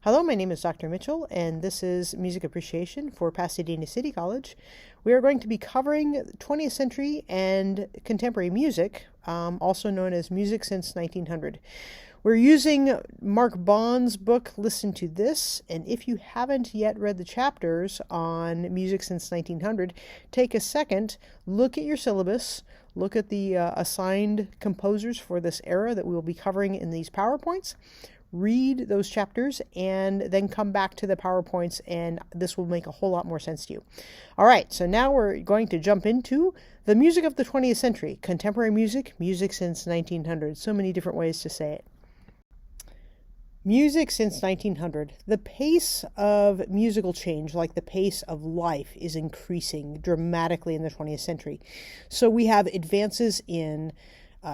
Hello, my name is Dr. Mitchell, and this is Music Appreciation for Pasadena City College. We are going to be covering 20th century and contemporary music, also known as music since 1900. We're using Mark Bond's book, Listen to This, and if you haven't yet read the chapters on music since 1900, take a second, look at your syllabus, look at the assigned composers for this era that we will be covering in these PowerPoints. Read those chapters and then come back to the PowerPoints, and this will make a whole lot more sense to you. All right, so now we're going to jump into the music of the 20th century, contemporary music, music since 1900. So many different ways to say it. Music since 1900. The pace of musical change, like the pace of life, is increasing dramatically in the 20th century. So we have advances in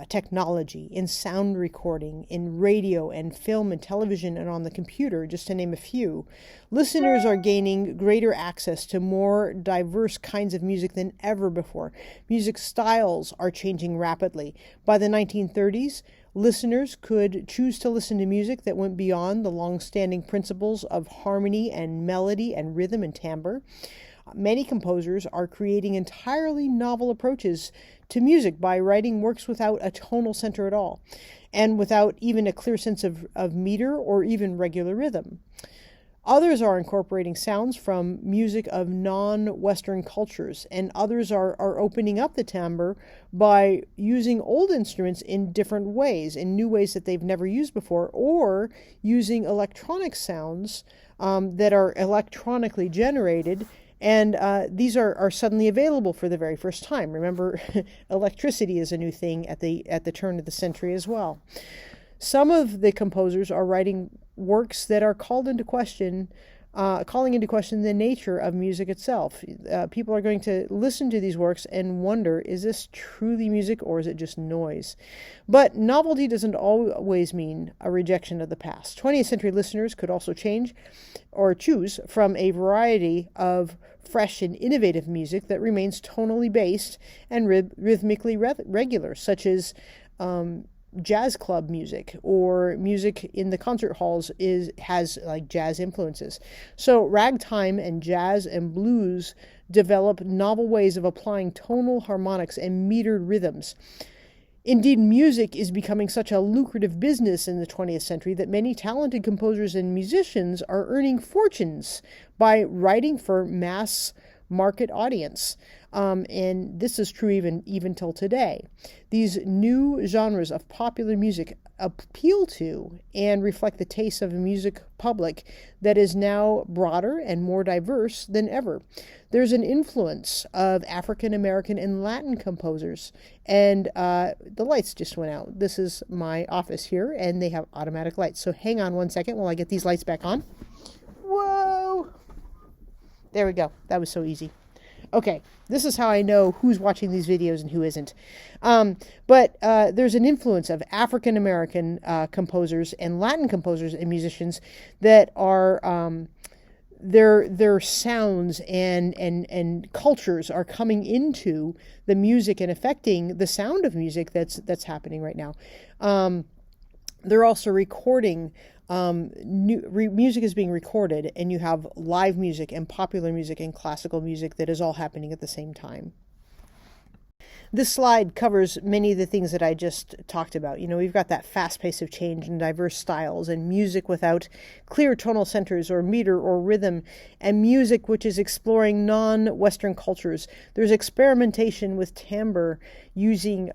technology, in sound recording, in radio and film and television and on the computer, just to name a few. Listeners are gaining greater access to more diverse kinds of music than ever before. Music styles are changing rapidly. By the 1930s, listeners could choose to listen to music that went beyond the long-standing principles of harmony and melody and rhythm and timbre. Many composers are creating entirely novel approaches to music by writing works without a tonal center at all, and without even a clear sense of meter or even regular rhythm. Others are incorporating sounds from music of non-Western cultures, and others are opening up the timbre by using old instruments in different ways, in new ways that they've never used before, or using electronic sounds that are electronically generated. And these are suddenly available for the very first time. Remember, electricity is a new thing at the turn of the century as well. Some of the composers are writing works that are calling into question the nature of music itself. People are going to listen to these works and wonder, is this truly music or is it just noise? But novelty doesn't always mean a rejection of the past. 20th century listeners could also change or choose from a variety of fresh and innovative music that remains tonally based and rhythmically regular, such as jazz club music, or music in the concert halls has like jazz influences. So ragtime and jazz and blues develop novel ways of applying tonal harmonics and metered rhythms. Indeed, music is becoming such a lucrative business in the 20th century that many talented composers and musicians are earning fortunes by writing for mass market audience. And this is true even till today. These new genres of popular music appeal to and reflect the tastes of a music public that is now broader and more diverse than ever. There's an influence of African American and Latin composers, and the lights just went out. This is my office here, and they have automatic lights. So hang on one second while I get these lights back on. Whoa! There we go. That was so easy. Okay, this is how I know who's watching these videos and who isn't. But there's an influence of African American composers and Latin composers and musicians that are their sounds and cultures are coming into the music and affecting the sound of music that's happening right now. They're also recording. Music is being recorded, and you have live music and popular music and classical music that is all happening at the same time. This slide covers many of the things that I just talked about. You know, we've got that fast pace of change and diverse styles, and music without clear tonal centers or meter or rhythm, and music which is exploring non-Western cultures. There's experimentation with timbre using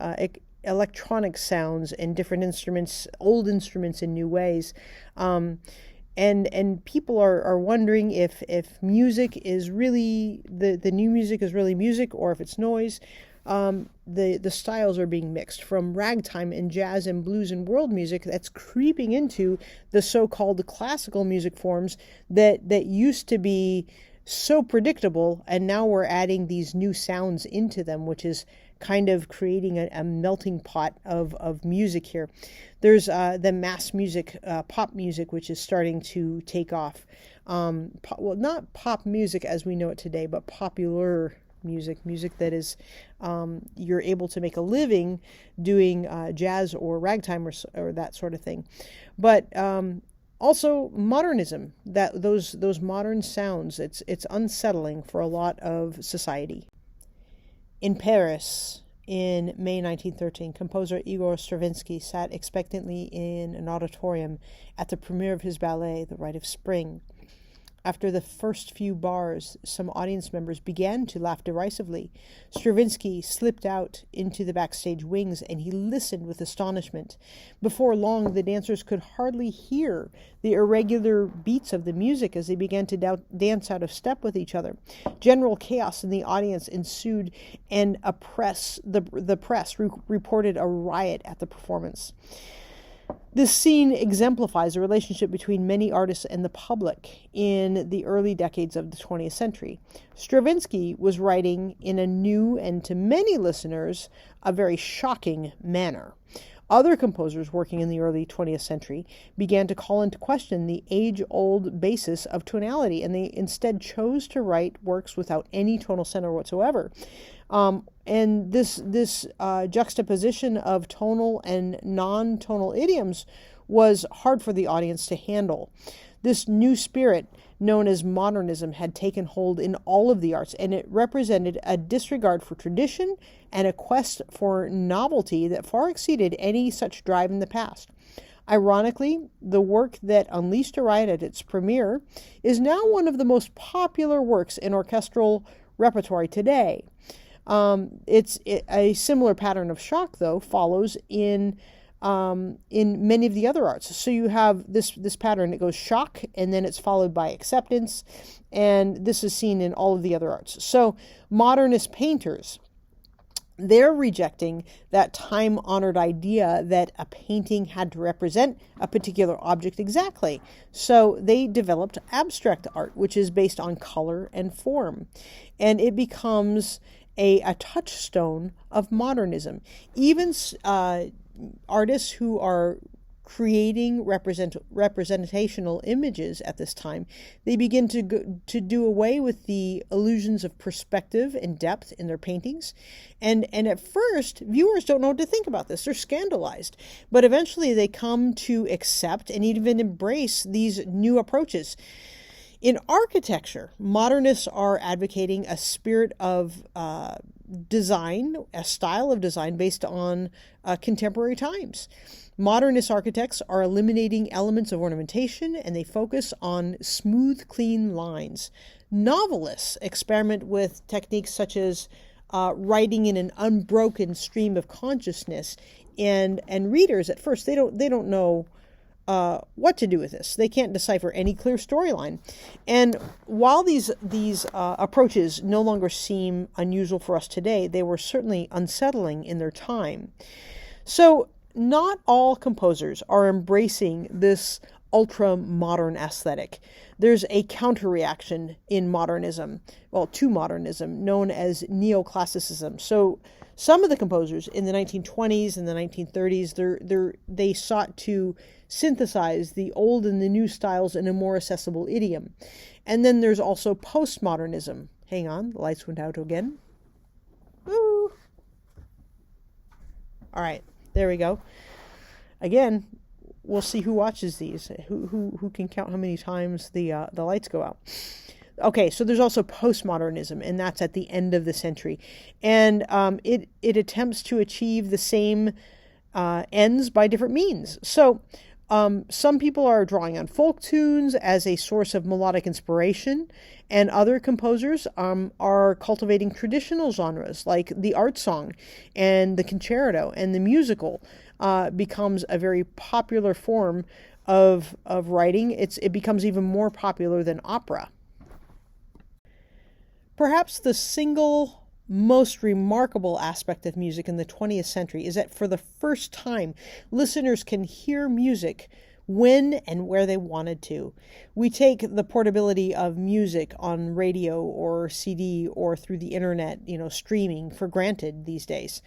electronic sounds and different instruments, old instruments in new ways. And people are wondering if music is really, the new music is really music or if it's noise. The styles are being mixed from ragtime and jazz and blues and world music that's creeping into the so-called classical music forms that used to be so predictable, and now we're adding these new sounds into them, which is kind of creating a melting pot of music here. There's the mass music, pop music, which is starting to take off. Well, not pop music as we know it today, but popular music that is you're able to make a living doing jazz or ragtime or that sort of thing. But Also, modernism, that those modern sounds, it's unsettling for a lot of society. In Paris, in May 1913, composer Igor Stravinsky sat expectantly in an auditorium at the premiere of his ballet, The Rite of Spring. After the first few bars, some audience members began to laugh derisively. Stravinsky slipped out into the backstage wings, and he listened with astonishment. Before long, the dancers could hardly hear the irregular beats of the music as they began to dance out of step with each other. General chaos in the audience ensued, and the press reported a riot at the performance. This scene exemplifies a relationship between many artists and the public in the early decades of the 20th century. Stravinsky was writing in a new and, to many listeners, a very shocking manner. Other composers working in the early 20th century began to call into question the age-old basis of tonality, and they instead chose to write works without any tonal center whatsoever. And this juxtaposition of tonal and non-tonal idioms was hard for the audience to handle. This new spirit, known as modernism, had taken hold in all of the arts, and it represented a disregard for tradition and a quest for novelty that far exceeded any such drive in the past. Ironically, the work that unleashed a riot at its premiere is now one of the most popular works in orchestral repertory today. A similar pattern of shock, though, follows in many of the other arts. So you have this pattern. It goes shock, and then it's followed by acceptance, and this is seen in all of the other arts. So modernist painters, they're rejecting that time-honored idea that a painting had to represent a particular object exactly. So they developed abstract art, which is based on color and form, and it becomes a touchstone of modernism. Even artists who are creating representational images at this time, they begin to do away with the illusions of perspective and depth in their paintings. And at first, viewers don't know what to think about this. They're scandalized. But eventually they come to accept and even embrace these new approaches. In architecture, modernists are advocating a spirit of design, a style of design based on contemporary times. Modernist architects are eliminating elements of ornamentation, and they focus on smooth, clean lines. Novelists experiment with techniques such as writing in an unbroken stream of consciousness, and readers at first they don't know what to do with this. They can't decipher any clear storyline. And while these approaches no longer seem unusual for us today, they were certainly unsettling in their time. So not all composers are embracing this ultra-modern aesthetic. There's a counter-reaction in modernism, to modernism, known as neoclassicism. So some of the composers in the 1920s and the 1930s, they sought to synthesize the old and the new styles in a more accessible idiom. And then there's also postmodernism. Hang on, the lights went out again. Woo! All right, there we go. Again, we'll see who watches these, who can count how many times the lights go out. Okay, so there's also postmodernism, and that's at the end of the century, and it attempts to achieve the same ends by different means. So some people are drawing on folk tunes as a source of melodic inspiration, and other composers are cultivating traditional genres like the art song and the concerto, and the musical becomes a very popular form of writing. It becomes even more popular than opera. Perhaps the single most remarkable aspect of music in the 20th century is that for the first time, listeners can hear music when and where they wanted to. We take the portability of music on radio or CD or through the internet, streaming for granted these days.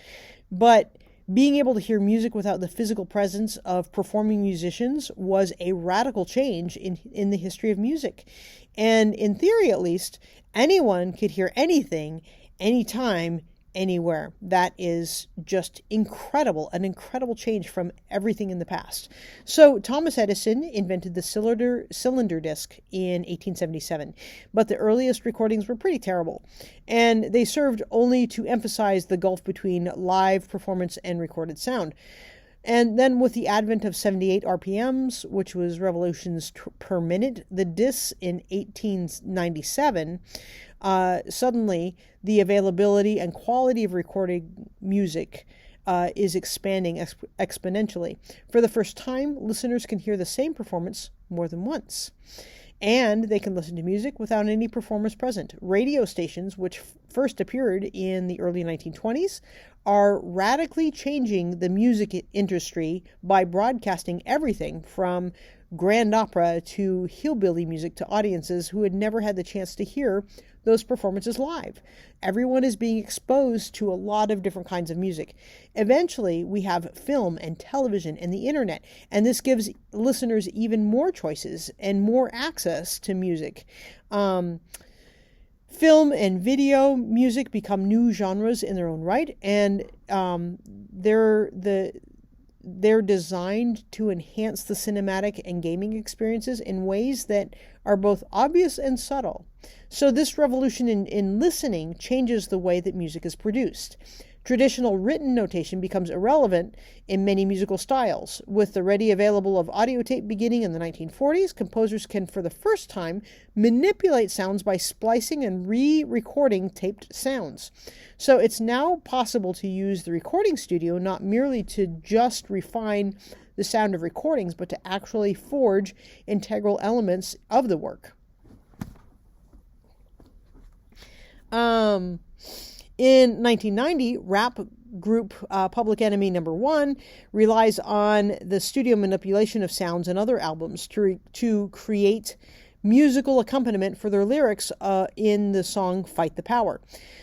But being able to hear music without the physical presence of performing musicians was a radical change in the history of music. And in theory, at least, anyone could hear anything, anytime, anywhere. That is just incredible, an incredible change from everything in the past. So Thomas Edison invented the cylinder disc in 1877, but the earliest recordings were pretty terrible, and they served only to emphasize the gulf between live performance and recorded sound. And then with the advent of 78 RPMs, which was revolutions per minute, the discs in 1897, suddenly the availability and quality of recorded music is expanding exponentially. For the first time, listeners can hear the same performance more than once. And they can listen to music without any performers present. Radio stations, which first appeared in the early 1920s, are radically changing the music industry by broadcasting everything from grand opera to hillbilly music to audiences who had never had the chance to hear those performances live. Everyone is being exposed to a lot of different kinds of music. Eventually, we have film and television and the internet, and this gives listeners even more choices and more access to music. Film and video music become new genres in their own right, and they're designed to enhance the cinematic and gaming experiences in ways that are both obvious and subtle. So this revolution in listening changes the way that music is produced. Traditional written notation becomes irrelevant in many musical styles. With the ready available of audio tape beginning in the 1940s, composers can, for the first time, manipulate sounds by splicing and re-recording taped sounds. So it's now possible to use the recording studio not merely to just refine the sound of recordings, but to actually forge integral elements of the work. In 1990, rap group Public Enemy #1 relies on the studio manipulation of sounds in other albums to create musical accompaniment for their lyrics in the song Fight the Power.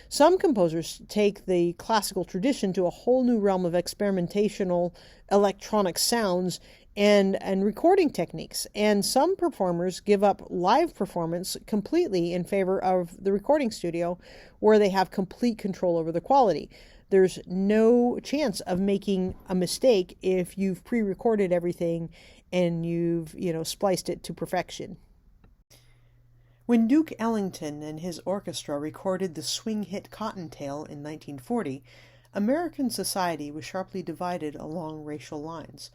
Some composers take the classical tradition to a whole new realm of experimentational electronic sounds and recording techniques, and some performers give up live performance completely in favor of the recording studio, where they have complete control over the quality. There's no chance of making a mistake if you've pre-recorded everything and you've, spliced it to perfection. When Duke Ellington and his orchestra recorded the swing hit Cottontail in 1940, American society was sharply divided along racial lines.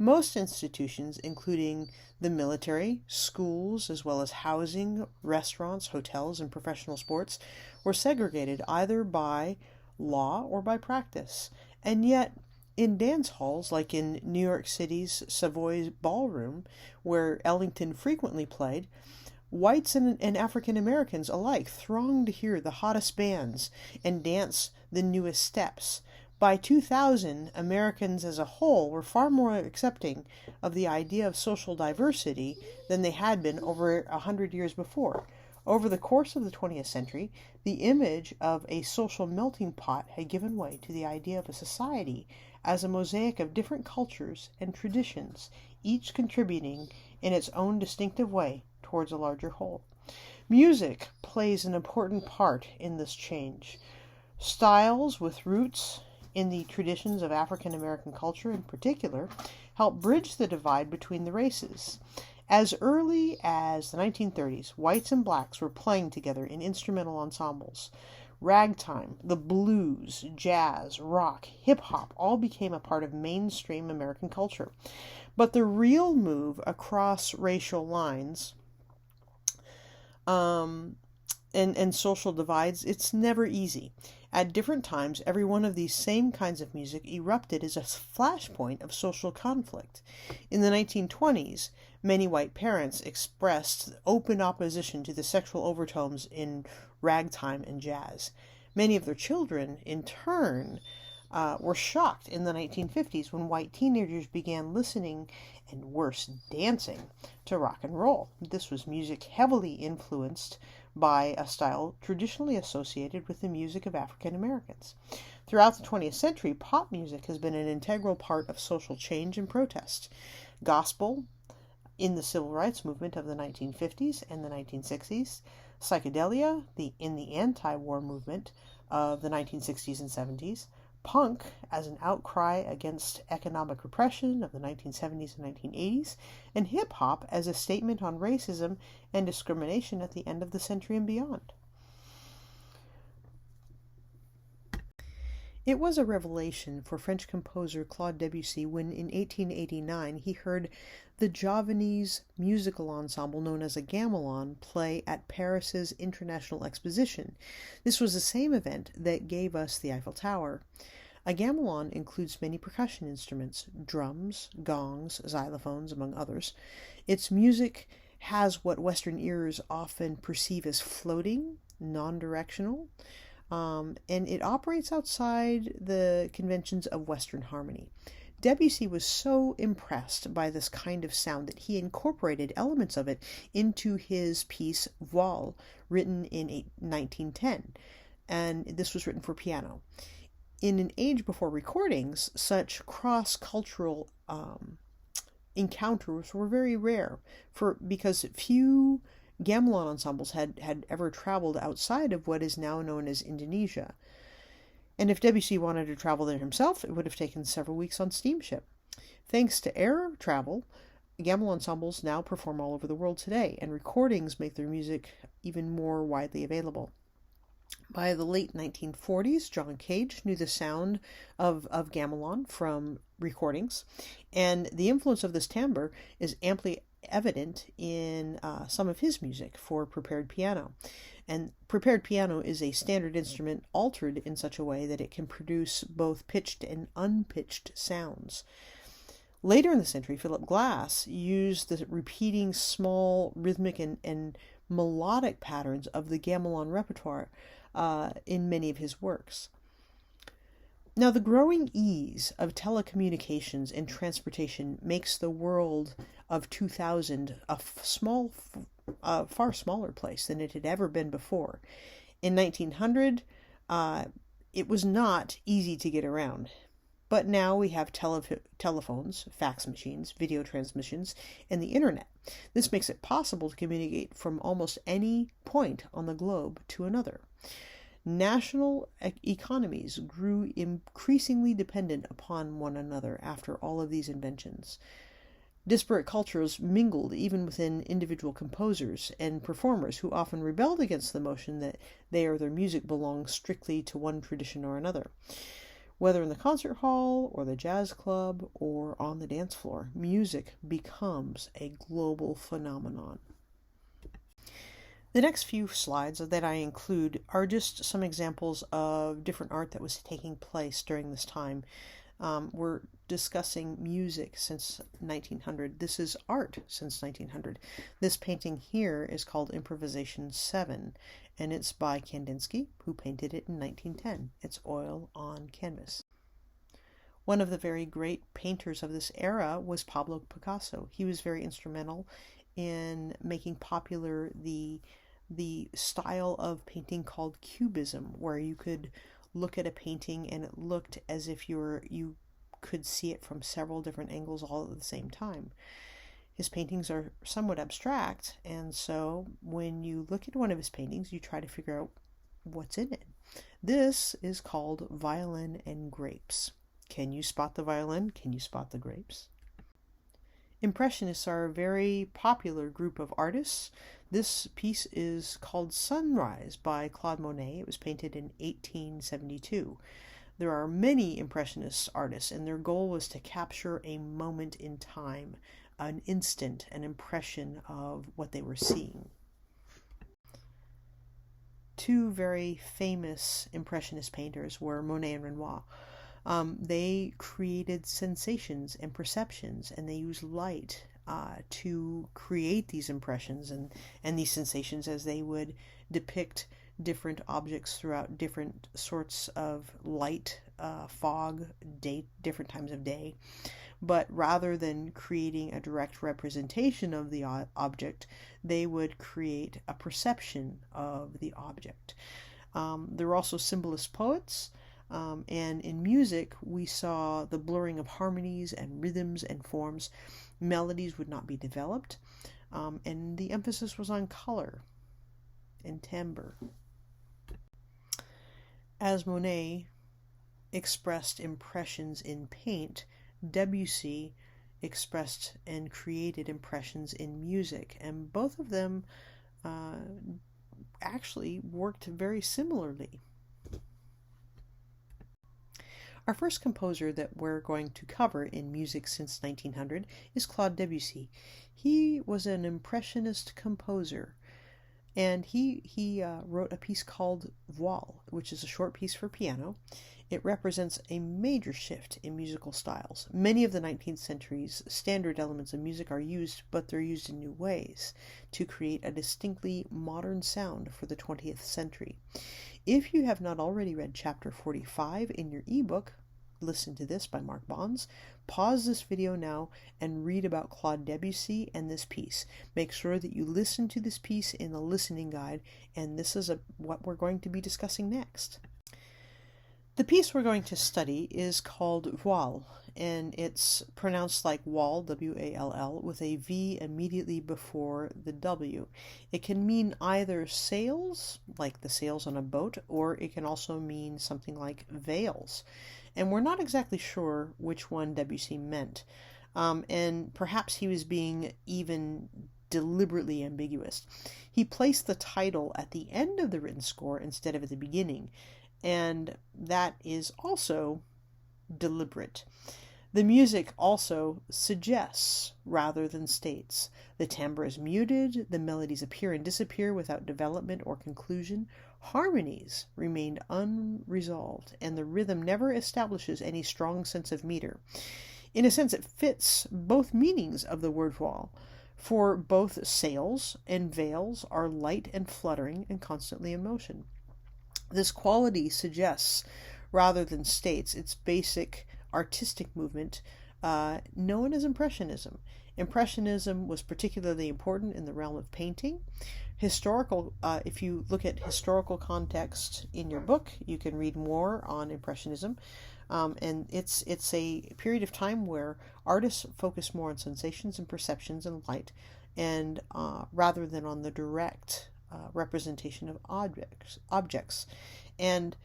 Most institutions, including the military, schools, as well as housing, restaurants, hotels, and professional sports, were segregated either by law or by practice. And yet, in dance halls, like in New York City's Savoy Ballroom, where Ellington frequently played, whites and African Americans alike thronged to hear the hottest bands and dance the newest steps. By 2000, Americans as a whole were far more accepting of the idea of social diversity than they had been over 100 years before. Over the course of the 20th century, the image of a social melting pot had given way to the idea of a society as a mosaic of different cultures and traditions, each contributing in its own distinctive way towards a larger whole. Music plays an important part in this change. Styles with roots in the traditions of African American culture in particular help bridge the divide between the races. As early as the 1930s, whites and blacks were playing together in instrumental ensembles. Ragtime, the blues, jazz, rock, hip-hop all became a part of mainstream American culture. But the real move across racial lines and social divides, it's never easy. At different times, every one of these same kinds of music erupted as a flashpoint of social conflict. In the 1920s, many white parents expressed open opposition to the sexual overtones in ragtime and jazz. Many of their children, in turn, were shocked in the 1950s when white teenagers began listening and, worse, dancing to rock and roll. This was music heavily influenced by a style traditionally associated with the music of African Americans. Throughout the 20th century, pop music has been an integral part of social change and protest. Gospel, In the civil rights movement of the 1950s and the 1960s, psychedelia in the anti-war movement of the 1960s and 70s, punk as an outcry against economic repression of the 1970s and 1980s, and hip-hop as a statement on racism and discrimination at the end of the century and beyond. It was a revelation for French composer Claude Debussy when in 1889 he heard the Javanese musical ensemble known as a gamelan play at Paris's International Exposition. This was the same event that gave us the Eiffel Tower. A gamelan includes many percussion instruments, drums, gongs, xylophones, among others. Its music has what Western ears often perceive as floating, non-directional, and it operates outside the conventions of Western harmony. Debussy was so impressed by this kind of sound that he incorporated elements of it into his piece Voile, written in 1910, and this was written for piano. In an age before recordings, such cross-cultural encounters were very rare, because few gamelan ensembles had ever traveled outside of what is now known as Indonesia. And if Debussy wanted to travel there himself, it would have taken several weeks on steamship. Thanks to air travel, gamelan ensembles now perform all over the world today, and recordings make their music even more widely available. By the late 1940s, John Cage knew the sound of gamelan from recordings, and the influence of this timbre is amply evident in some of his music for prepared piano. And prepared piano is a standard instrument altered in such a way that it can produce both pitched and unpitched sounds. Later in the century, Philip Glass used the repeating small rhythmic and melodic patterns of the gamelan repertoire in many of his works. Now, the growing ease of telecommunications and transportation makes the world of 2000 a far smaller place than it had ever been before. In 1900, it was not easy to get around. But now we have telephones, fax machines, video transmissions, and the internet. This makes it possible to communicate from almost any point on the globe to another. National economies grew increasingly dependent upon one another after all of these inventions. Disparate cultures mingled even within individual composers and performers who often rebelled against the notion that they or their music belonged strictly to one tradition or another. Whether in the concert hall or the jazz club or on the dance floor, music becomes a global phenomenon. The next few slides that I include are just some examples of different art that was taking place during this time. We're discussing music since 1900. This is art since 1900. This painting here is called Improvisation 7, and it's by Kandinsky, who painted it in 1910. It's oil on canvas. One of the very great painters of this era was Pablo Picasso. He was very instrumental in making popular the style of painting called Cubism, where you could look at a painting and it looked as if you could see it from several different angles all at the same time. His paintings are somewhat abstract, and so when you look at one of his paintings, you try to figure out what's in it. This is called Violin and Grapes. Can you spot the violin? Can you spot the grapes? Impressionists are a very popular group of artists. This piece is called Sunrise by Claude Monet. It was painted in 1872. There are many Impressionist artists, and their goal was to capture a moment in time, an instant, an impression of what they were seeing. Two very famous Impressionist painters were Monet and Renoir. They created sensations and perceptions, and they used light to create these impressions and these sensations as they would depict different objects throughout different sorts of light, fog, different times of day. But rather than creating a direct representation of the object, they would create a perception of the object. There were also symbolist poets. And in music, we saw the blurring of harmonies and rhythms and forms. Melodies would not be developed, and the emphasis was on color and timbre. As Monet expressed impressions in paint, Debussy expressed and created impressions in music, and both of them actually worked very similarly. Our first composer that we're going to cover in music since 1900 is Claude Debussy. He was an impressionist composer, and he wrote a piece called Voile, which is a short piece for piano. It represents a major shift in musical styles. Many of the 19th century's standard elements of music are used, but they're used in new ways to create a distinctly modern sound for the 20th century. If you have not already read chapter 45 in your ebook, Listen to This by Mark Bonds, pause this video now and read about Claude Debussy and this piece. Make sure that you listen to this piece in the listening guide, and this is what we're going to be discussing next. The piece we're going to study is called Voile, and it's pronounced like wall, W-A-L-L, with a V immediately before the W. It can mean either sails, like the sails on a boat, or it can also mean something like veils. And we're not exactly sure which one Debussy meant, and perhaps he was being even deliberately ambiguous. He placed the title at the end of the written score instead of at the beginning, and that is also deliberate. The music also suggests rather than states. The timbre is muted, the melodies appear and disappear without development or conclusion. Harmonies remain unresolved, and the rhythm never establishes any strong sense of meter. In a sense, it fits both meanings of the word voile, for both sails and veils are light and fluttering and constantly in motion. This quality suggests, rather than states, its basic artistic movement known as Impressionism. Impressionism was particularly important in the realm of painting. If you look at historical context in your book, you can read more on Impressionism. And it's a period of time where artists focus more on sensations and perceptions and light, and rather than on the direct representation of objects. And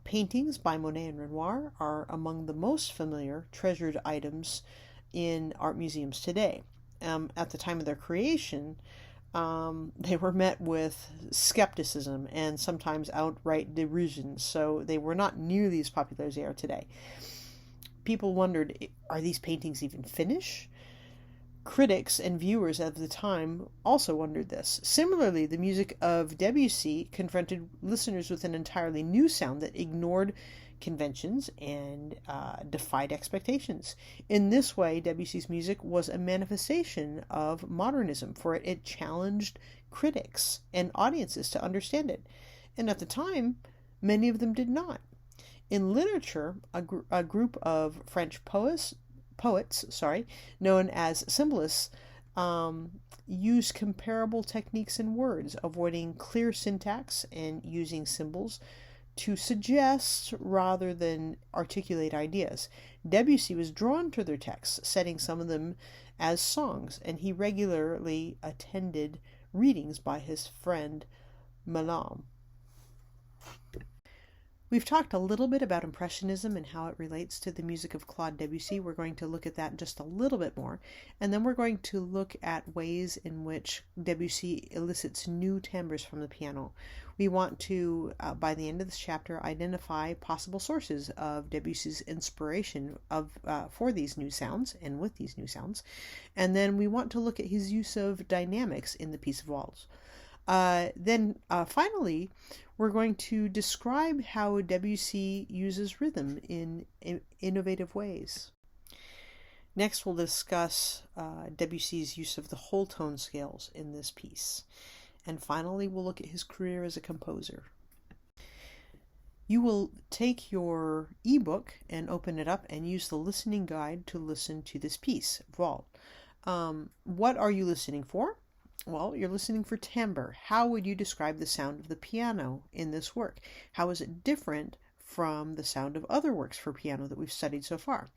paintings by Monet and Renoir are among the most familiar treasured items in art museums today. At the time of their creation, they were met with skepticism and sometimes outright derision, so they were not nearly as popular as they are today. People wondered, are these paintings even finished? Critics and viewers of the time also wondered this. Similarly, the music of Debussy confronted listeners with an entirely new sound that ignored conventions and defied expectations. In this way, Debussy's music was a manifestation of modernism, for it challenged critics and audiences to understand it. And at the time, many of them did not. In literature, a group of French poets, known as symbolists, use comparable techniques in words, avoiding clear syntax and using symbols to suggest rather than articulate ideas. Debussy was drawn to their texts, setting some of them as songs, and he regularly attended readings by his friend Mallarme. We've talked a little bit about Impressionism and how it relates to the music of Claude Debussy. We're going to look at that just a little bit more. And then we're going to look at ways in which Debussy elicits new timbres from the piano. We want to, by the end of this chapter, identify possible sources of Debussy's inspiration for these new sounds and with these new sounds. And then we want to look at his use of dynamics in the piece of waltz. Then finally, we're going to describe how Debussy uses rhythm in innovative ways. Next, we'll discuss Debussy's use of the whole tone scales in this piece. And finally, we'll look at his career as a composer. You will take your ebook and open it up and use the listening guide to listen to this piece, Voile. What are you listening for? Well, you're listening for timbre. How would you describe the sound of the piano in this work? How is it different from the sound of other works for piano that we've studied so far?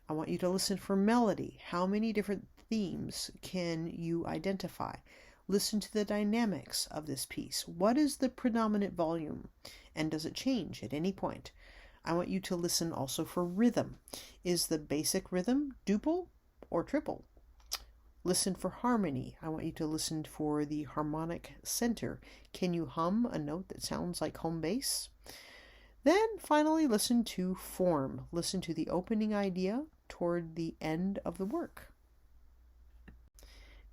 I want you to listen for melody. How many different themes can you identify? Listen to the dynamics of this piece. What is the predominant volume, and does it change at any point? I want you to listen also for rhythm. Is the basic rhythm duple or triple? Listen for harmony. I want you to listen for the harmonic center. Can you hum a note that sounds like home base? Then finally, listen to form. Listen to the opening idea toward the end of the work.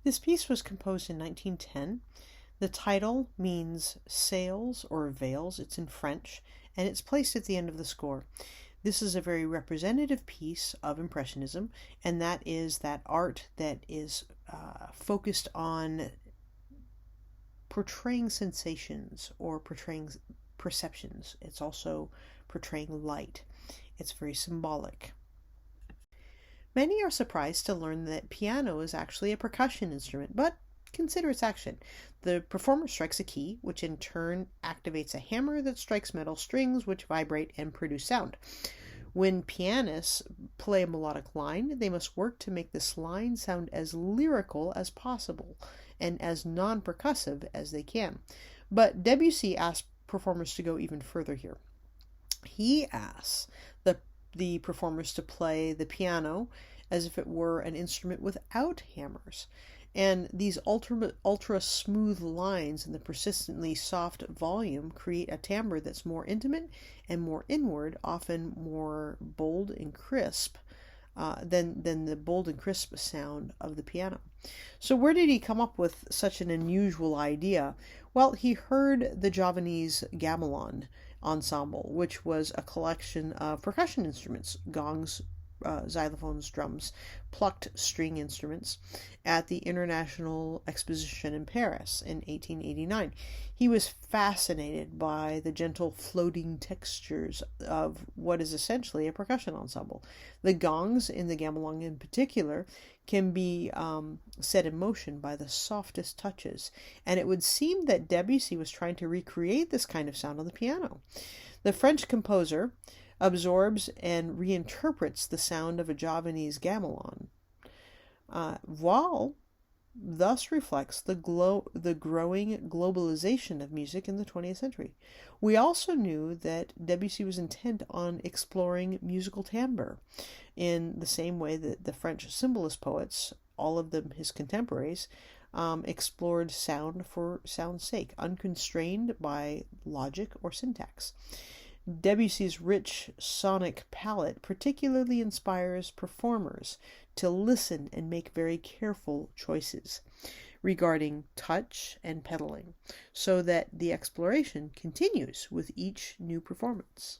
This piece was composed in 1910. The title means sails or veils. It's in French, and it's placed at the end of the score. This is a very representative piece of Impressionism, and that is that art that is focused on portraying sensations or portraying perceptions. It's also portraying light. It's very symbolic. Many are surprised to learn that piano is actually a percussion instrument, but consider its action. The performer strikes a key, which in turn activates a hammer that strikes metal strings, which vibrate and produce sound. When pianists play a melodic line, they must work to make this line sound as lyrical as possible and as non-percussive as they can. But Debussy asked performers to go even further here. He asks the performers to play the piano as if it were an instrument without hammers. And these ultra smooth lines in the persistently soft volume create a timbre that's more intimate and more inward, often more bold and crisp than the bold and crisp sound of the piano. So where did he come up with such an unusual idea? Well, he heard the Javanese gamelan ensemble, which was a collection of percussion instruments, gongs, xylophones, drums, plucked string instruments, at the International Exposition in Paris in 1889. He was fascinated by the gentle floating textures of what is essentially a percussion ensemble. The gongs in the gamelan in particular can be set in motion by the softest touches, and it would seem that Debussy was trying to recreate this kind of sound on the piano. The French composer absorbs and reinterprets the sound of a Javanese gamelan, while thus reflects the growing globalization of music in the 20th century. We also knew that Debussy was intent on exploring musical timbre in the same way that the French symbolist poets, all of them his contemporaries, explored sound for sound's sake, unconstrained by logic or syntax. Debussy's rich sonic palette particularly inspires performers to listen and make very careful choices regarding touch and pedaling, so that the exploration continues with each new performance.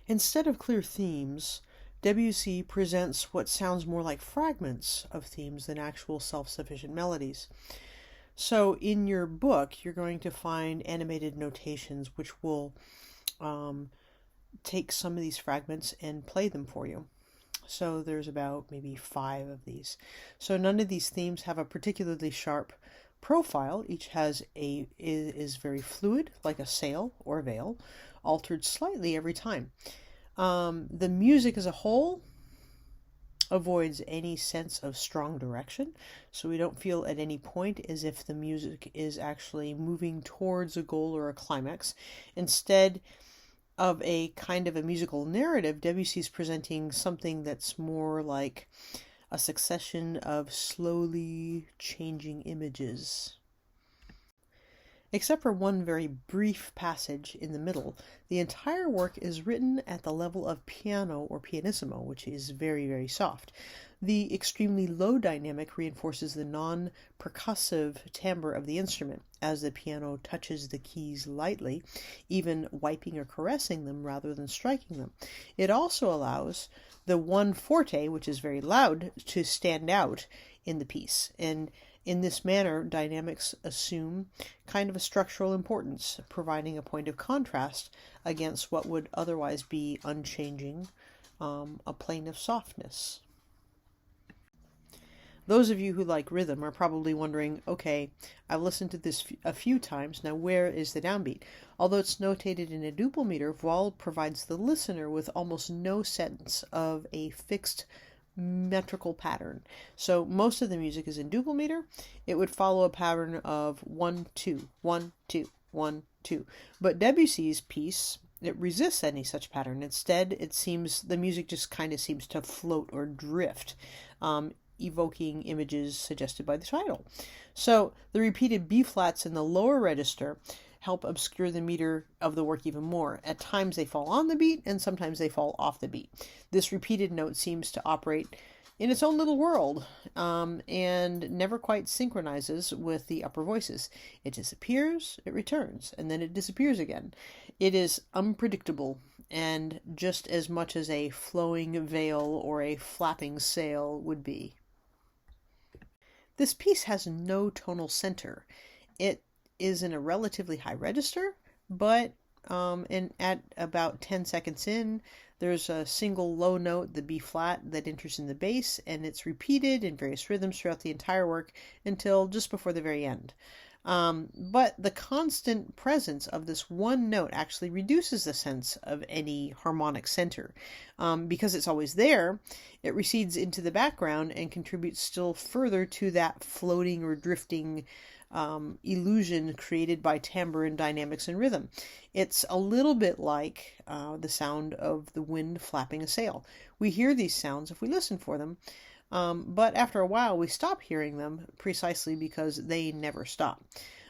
Instead of clear themes, Debussy presents what sounds more like fragments of themes than actual self-sufficient melodies. So in your book, you're going to find animated notations which will take some of these fragments and play them for you. So there's about maybe 5 of these. So none of these themes have a particularly sharp profile. Each is very fluid, like a sail or veil, altered slightly every time. The music as a whole avoids any sense of strong direction, so we don't feel at any point as if the music is actually moving towards a goal or a climax. Instead of a kind of a musical narrative, Debussy's presenting something that's more like a succession of slowly changing images. Except for one very brief passage in the middle, the entire work is written at the level of piano or pianissimo, which is very, very soft. The extremely low dynamic reinforces the non-percussive timbre of the instrument, as the piano touches the keys lightly, even wiping or caressing them rather than striking them. It also allows the one forte, which is very loud, to stand out in the piece, and in this manner, dynamics assume kind of a structural importance, providing a point of contrast against what would otherwise be unchanging, a plane of softness. Those of you who like rhythm are probably wondering, okay, I've listened to this a few times, now where is the downbeat? Although it's notated in a duple meter, voix provides the listener with almost no sense of a fixed metrical pattern. So most of the music is in duple meter. It would follow a pattern of 1 2 1 2 1 2. But Debussy's piece, it resists any such pattern. Instead, it seems the music just kind of seems to float or drift, evoking images suggested by the title. So the repeated B flats in the lower register help obscure the meter of the work even more. At times they fall on the beat, and sometimes they fall off the beat. This repeated note seems to operate in its own little world, and never quite synchronizes with the upper voices. It disappears, it returns, and then it disappears again. It is unpredictable, and just as much as a flowing veil or a flapping sail would be. This piece has no tonal center. It is in a relatively high register, but at about 10 seconds in, there's a single low note, the B flat, that enters in the bass, and it's repeated in various rhythms throughout the entire work until just before the very end. But the constant presence of this one note actually reduces the sense of any harmonic center. Because it's always there, it recedes into the background and contributes still further to that floating or drifting illusion created by timbre and dynamics and rhythm. It's a little bit like the sound of the wind flapping a sail. We hear these sounds if we listen for them, but after a while we stop hearing them precisely because they never stop.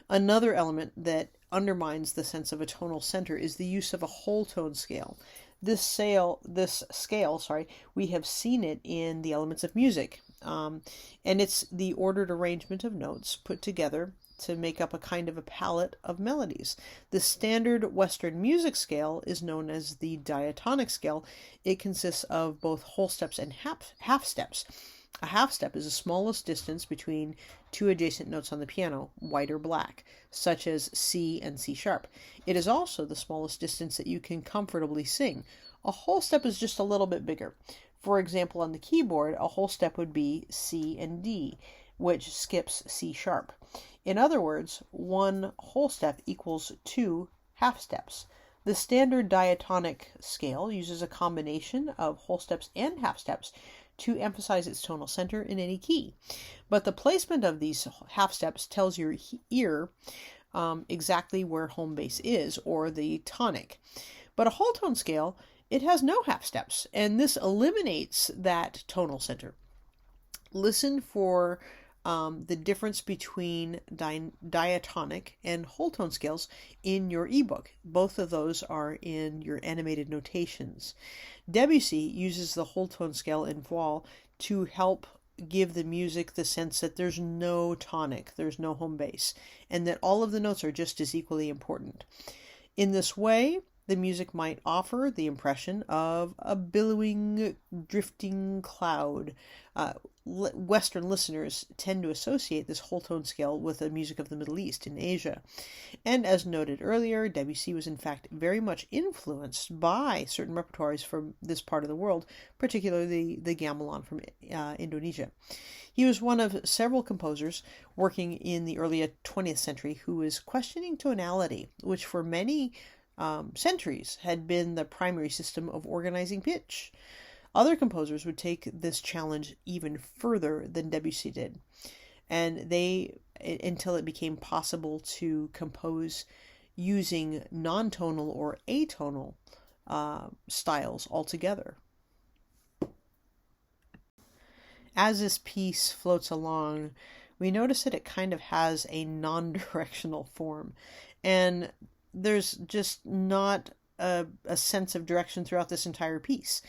Another element that undermines the sense of a tonal center is the use of a whole tone scale. This scale, we have seen it in the elements of music. And it's the ordered arrangement of notes put together to make up a kind of a palette of melodies. The standard Western music scale is known as the diatonic scale. It consists of both whole steps and half steps. A half step is the smallest distance between two adjacent notes on the piano, white or black, such as C and C sharp. It is also the smallest distance that you can comfortably sing. A whole step is just a little bit bigger. For example, on the keyboard, a whole step would be C and D, which skips C sharp. In other words, one whole step equals two half steps. The standard diatonic scale uses a combination of whole steps and half steps to emphasize its tonal center in any key. But the placement of these half steps tells your ear exactly where home base is, or the tonic. But a whole tone scale, it has no half steps, and this eliminates that tonal center. Listen for the difference between diatonic and whole tone scales in your ebook. Both of those are in your animated notations. Debussy uses the whole tone scale in voix to help give the music the sense that there's no tonic, there's no home base, and that all of the notes are just as equally important. In this way, the music might offer the impression of a billowing, drifting cloud. Western listeners tend to associate this whole tone scale with the music of the Middle East and Asia. And as noted earlier, Debussy was in fact very much influenced by certain repertoires from this part of the world, particularly the gamelan from Indonesia. He was one of several composers working in the early 20th century who was questioning tonality, which for many centuries had been the primary system of organizing pitch. Other composers would take this challenge even further than Debussy did, and until it became possible to compose using non-tonal or atonal styles altogether. As this piece floats along, we notice that it kind of has a non-directional form, and there's just not a sense of direction throughout this entire piece.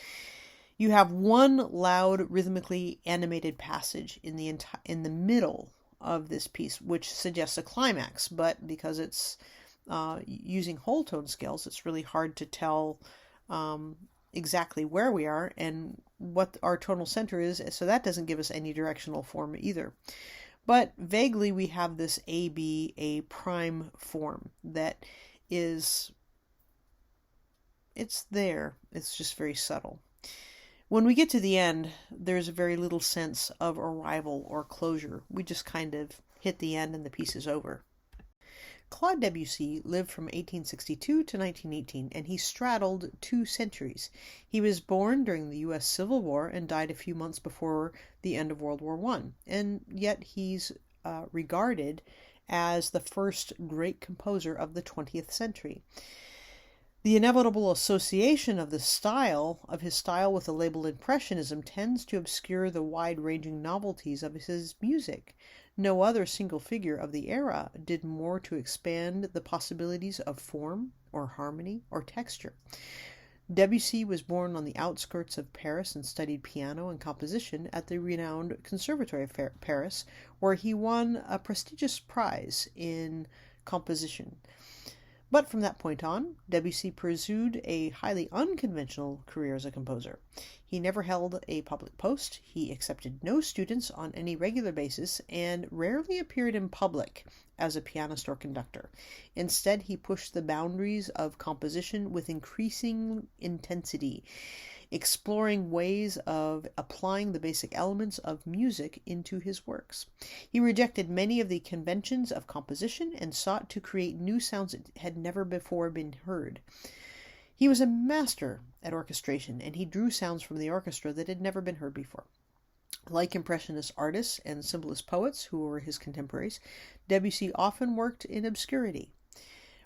You have one loud, rhythmically animated passage in the middle of this piece, which suggests a climax, but because it's using whole tone scales, it's really hard to tell exactly where we are and what our tonal center is, so that doesn't give us any directional form either. But vaguely we have this A prime form that is, it's there, it's just very subtle. When we get to the end, there's very little sense of arrival or closure. We just kind of hit the end and the piece is over. Claude Debussy lived from 1862 to 1918, and he straddled 2 centuries. He was born during the U.S. Civil War and died a few months before the end of World War I, and yet he's regarded as the first great composer of the 20th century. The inevitable association of his style with the label Impressionism tends to obscure the wide-ranging novelties of his music. No other single figure of the era did more to expand the possibilities of form, or harmony, or texture. Debussy was born on the outskirts of Paris and studied piano and composition at the renowned Conservatory of Paris, where he won a prestigious prize in composition. But from that point on, Debussy pursued a highly unconventional career as a composer. He never held a public post, he accepted no students on any regular basis, and rarely appeared in public as a pianist or conductor. Instead, he pushed the boundaries of composition with increasing intensity, exploring ways of applying the basic elements of music into his works. He rejected many of the conventions of composition and sought to create new sounds that had never before been heard. He was a master at orchestration, and he drew sounds from the orchestra that had never been heard before. Like Impressionist artists and Symbolist poets who were his contemporaries, Debussy often worked in obscurity.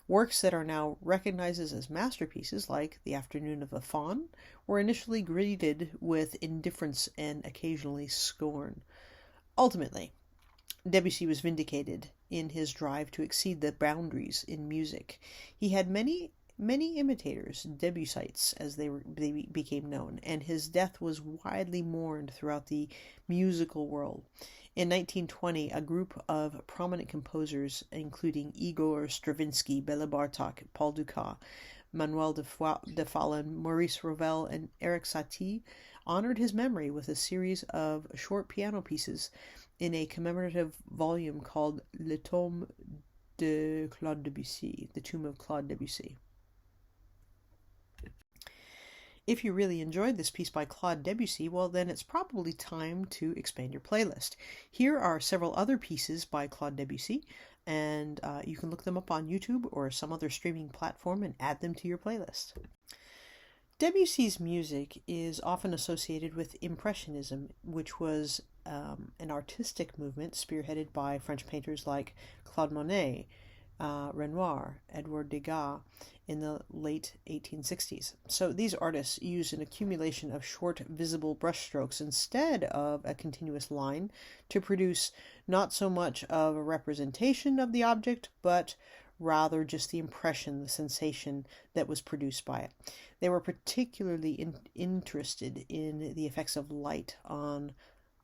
Works that are now recognized as masterpieces, like The Afternoon of the Faun, were initially greeted with indifference and occasionally scorn. Ultimately, Debussy was vindicated in his drive to exceed the boundaries in music. He had many imitators, Debussytes as they became known, and his death was widely mourned throughout the musical world. In 1920, a group of prominent composers, including Igor Stravinsky, Bela Bartok, Paul Dukas, Manuel de Fallon, Maurice Ravel, and Eric Satie, honored his memory with a series of short piano pieces in a commemorative volume called Le Tombe de Claude Debussy, The Tomb of Claude Debussy. If you really enjoyed this piece by Claude Debussy, well, then it's probably time to expand your playlist. Here are several other pieces by Claude Debussy, and you can look them up on YouTube or some other streaming platform and add them to your playlist. Debussy's music is often associated with Impressionism, which was an artistic movement spearheaded by French painters like Claude Monet, Renoir, Edouard Degas in the late 1860s. So these artists used an accumulation of short, visible brushstrokes instead of a continuous line to produce not so much of a representation of the object, but rather just the impression, the sensation that was produced by it. They were particularly interested in the effects of light on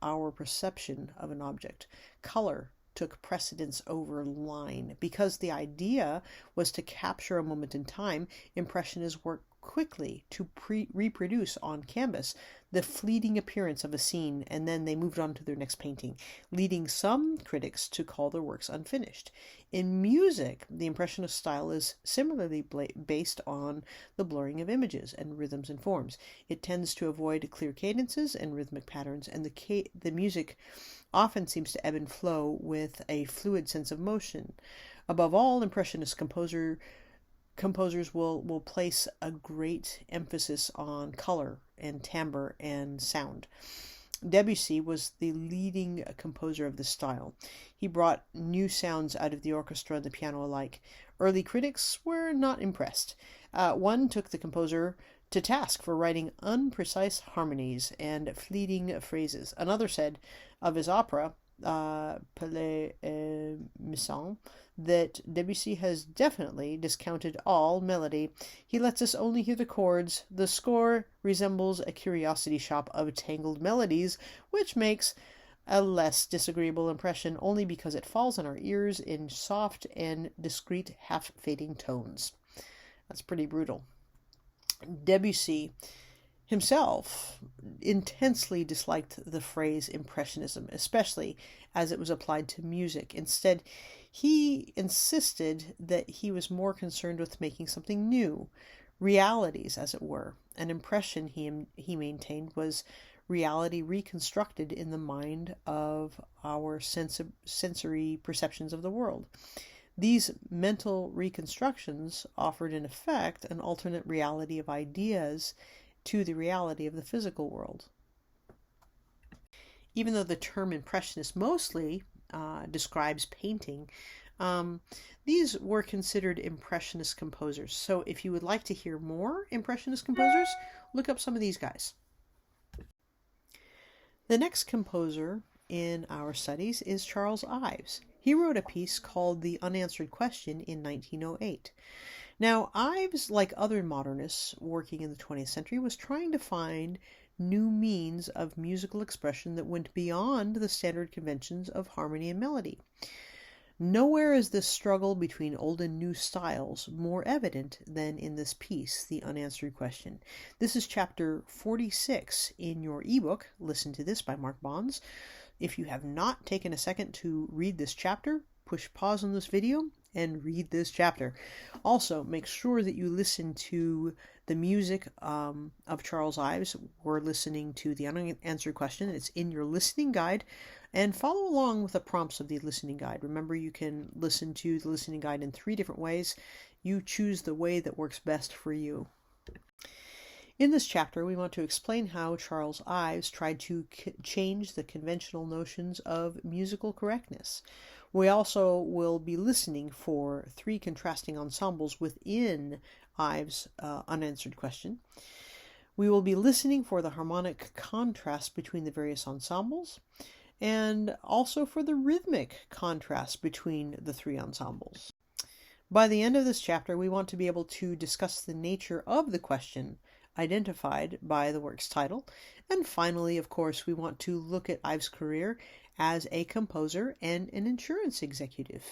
our perception of an object. Color took precedence over line. Because the idea was to capture a moment in time, Impressionists worked quickly to reproduce on canvas the fleeting appearance of a scene, and then they moved on to their next painting, leading some critics to call their works unfinished. In music, the Impressionist style is similarly based on the blurring of images and rhythms and forms. It tends to avoid clear cadences and rhythmic patterns, and the music often seems to ebb and flow with a fluid sense of motion. Above all, Impressionist composers will place a great emphasis on color and timbre and sound. Debussy was the leading composer of this style. He brought new sounds out of the orchestra and the piano alike. Early critics were not impressed. One took the composer to task for writing unprecise harmonies and fleeting phrases. Another said of his opera, Palais Misson, that Debussy has definitely discounted all melody. He lets us only hear the chords. The score resembles a curiosity shop of tangled melodies, which makes a less disagreeable impression only because it falls on our ears in soft and discreet half-fading tones. That's pretty brutal. Debussy himself intensely disliked the phrase Impressionism, especially as it was applied to music. Instead, he insisted that he was more concerned with making something new, realities, as it were. An impression, he maintained, was reality reconstructed in the mind of our sensory perceptions of the world. These mental reconstructions offered, in effect, an alternate reality of ideas to the reality of the physical world. Even though the term impressionist mostly describes painting, these were considered impressionist composers. So if you would like to hear more impressionist composers, look up some of these guys. The next composer in our studies is Charles Ives. He wrote a piece called The Unanswered Question in 1908. Now, Ives, like other modernists working in the 20th century, was trying to find new means of musical expression that went beyond the standard conventions of harmony and melody. Nowhere is this struggle between old and new styles more evident than in this piece, The Unanswered Question. This is chapter 46 in your ebook, Listen to This by Mark Bonds. If you have not taken a second to read this chapter, push pause on this video and read this chapter. Also, make sure that you listen to the music of Charles Ives. We're listening to The Unanswered Question. It's in your listening guide. And follow along with the prompts of the listening guide. Remember, you can listen to the listening guide in 3 different ways. You choose the way that works best for you. In this chapter, we want to explain how Charles Ives tried to change the conventional notions of musical correctness. We also will be listening for 3 contrasting ensembles within Ives' Unanswered Question. We will be listening for the harmonic contrast between the various ensembles, and also for the rhythmic contrast between the 3 ensembles. By the end of this chapter, we want to be able to discuss the nature of the question identified by the work's title. And finally, of course, we want to look at Ives' career as a composer and an insurance executive.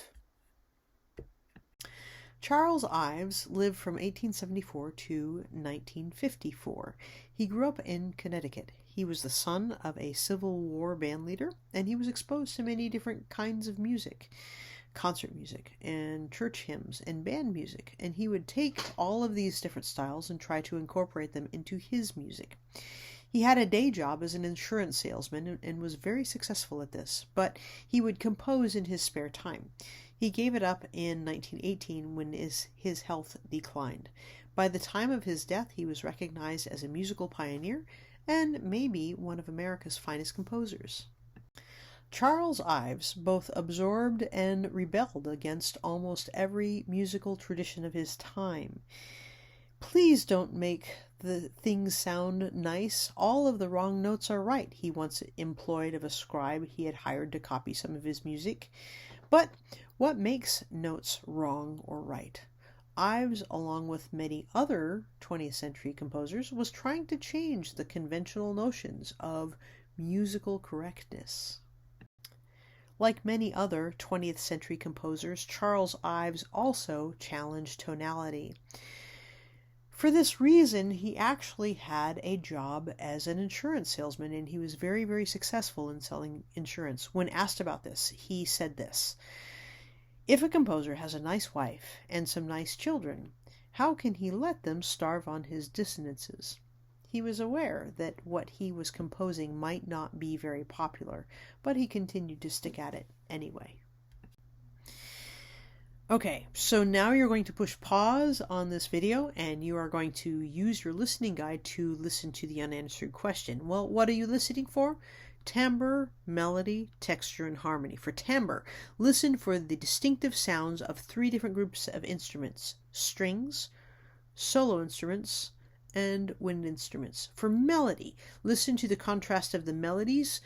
Charles Ives lived from 1874 to 1954. He grew up in Connecticut. He was the son of a Civil War band leader, and he was exposed to many different kinds of music, concert music and church hymns and band music, and he would take all of these different styles and try to incorporate them into his music. He had a day job as an insurance salesman and was very successful at this, but he would compose in his spare time. He gave it up in 1918 when his health declined. By the time of his death, he was recognized as a musical pioneer and maybe one of America's finest composers. Charles Ives both absorbed and rebelled against almost every musical tradition of his time. Please don't make the things sound nice. All of the wrong notes are right, he once employed of a scribe he had hired to copy some of his music. But what makes notes wrong or right? Ives, along with many other 20th century composers, was trying to change the conventional notions of musical correctness. Like many other 20th century composers, Charles Ives also challenged tonality. For this reason, he actually had a job as an insurance salesman, and he was very, very successful in selling insurance. When asked about this, he said this: "If a composer has a nice wife and some nice children, how can he let them starve on his dissonances?" He was aware that what he was composing might not be very popular, but he continued to stick at it anyway. Okay, so now you're going to push pause on this video and you are going to use your listening guide to listen to the unanswered question. Well, what are you listening for? Timbre, melody, texture, and harmony. For timbre, listen for the distinctive sounds of 3 different groups of instruments: strings, solo instruments, and wind instruments. For melody, listen to the contrast of the melodies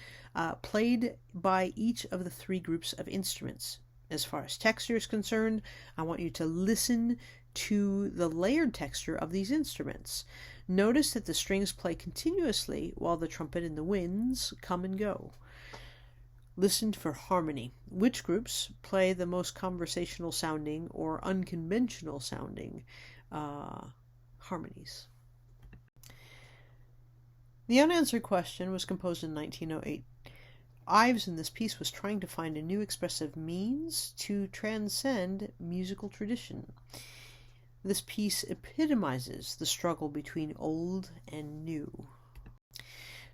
played by each of the 3 groups of instruments. As far as texture is concerned, I want you to listen to the layered texture of these instruments. Notice that the strings play continuously while the trumpet and the winds come and go. Listen for harmony. Which groups play the most conversational sounding or unconventional sounding harmonies? The Unanswered Question was composed in 1908. Ives in this piece was trying to find a new expressive means to transcend musical tradition. This piece epitomizes the struggle between old and new.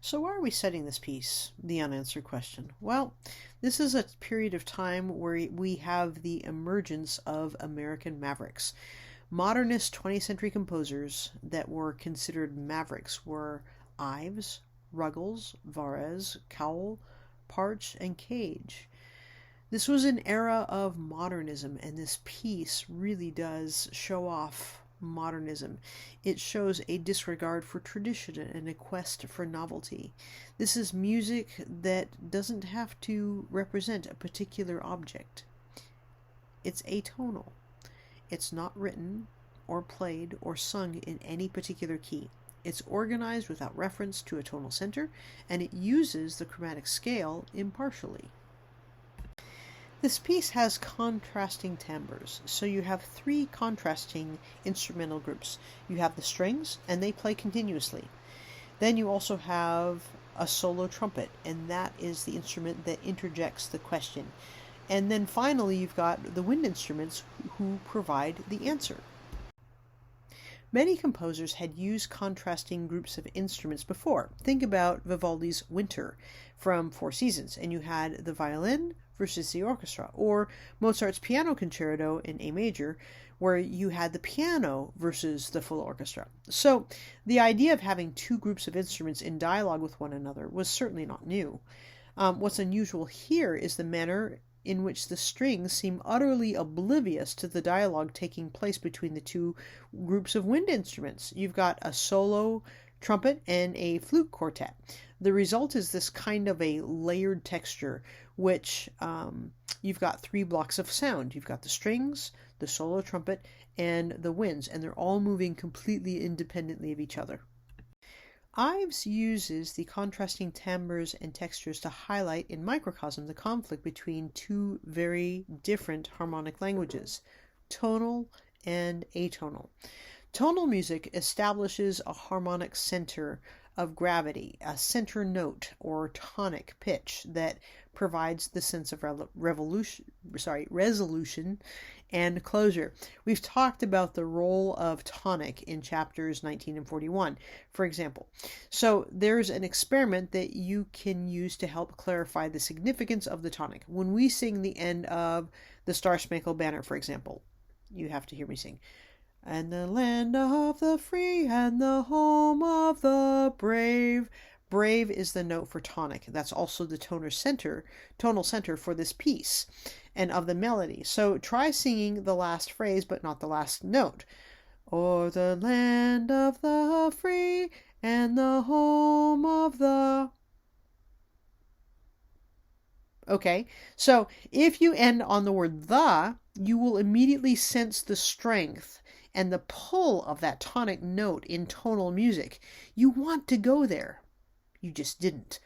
So why are we studying this piece? The unanswered question. Well, this is a period of time where we have the emergence of American mavericks. Modernist 20th century composers that were considered mavericks were Ives, Ruggles, Varese, Cowell, Parch, and Cage. This was an era of modernism, and this piece really does show off modernism. It shows a disregard for tradition and a quest for novelty. This is music that doesn't have to represent a particular object. It's atonal. It's not written or played or sung in any particular key. It's organized without reference to a tonal center, and it uses the chromatic scale impartially. This piece has contrasting timbres, so you have three contrasting instrumental groups. You have the strings, and they play continuously. Then you also have a solo trumpet, and that is the instrument that interjects the question. And then finally, you've got the wind instruments who provide the answer. Many composers had used contrasting groups of instruments before. Think about Vivaldi's Winter from Four Seasons, and you had the violin versus the orchestra, or Mozart's Piano Concerto in A major, where you had the piano versus the full orchestra. So the idea of having two groups of instruments in dialogue with one another was certainly not new. What's unusual here is the manner in which the strings seem utterly oblivious to the dialogue taking place between the two groups of wind instruments. You've got a solo trumpet and a flute quartet. The result is this kind of a layered texture, which you've got three blocks of sound. You've got the strings, the solo trumpet, and the winds, and they're all moving completely independently of each other. Ives uses the contrasting timbres and textures to highlight in microcosm the conflict between two very different harmonic languages, tonal and atonal. Tonal music establishes a harmonic center of gravity, a center note or tonic pitch that provides the sense of resolution and closure. We've talked about the role of tonic in chapters 19 and 41, for example. So there's an experiment that you can use to help clarify the significance of the tonic. When we sing the end of the Star-Spangled Banner, for example, you have to hear me sing. And the land of the free and the home of the brave. Brave is the note for tonic. That's also the tonal center for this piece and of the melody. So try singing the last phrase, but not the last note. O'er the land of the free and the home of the... Okay, so if you end on the word the, you will immediately sense the strength and the pull of that tonic note in tonal music. You want to go there. You just didn't.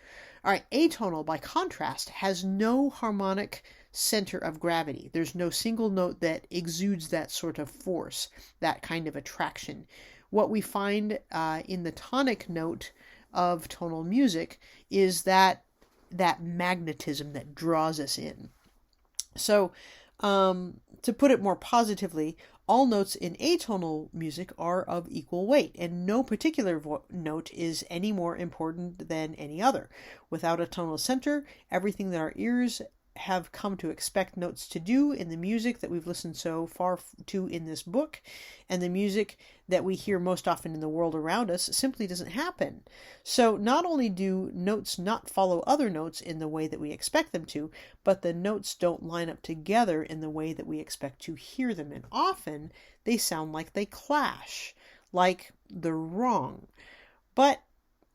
All right, atonal, by contrast, has no harmonic center of gravity. There's no single note that exudes that sort of force, that kind of attraction. What we find in the tonic note of tonal music is that magnetism that draws us in. So, to put it more positively, all notes in atonal music are of equal weight, and no particular note is any more important than any other. Without a tonal center, everything that our ears have come to expect notes to do in the music that we've listened so far to in this book, and the music that we hear most often in the world around us, simply doesn't happen. So not only do notes not follow other notes in the way that we expect them to, but the notes don't line up together in the way that we expect to hear them, and often they sound like they clash, like they're wrong. But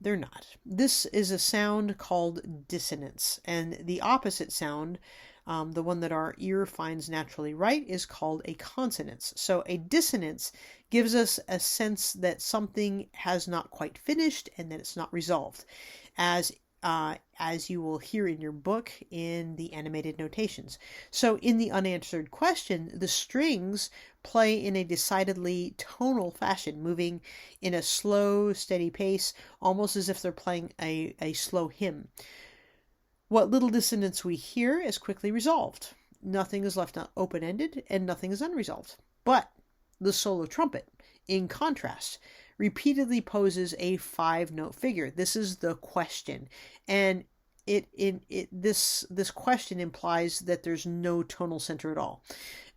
they're not. This is a sound called dissonance, and the opposite sound, the one that our ear finds naturally right, is called a consonance. So a dissonance gives us a sense that something has not quite finished and that it's not resolved, as you will hear in your book in the animated notations. So in the unanswered question, the strings play in a decidedly tonal fashion, moving in a slow, steady pace, almost as if they're playing a slow hymn. What little dissonance we hear is quickly resolved. Nothing is left open-ended, and nothing is unresolved. But The solo trumpet, in contrast, repeatedly poses a 5-note figure. This is the question, and this question implies that there's no tonal center at all.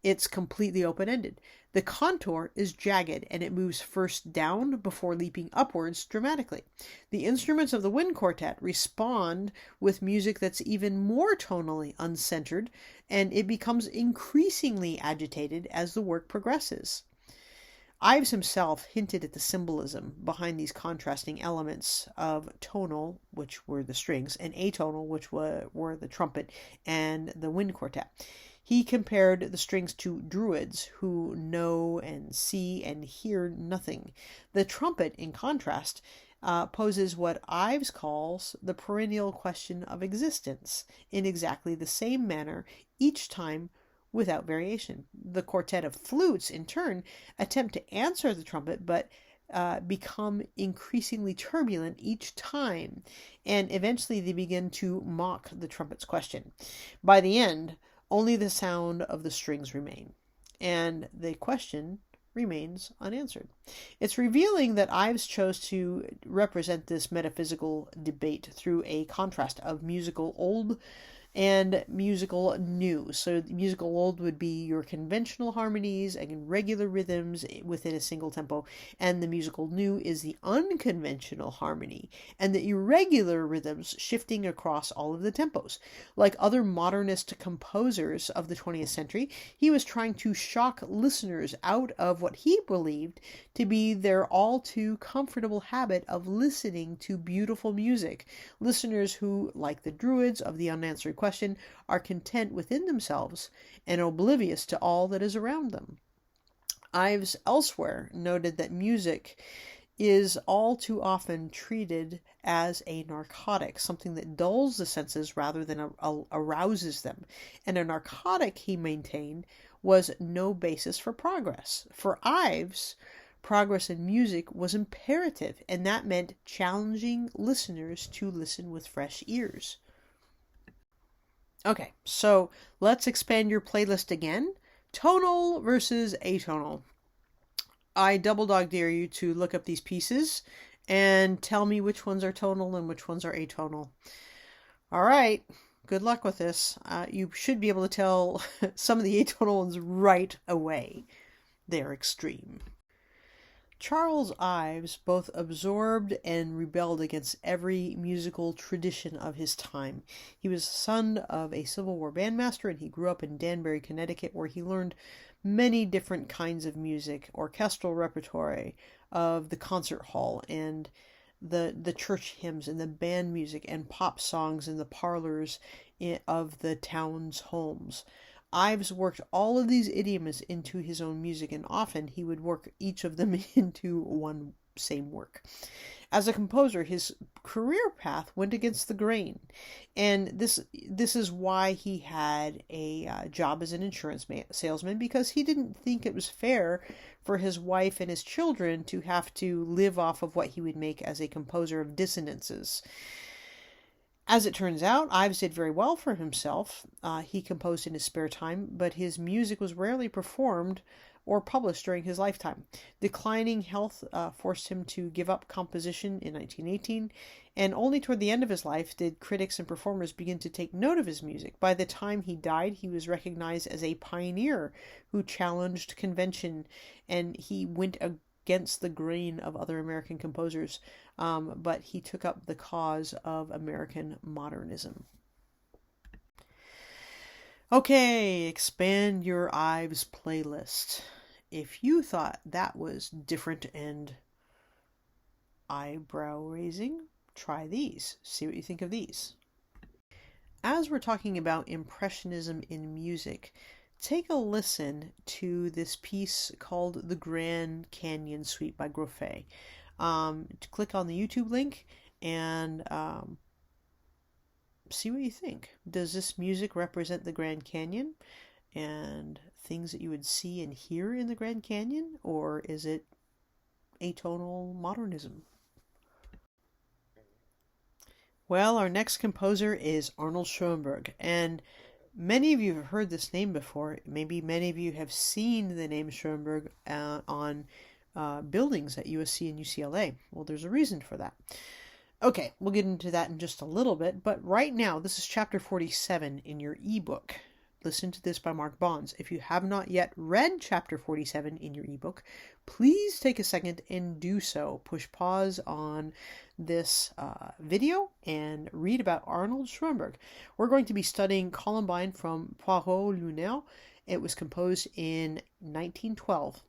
It's completely open-ended. The contour is jagged and it moves first down before leaping upwards dramatically. The instruments of the wind quartet respond with music that's even more tonally uncentered, and it becomes increasingly agitated as the work progresses. Ives himself hinted at the symbolism behind these contrasting elements of tonal, which were the strings, and atonal, which were the trumpet and the wind quartet. He compared the strings to druids who know and see and hear nothing. The trumpet, in contrast, poses what Ives calls the perennial question of existence in exactly the same manner each time, without variation. The quartet of flutes, in turn, attempt to answer the trumpet, but become increasingly turbulent each time, and eventually they begin to mock the trumpet's question. By the end, only the sound of the strings remain, and the question remains unanswered. It's revealing that Ives chose to represent this metaphysical debate through a contrast of musical old and musical new. So musical old would be your conventional harmonies and regular rhythms within a single tempo, and the musical new is the unconventional harmony and the irregular rhythms shifting across all of the tempos. Like other modernist composers of the 20th century, he was trying to shock listeners out of what he believed to be their all too comfortable habit of listening to beautiful music. Listeners who, like the druids of the unanswered question, are content within themselves and oblivious to all that is around them. Ives elsewhere noted that music is all too often treated as a narcotic, something that dulls the senses rather than arouses them. And a narcotic, he maintained, was no basis for progress. For Ives, progress in music was imperative, and that meant challenging listeners to listen with fresh ears. Okay, so let's expand your playlist again. Tonal versus atonal. I double dog dare you to look up these pieces and tell me which ones are tonal and which ones are atonal. All right, good luck with this. You should be able to tell some of the atonal ones right away. They're extreme. Charles Ives both absorbed and rebelled against every musical tradition of his time. He was the son of a Civil War bandmaster, and he grew up in Danbury, Connecticut, where he learned many different kinds of music, orchestral repertoire of the concert hall, and the church hymns, and the band music, and pop songs in the parlors of the town's homes. Ives worked all of these idioms into his own music, and often he would work each of them into one same work. As a composer, his career path went against the grain, and this is why he had a job as an insurance salesman, because he didn't think it was fair for his wife and his children to have to live off of what he would make as a composer of dissonances. As it turns out, Ives did very well for himself. He composed in his spare time, but his music was rarely performed or published during his lifetime. Declining health forced him to give up composition in 1918, and only toward the end of his life did critics and performers begin to take note of his music. By the time he died, he was recognized as a pioneer who challenged convention, and he went against the grain of other American composers, but he took up the cause of American modernism. Okay, expand your Ives playlist. If you thought that was different and eyebrow-raising, try these. See what you think of these. As we're talking about Impressionism in music, take a listen to this piece called The Grand Canyon Suite by Groffet. Click on the YouTube link and see what you think. Does this music represent the Grand Canyon and things that you would see and hear in the Grand Canyon, or is it atonal modernism? Well, our next composer is Arnold Schoenberg, and Many of you have heard this name before. Maybe many of you have seen the name Schoenberg on buildings at USC and UCLA. Well, there's a reason for that. Okay, we'll get into that in just a little bit, but right now, this is chapter 47 in your ebook. Listen to this by Mark Bonds. If you have not yet read chapter 47 in your ebook, please take a second and do so. Push pause on this video and read about Arnold Schoenberg. We're going to be studying Columbine from Poirot Lunaire. It was composed in 1912.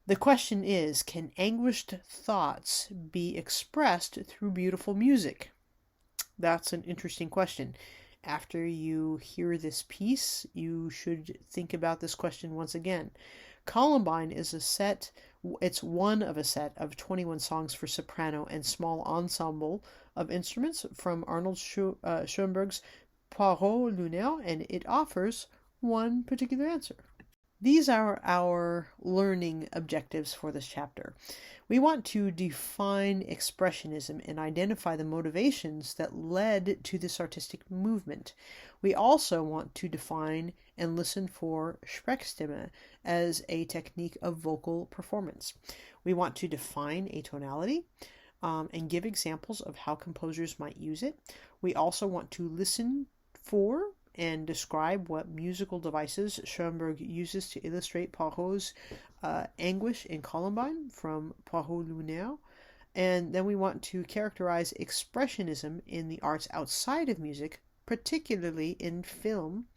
The question is, can anguished thoughts be expressed through beautiful music? That's an interesting question. After you hear this piece, you should think about this question once again. Columbine is it's one of a set of 21 songs for soprano and small ensemble of instruments from Arnold Schoenberg's Poirot Lunaire, and it offers one particular answer. These are our learning objectives for this chapter. We want to define expressionism and identify the motivations that led to this artistic movement. We also want to define and listen for Sprechstimme as a technique of vocal performance. We want to define atonality and give examples of how composers might use it. We also want to listen for and describe what musical devices Schoenberg uses to illustrate Poirot's anguish in Columbine from Poirot Lunaire. And then we want to characterize expressionism in the arts outside of music, particularly in film.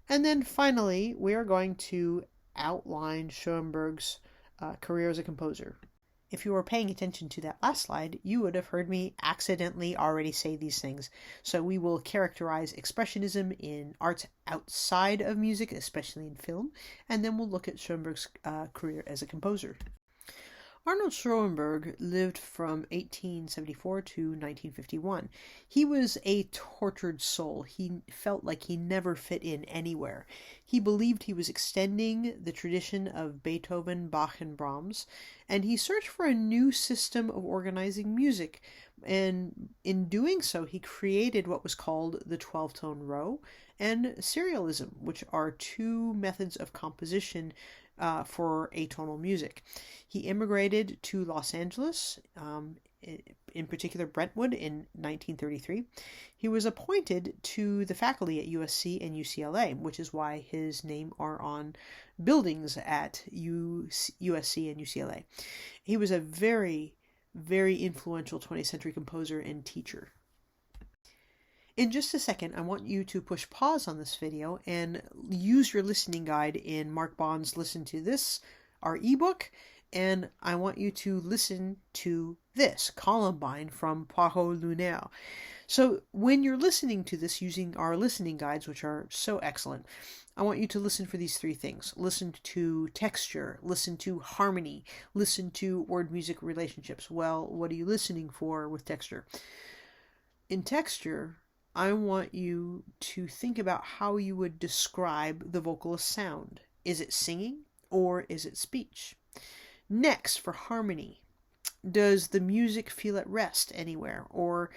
And then finally, we are going to outline Schoenberg's career as a composer. If you were paying attention to that last slide, you would have heard me accidentally already say these things. So we will characterize expressionism in arts outside of music, especially in film, and then we'll look at Schoenberg's career as a composer. Arnold Schoenberg lived from 1874 to 1951. He was a tortured soul. He felt like he never fit in anywhere. He believed he was extending the tradition of Beethoven, Bach, and Brahms, and he searched for a new system of organizing music. And in doing so, he created what was called the 12-tone row and serialism, which are two methods of composition for atonal music. He immigrated to Los Angeles, in particular Brentwood, in 1933. He was appointed to the faculty at USC and UCLA, which is why his name are on buildings at USC and UCLA. He was a very, very influential 20th century composer and teacher. In just a second, I want you to push pause on this video and use your listening guide in Mark Bond's Listen to This, our ebook, and I want you to listen to this, Columbine from Poirot Lunaire. So when you're listening to this using our listening guides, which are so excellent, I want you to listen for these three things. Listen to texture, listen to harmony, listen to word-music relationships. Well, what are you listening for with texture? In texture, I want you to think about how you would describe the vocalist's sound. Is it singing or is it speech? Next, for harmony, does the music feel at rest anywhere or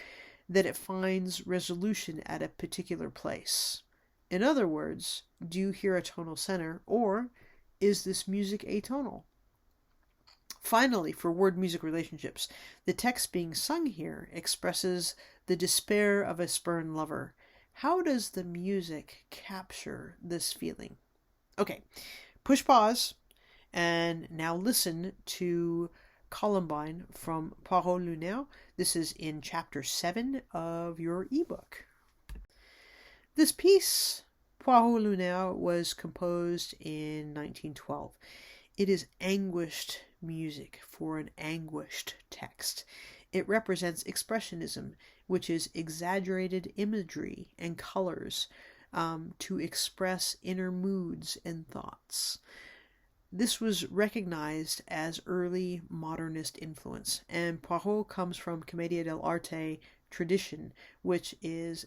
that it finds resolution at a particular place? In other words, do you hear a tonal center or is this music atonal? Finally, for word-music relationships, the text being sung here expresses the despair of a spurned lover. How does the music capture this feeling? Okay, push pause, and now listen to Columbine from Poirot Lunaire. This is in chapter 7 of your ebook. This piece, Poirot Lunaire, was composed in 1912. It is anguished music for an anguished text. It represents expressionism, which is exaggerated imagery and colors to express inner moods and thoughts. This was recognized as early modernist influence, and Poirot comes from Commedia dell'arte tradition, which is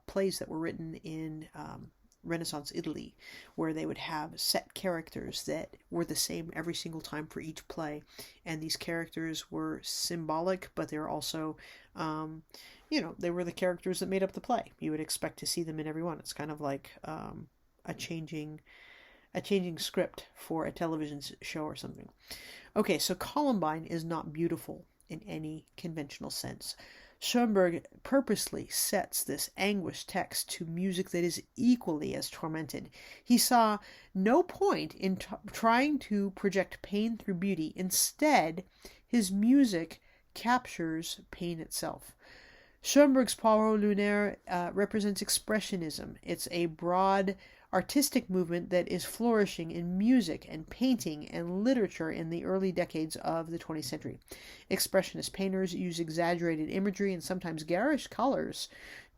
plays that were written in Renaissance Italy, where they would have set characters that were the same every single time for each play. And these characters were symbolic, but they're also, they were the characters that made up the play. You would expect to see them in every one. It's kind of like a changing script for a television show or something. Okay, so Columbine is not beautiful in any conventional sense. Schoenberg purposely sets this anguished text to music that is equally as tormented. He saw no point in trying to project pain through beauty. Instead, his music captures pain itself. Schoenberg's Poirot Lunaire represents expressionism. It's a broad artistic movement that is flourishing in music and painting and literature in the early decades of the 20th century. Expressionist painters use exaggerated imagery and sometimes garish colors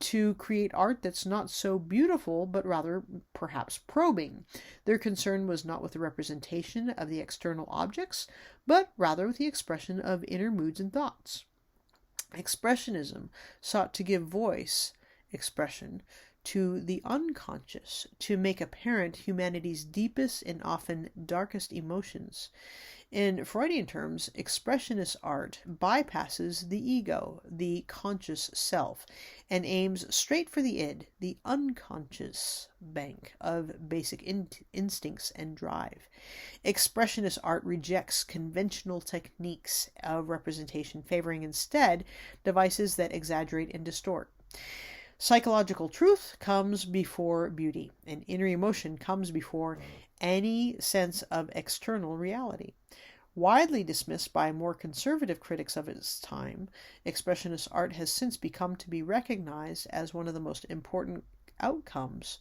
to create art that's not so beautiful, but rather perhaps probing. Their concern was not with the representation of the external objects, but rather with the expression of inner moods and thoughts. Expressionism sought to give expression, to the unconscious, to make apparent humanity's deepest and often darkest emotions. In Freudian terms, expressionist art bypasses the ego, the conscious self, and aims straight for the id, the unconscious bank of basic instincts and drive. Expressionist art rejects conventional techniques of representation, favoring instead devices that exaggerate and distort. Psychological truth comes before beauty, and inner emotion comes before any sense of external reality. Widely dismissed by more conservative critics of its time, expressionist art has since become to be recognized as one of the most important outcomes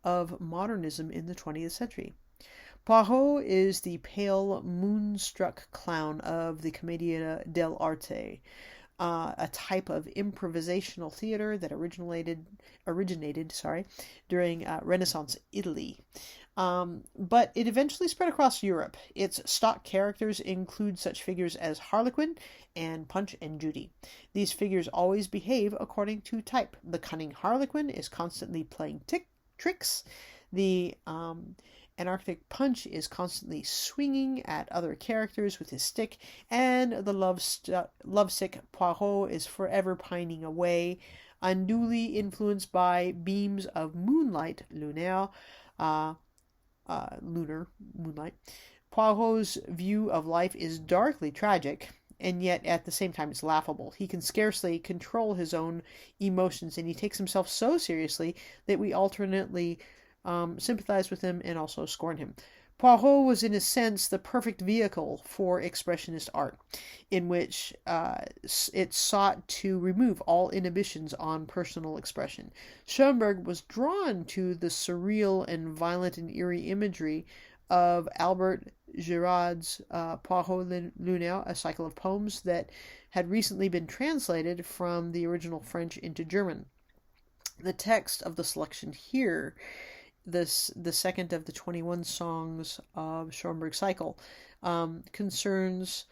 of modernism in the 20th century. Poirot is the pale, moonstruck clown of the Commedia dell'arte, a type of improvisational theater that originated during Renaissance Italy. But it eventually spread across Europe. Its stock characters include such figures as Harlequin and Punch and Judy. These figures always behave according to type. The cunning Harlequin is constantly playing tricks. The anarchic Punch is constantly swinging at other characters with his stick, and the lovesick Poirot is forever pining away, unduly influenced by beams of moonlight, lunar moonlight. Poirot's view of life is darkly tragic, and yet at the same time it's laughable. He can scarcely control his own emotions, and he takes himself so seriously that we alternately sympathize with him and also scorn him. Poirot was, in a sense, the perfect vehicle for expressionist art, in which it sought to remove all inhibitions on personal expression. Schoenberg was drawn to the surreal and violent and eerie imagery of Albert Giraud's Poirot Lunaire, a cycle of poems that had recently been translated from the original French into German. The text of the selection here, the second of the 21 songs of Schoenberg's cycle, concerns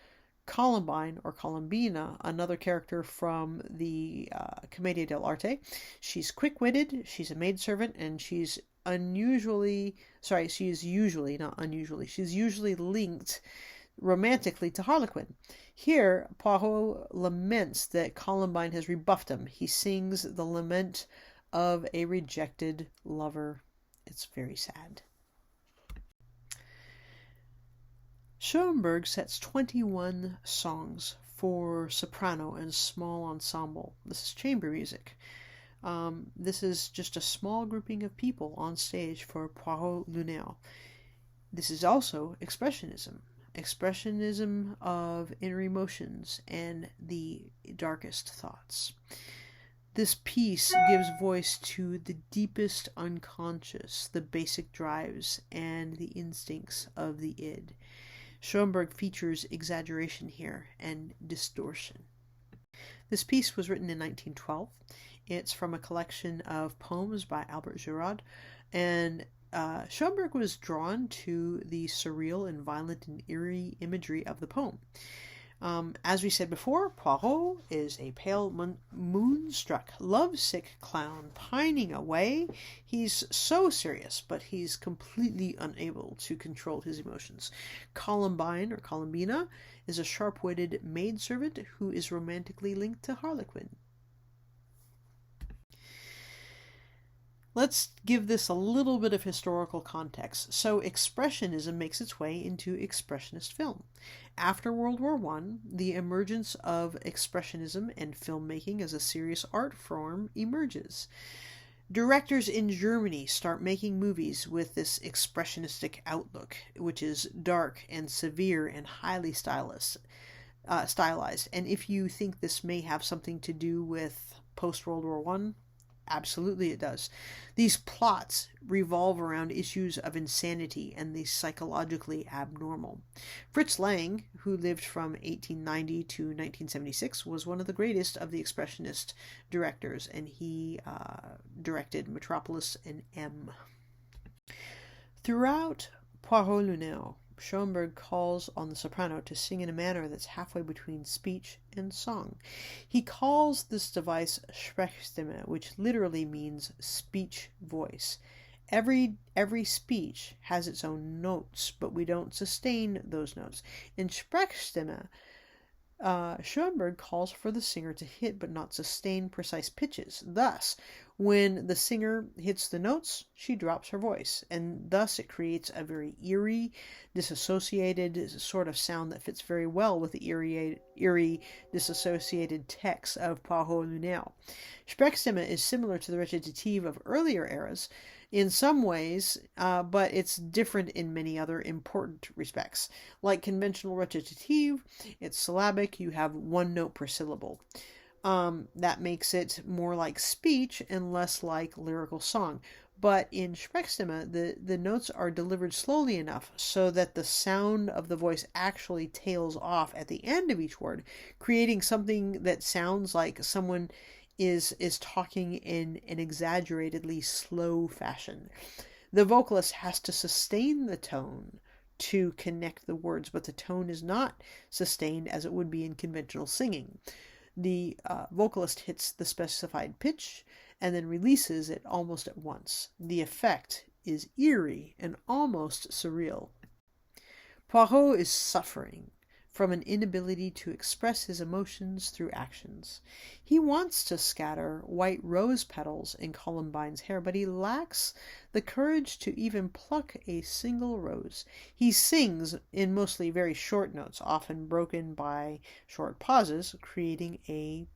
Columbine or Columbina, another character from the Commedia dell'arte. She's quick-witted, she's a maidservant, and she's usually linked romantically to Harlequin. Here, Poirot laments that Columbine has rebuffed him. He sings the lament of a rejected lover. It's very sad. Schoenberg sets 21 songs for soprano and small ensemble. This is chamber music. This is just a small grouping of people on stage for Poirot Lunaire. This is also expressionism of inner emotions and the darkest thoughts. This piece gives voice to the deepest unconscious, the basic drives, and the instincts of the id. Schoenberg features exaggeration here and distortion. This piece was written in 1912. It's from a collection of poems by Albert Giraud, and Schoenberg was drawn to the surreal and violent and eerie imagery of the poem. As we said before, Poirot is a pale, moonstruck, lovesick clown pining away. He's so serious, but he's completely unable to control his emotions. Columbine, or Columbina, is a sharp-witted maidservant who is romantically linked to Harlequin. Let's give this a little bit of historical context. So Expressionism makes its way into Expressionist film. After World War I, the emergence of Expressionism and filmmaking as a serious art form emerges. Directors in Germany start making movies with this expressionistic outlook, which is dark and severe and highly stylized. And if you think this may have something to do with post-World War I, absolutely it does. These plots revolve around issues of insanity and the psychologically abnormal. Fritz Lang, who lived from 1890 to 1976, was one of the greatest of the Expressionist directors, and he directed Metropolis and M. Throughout Poirot Lunaire, Schoenberg calls on the soprano to sing in a manner that's halfway between speech and song. He calls this device Sprechstimme, which literally means speech voice. Every speech has its own notes, but we don't sustain those notes. In Sprechstimme, Schoenberg calls for the singer to hit but not sustain precise pitches. Thus, when the singer hits the notes, she drops her voice, and thus it creates a very eerie, disassociated sort of sound that fits very well with the eerie disassociated text of Poirot Lunaire. Sprechstimme is similar to the recitative of earlier eras in some ways, but it's different in many other important respects. Like conventional recitative, it's syllabic, you have one note per syllable. That makes it more like speech and less like lyrical song. But in Sprechstimme, the notes are delivered slowly enough so that the sound of the voice actually tails off at the end of each word, creating something that sounds like someone is talking in an exaggeratedly slow fashion. The vocalist has to sustain the tone to connect the words, but the tone is not sustained as it would be in conventional singing. The vocalist hits the specified pitch and then releases it almost at once. The effect is eerie and almost surreal. Poirot is suffering from an inability to express his emotions through actions. He wants to scatter white rose petals in Columbine's hair, but he lacks the courage to even pluck a single rose. He sings in mostly very short notes, often broken by short pauses, creating a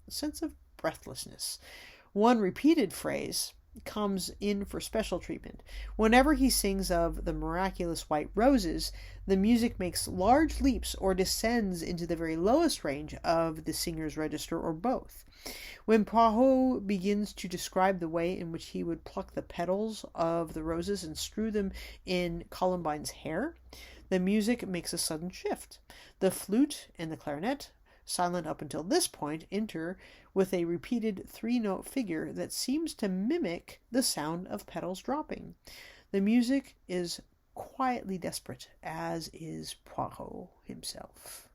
sense of breathlessness. One repeated phrase comes in for special treatment. Whenever he sings of the miraculous white roses, the music makes large leaps or descends into the very lowest range of the singer's register, or both. When Poirot begins to describe the way in which he would pluck the petals of the roses and strew them in Columbine's hair, the music makes a sudden shift. The flute and the clarinet, silent up until this point, enter with a repeated three-note figure that seems to mimic the sound of petals dropping. The music is quietly desperate, as is Poirot himself.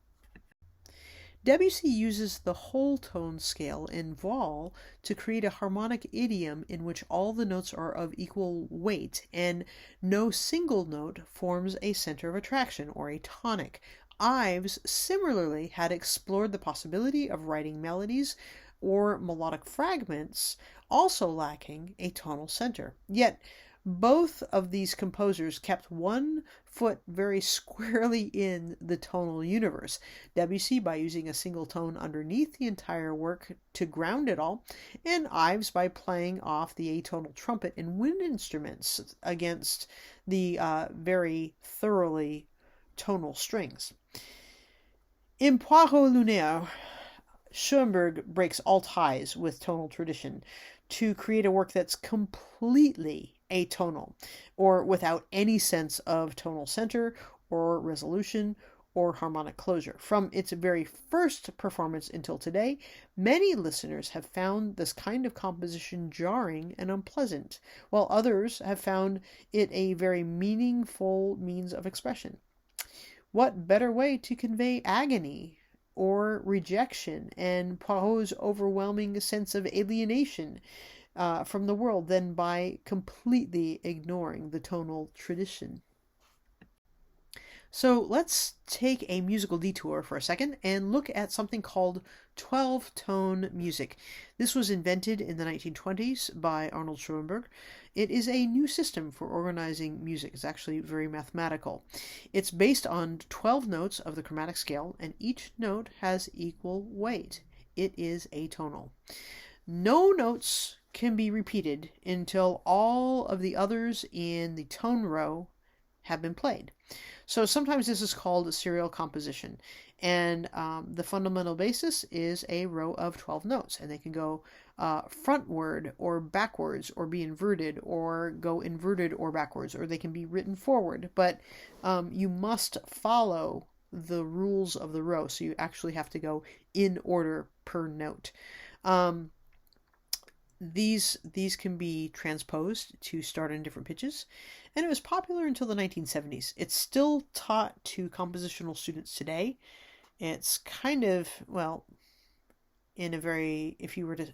Debussy uses the whole tone scale in Vol to create a harmonic idiom in which all the notes are of equal weight, and no single note forms a center of attraction, or a tonic. Ives similarly had explored the possibility of writing melodies or melodic fragments also lacking a tonal center. Yet both of these composers kept one foot very squarely in the tonal universe. Debussy by using a single tone underneath the entire work to ground it all, and Ives by playing off the atonal trumpet and wind instruments against the very thoroughly tonal strings. In Poirot Lunaire, Schoenberg breaks all ties with tonal tradition to create a work that's completely atonal, or without any sense of tonal center or resolution or harmonic closure. From its very first performance until today, many listeners have found this kind of composition jarring and unpleasant, while others have found it a very meaningful means of expression. What better way to convey agony or rejection and Poirot's overwhelming sense of alienation from the world than by completely ignoring the tonal tradition. So let's take a musical detour for a second and look at something called 12-tone music. This was invented in the 1920s by Arnold Schoenberg. It is a new system for organizing music. It's actually very mathematical. It's based on 12 notes of the chromatic scale, and each note has equal weight. It is atonal. No notes can be repeated until all of the others in the tone row have been played. So sometimes this is called serial composition, and the fundamental basis is a row of 12 notes, and they can go frontward or backwards or be inverted or go inverted or backwards, or they can be written forward, but you must follow the rules of the row, so you actually have to go in order per note. These can be transposed to start in different pitches, and it was popular until the 1970s. It's still taught to compositional students today. It's kind of, well, in a very, if you were to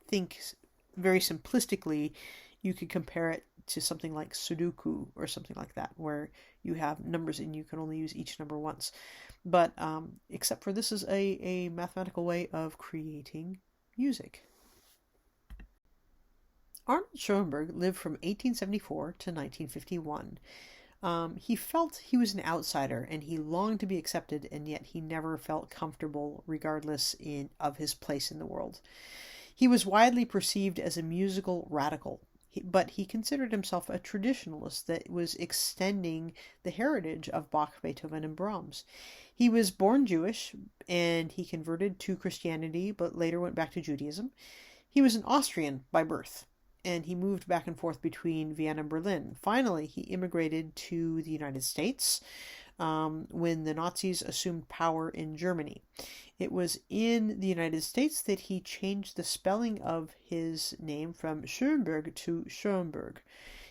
think very simplistically, you could compare it to something like Sudoku or something like that, where you have numbers and you can only use each number once. But except for this is a mathematical way of creating music. Arnold Schoenberg lived from 1874 to 1951. He felt he was an outsider, and he longed to be accepted, and yet he never felt comfortable regardless of his place in the world. He was widely perceived as a musical radical, but he considered himself a traditionalist that was extending the heritage of Bach, Beethoven, and Brahms. He was born Jewish, and he converted to Christianity, but later went back to Judaism. He was an Austrian by birth, and he moved back and forth between Vienna and Berlin. Finally, he immigrated to the United States when the Nazis assumed power in Germany. It was in the United States that he changed the spelling of his name from Schoenberg to Schoenberg.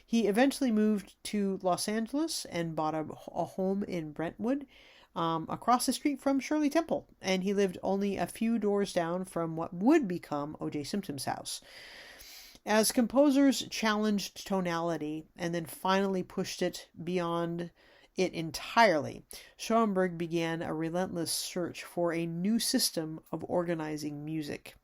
He eventually moved to Los Angeles and bought a home in Brentwood, across the street from Shirley Temple, and he lived only a few doors down from what would become O.J. Simpson's house. As composers challenged tonality and then finally pushed it beyond it entirely, Schoenberg began a relentless search for a new system of organizing music.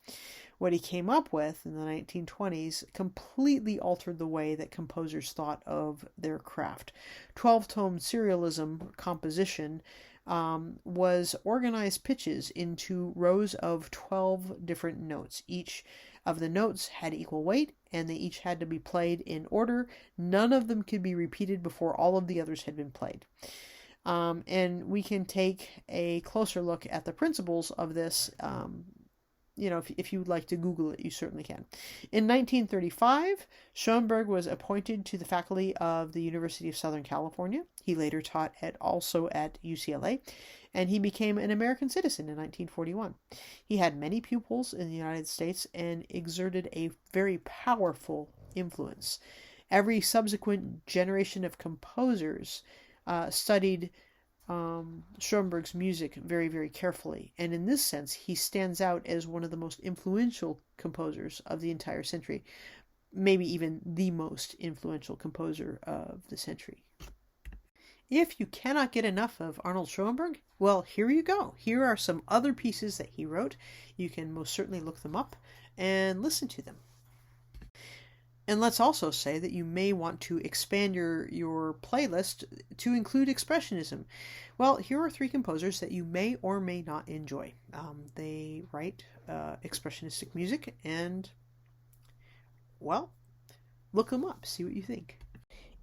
What he came up with in the 1920s completely altered the way that composers thought of their craft. 12-tone serialism composition was organized pitches into rows of 12 different notes. Each of the notes had equal weight, and they each had to be played in order. None of them could be repeated before all of the others had been played. And we can take a closer look at the principles of this. If you would like to Google it, you certainly can. In 1935, Schoenberg was appointed to the faculty of the University of Southern California. He later taught also at UCLA, and he became an American citizen in 1941. He had many pupils in the United States and exerted a very powerful influence. Every subsequent generation of composers studied Schoenberg's music very, very carefully, and in this sense he stands out as one of the most influential composers of the entire century, maybe even the most influential composer of the century. If you cannot get enough of Arnold Schoenberg, well, here you go. Here are some other pieces that he wrote. You can most certainly look them up and listen to them. And let's also say that you may want to expand your playlist to include Expressionism. Well, here are 3 composers that you may or may not enjoy. They write expressionistic music, and, well, look them up, see what you think.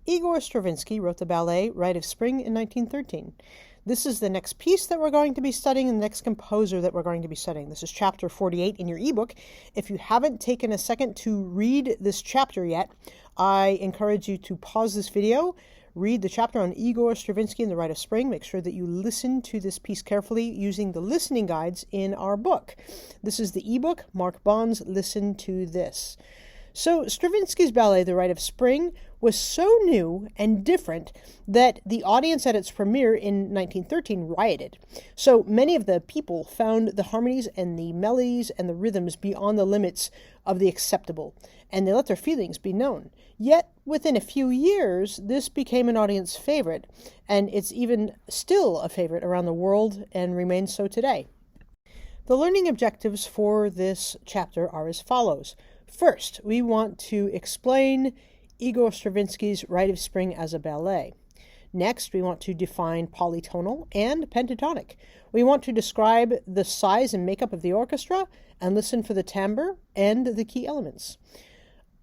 Igor Stravinsky wrote the ballet Rite of Spring in 1913. This is the next piece that we're going to be studying and the next composer that we're going to be studying. This is chapter 48 in your ebook. If you haven't taken a second to read this chapter yet, I encourage you to pause this video, read the chapter on Igor Stravinsky and the Rite of Spring. Make sure that you listen to this piece carefully using the listening guides in our book. This is the ebook, Mark Bond's Listen to This. So Stravinsky's ballet, The Rite of Spring, was so new and different that the audience at its premiere in 1913 rioted. So many of the people found the harmonies and the melodies and the rhythms beyond the limits of the acceptable, and they let their feelings be known. Yet, within a few years, this became an audience favorite, and it's even still a favorite around the world and remains so today. The learning objectives for this chapter are as follows. First, we want to explain Igor Stravinsky's Rite of Spring as a ballet. Next, we want to define polytonal and pentatonic. We want to describe the size and makeup of the orchestra and listen for the timbre and the key elements.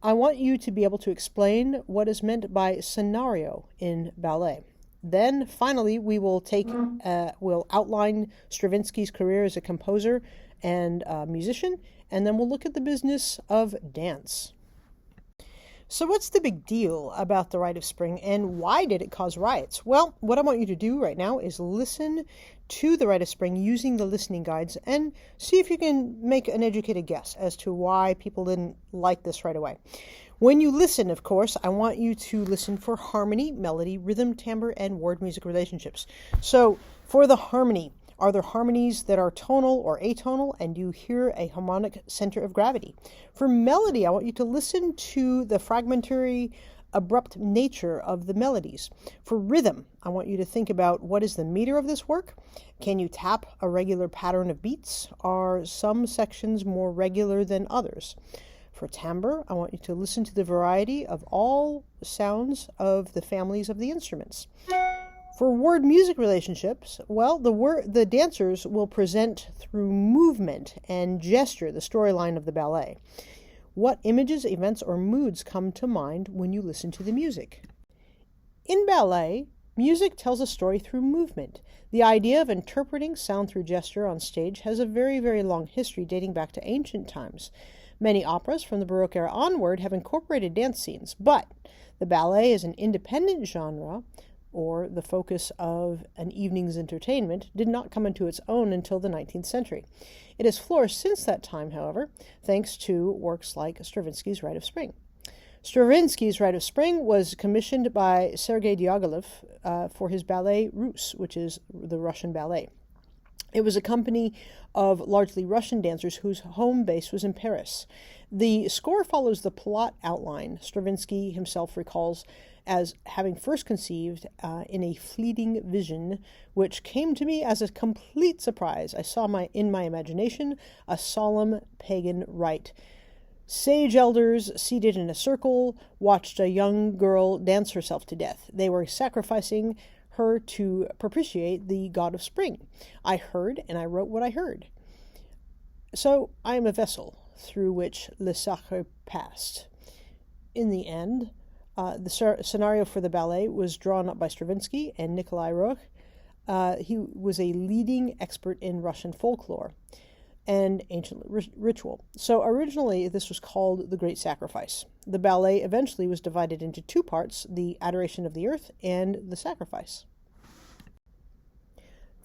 I want you to be able to explain what is meant by scenario in ballet. Then, finally, we will we'll outline Stravinsky's career as a composer and musician, and then we'll look at the business of dance. So what's the big deal about the Rite of Spring, and why did it cause riots? Well, what I want you to do right now is listen to the Rite of Spring using the listening guides and see if you can make an educated guess as to why people didn't like this right away. When you listen, of course, I want you to listen for harmony, melody, rhythm, timbre, and word music relationships. So for the harmony, are there harmonies that are tonal or atonal, and do you hear a harmonic center of gravity? For melody, I want you to listen to the fragmentary, abrupt nature of the melodies. For rhythm, I want you to think about what is the meter of this work. Can you tap a regular pattern of beats? Are some sections more regular than others? For timbre, I want you to listen to the variety of all sounds of the families of the instruments. For word music relationships, well, the dancers will present through movement and gesture the storyline of the ballet. What images, events, or moods come to mind when you listen to the music? In ballet, music tells a story through movement. The idea of interpreting sound through gesture on stage has a very, very long history dating back to ancient times. Many operas from the Baroque era onward have incorporated dance scenes, but the ballet is an independent genre, or the focus of an evening's entertainment, did not come into its own until the 19th century. It has flourished since that time, however, thanks to works like Stravinsky's Rite of Spring. Stravinsky's Rite of Spring was commissioned by Sergei Diaghilev for his ballet Russe, which is the Russian ballet. It was a company of largely Russian dancers whose home base was in Paris. The score follows the plot outline Stravinsky himself recalls as having first conceived in a fleeting vision, which came to me as a complete surprise. I saw in my imagination a solemn pagan rite. Sage elders seated in a circle watched a young girl dance herself to death. They were sacrificing her to propitiate the god of spring. I heard and I wrote what I heard. So I am a vessel through which Le Sacre passed. In the end, the scenario for the ballet was drawn up by Stravinsky and Nikolai Roch. He was a leading expert in Russian folklore and ancient ritual. So originally this was called The Great Sacrifice. The ballet eventually was divided into two parts, the Adoration of the Earth and the Sacrifice.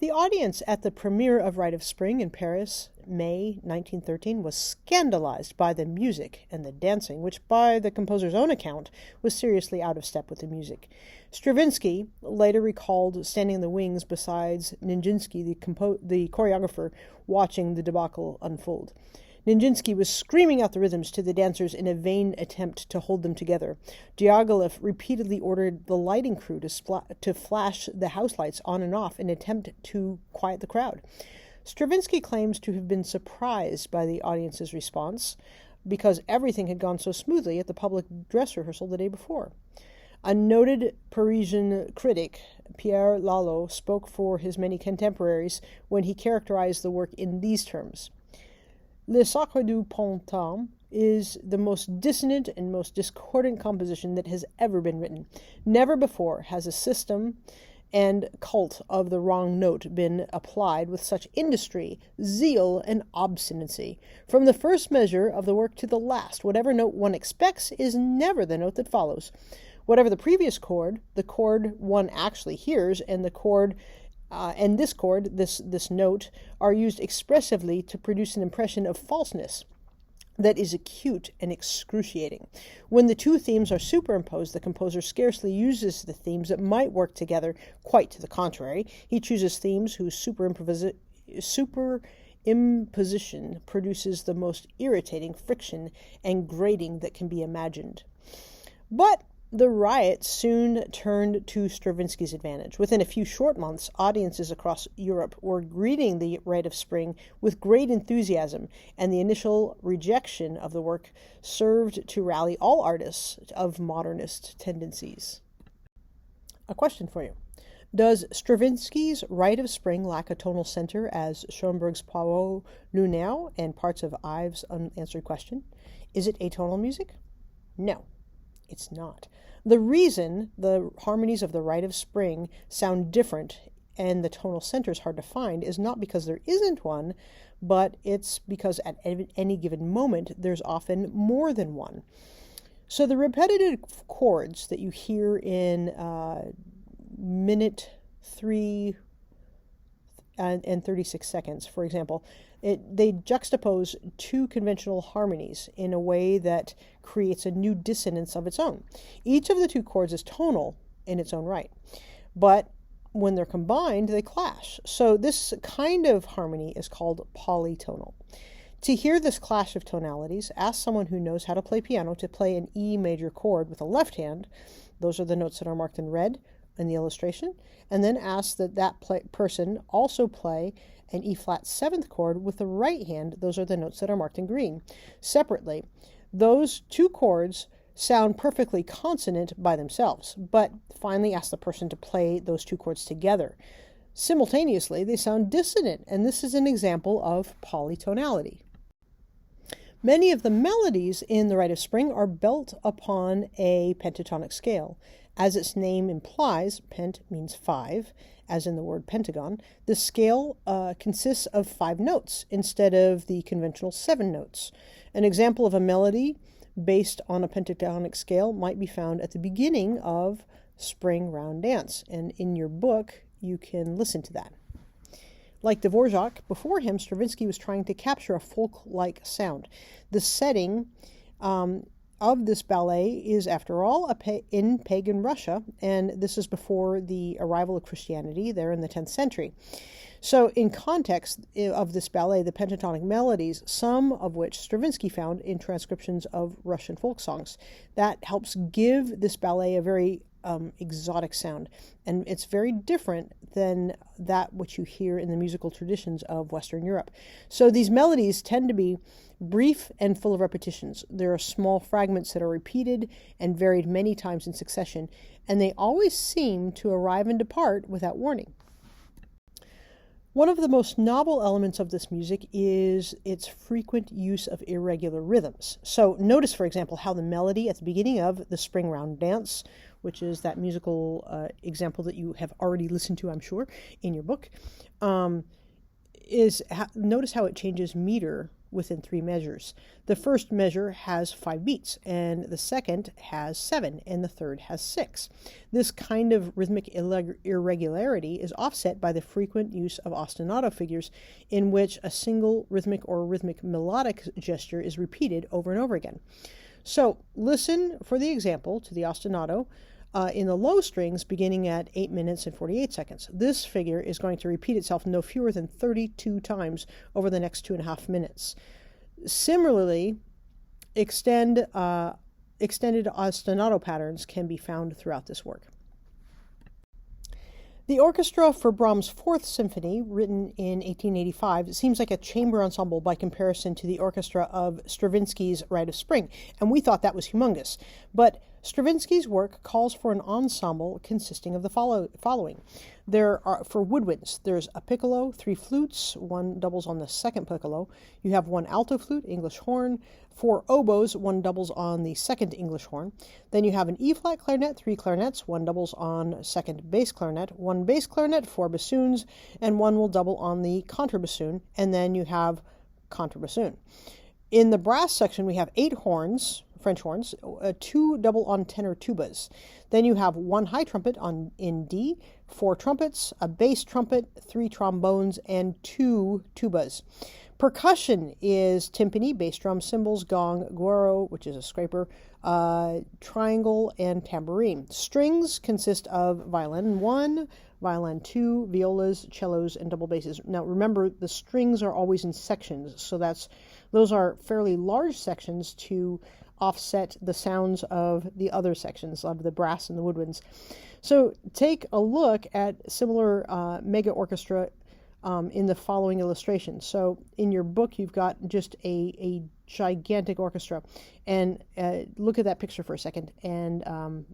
The audience at the premiere of Rite of Spring in Paris, May 1913, was scandalized by the music and the dancing, which by the composer's own account was seriously out of step with the music. Stravinsky later recalled standing in the wings beside Nijinsky, the choreographer, watching the debacle unfold. Nijinsky was screaming out the rhythms to the dancers in a vain attempt to hold them together. Diaghilev repeatedly ordered the lighting crew to flash the house lights on and off in an attempt to quiet the crowd. Stravinsky claims to have been surprised by the audience's response because everything had gone so smoothly at the public dress rehearsal the day before. A noted Parisian critic, Pierre Lalo, spoke for his many contemporaries when he characterized the work in these terms. Le Sacre du Printemps is the most dissonant and most discordant composition that has ever been written. Never before has a system and cult of the wrong note been applied with such industry, zeal, and obstinacy. From the first measure of the work to the last, whatever note one expects is never the note that follows. Whatever the previous chord, the chord one actually hears, and the chord and this chord, this note, are used expressively to produce an impression of falseness. that is acute and excruciating. When the two themes are superimposed, the composer scarcely uses the themes that might work together, quite to the contrary. He chooses themes whose superimposition produces the most irritating friction and grating that can be imagined. But the riot soon turned to Stravinsky's advantage. Within a few short months, audiences across Europe were greeting the Rite of Spring with great enthusiasm, and the initial rejection of the work served to rally all artists of modernist tendencies. A question for you. Does Stravinsky's Rite of Spring lack a tonal center as Schoenberg's Poireaux Lunaire and parts of Ives' Unanswered Question? Is it atonal music? No, it's not. The reason the harmonies of the Rite of Spring sound different and the tonal center is hard to find is not because there isn't one, but it's because at any given moment there's often more than one. So the repetitive chords that you hear in minute 3 and 36 seconds, for example, they juxtapose two conventional harmonies in a way that creates a new dissonance of its own. Each of the two chords is tonal in its own right, but when they're combined, they clash. So this kind of harmony is called polytonal. To hear this clash of tonalities, ask someone who knows how to play piano to play an E major chord with the left hand. Those are the notes that are marked in red in the illustration, and then ask that person also play an E-flat 7th chord with the right hand. Those are the notes that are marked in green. Separately, those two chords sound perfectly consonant by themselves, but finally ask the person to play those two chords together. Simultaneously, they sound dissonant, and this is an example of polytonality. Many of the melodies in the Rite of Spring are built upon a pentatonic scale. As its name implies, pent means 5, as in the word pentagon. The scale consists of 5 notes instead of the conventional 7 notes. An example of a melody based on a pentatonic scale might be found at the beginning of Spring Round Dance, and in your book you can listen to that. Like Dvorak, before him, Stravinsky was trying to capture a folk-like sound. The setting of this ballet is, after all, in pagan Russia, and this is before the arrival of Christianity there in the 10th century. So in context of this ballet, the pentatonic melodies, some of which Stravinsky found in transcriptions of Russian folk songs, that helps give this ballet a very exotic sound, and it's very different than that which you hear in the musical traditions of Western Europe. So these melodies tend to be brief and full of repetitions. There are small fragments that are repeated and varied many times in succession, and they always seem to arrive and depart without warning. One of the most novel elements of this music is its frequent use of irregular rhythms. So notice, for example, how the melody at the beginning of the Spring Round Dance, which is that musical example that you have already listened to, I'm sure, in your book, notice how it changes meter within 3 measures. The first measure has 5 beats, and the second has 7, and the third has 6. This kind of rhythmic irregularity is offset by the frequent use of ostinato figures, in which a single rhythmic or rhythmic melodic gesture is repeated over and over again. So listen for the example to the ostinato in the low strings beginning at 8 minutes and 48 seconds. This figure is going to repeat itself no fewer than 32 times over the next 2.5 minutes. Similarly, extended ostinato patterns can be found throughout this work. The orchestra for Brahms' 4th Symphony, written in 1885, seems like a chamber ensemble by comparison to the orchestra of Stravinsky's Rite of Spring, and we thought that was humongous. But Stravinsky's work calls for an ensemble consisting of the following. There are, for woodwinds, there's a piccolo, 3 flutes, 1 doubles on the second piccolo. You have 1 alto flute, English horn, 4 oboes, 1 doubles on the second English horn. Then you have an E-flat clarinet, 3 clarinets, 1 doubles on second bass clarinet, 1 bass clarinet, 4 bassoons, and 1 will double on the contrabassoon, and then you have contrabassoon. In the brass section, we have 8 horns, French horns, 2 double on tenor tubas. Then you have 1 high trumpet in D, 4 trumpets, a bass trumpet, 3 trombones, and 2 tubas. Percussion is timpani, bass drum, cymbals, gong, guiro, which is a scraper, triangle, and tambourine. Strings consist of violin 1, violin 2, violas, cellos, and double basses. Now remember, the strings are always in sections, so those are fairly large sections to offset the sounds of the other sections, of the brass and the woodwinds. So take a look at similar mega orchestra in the following illustration. So in your book, you've got just a gigantic orchestra. And look at that picture for a second and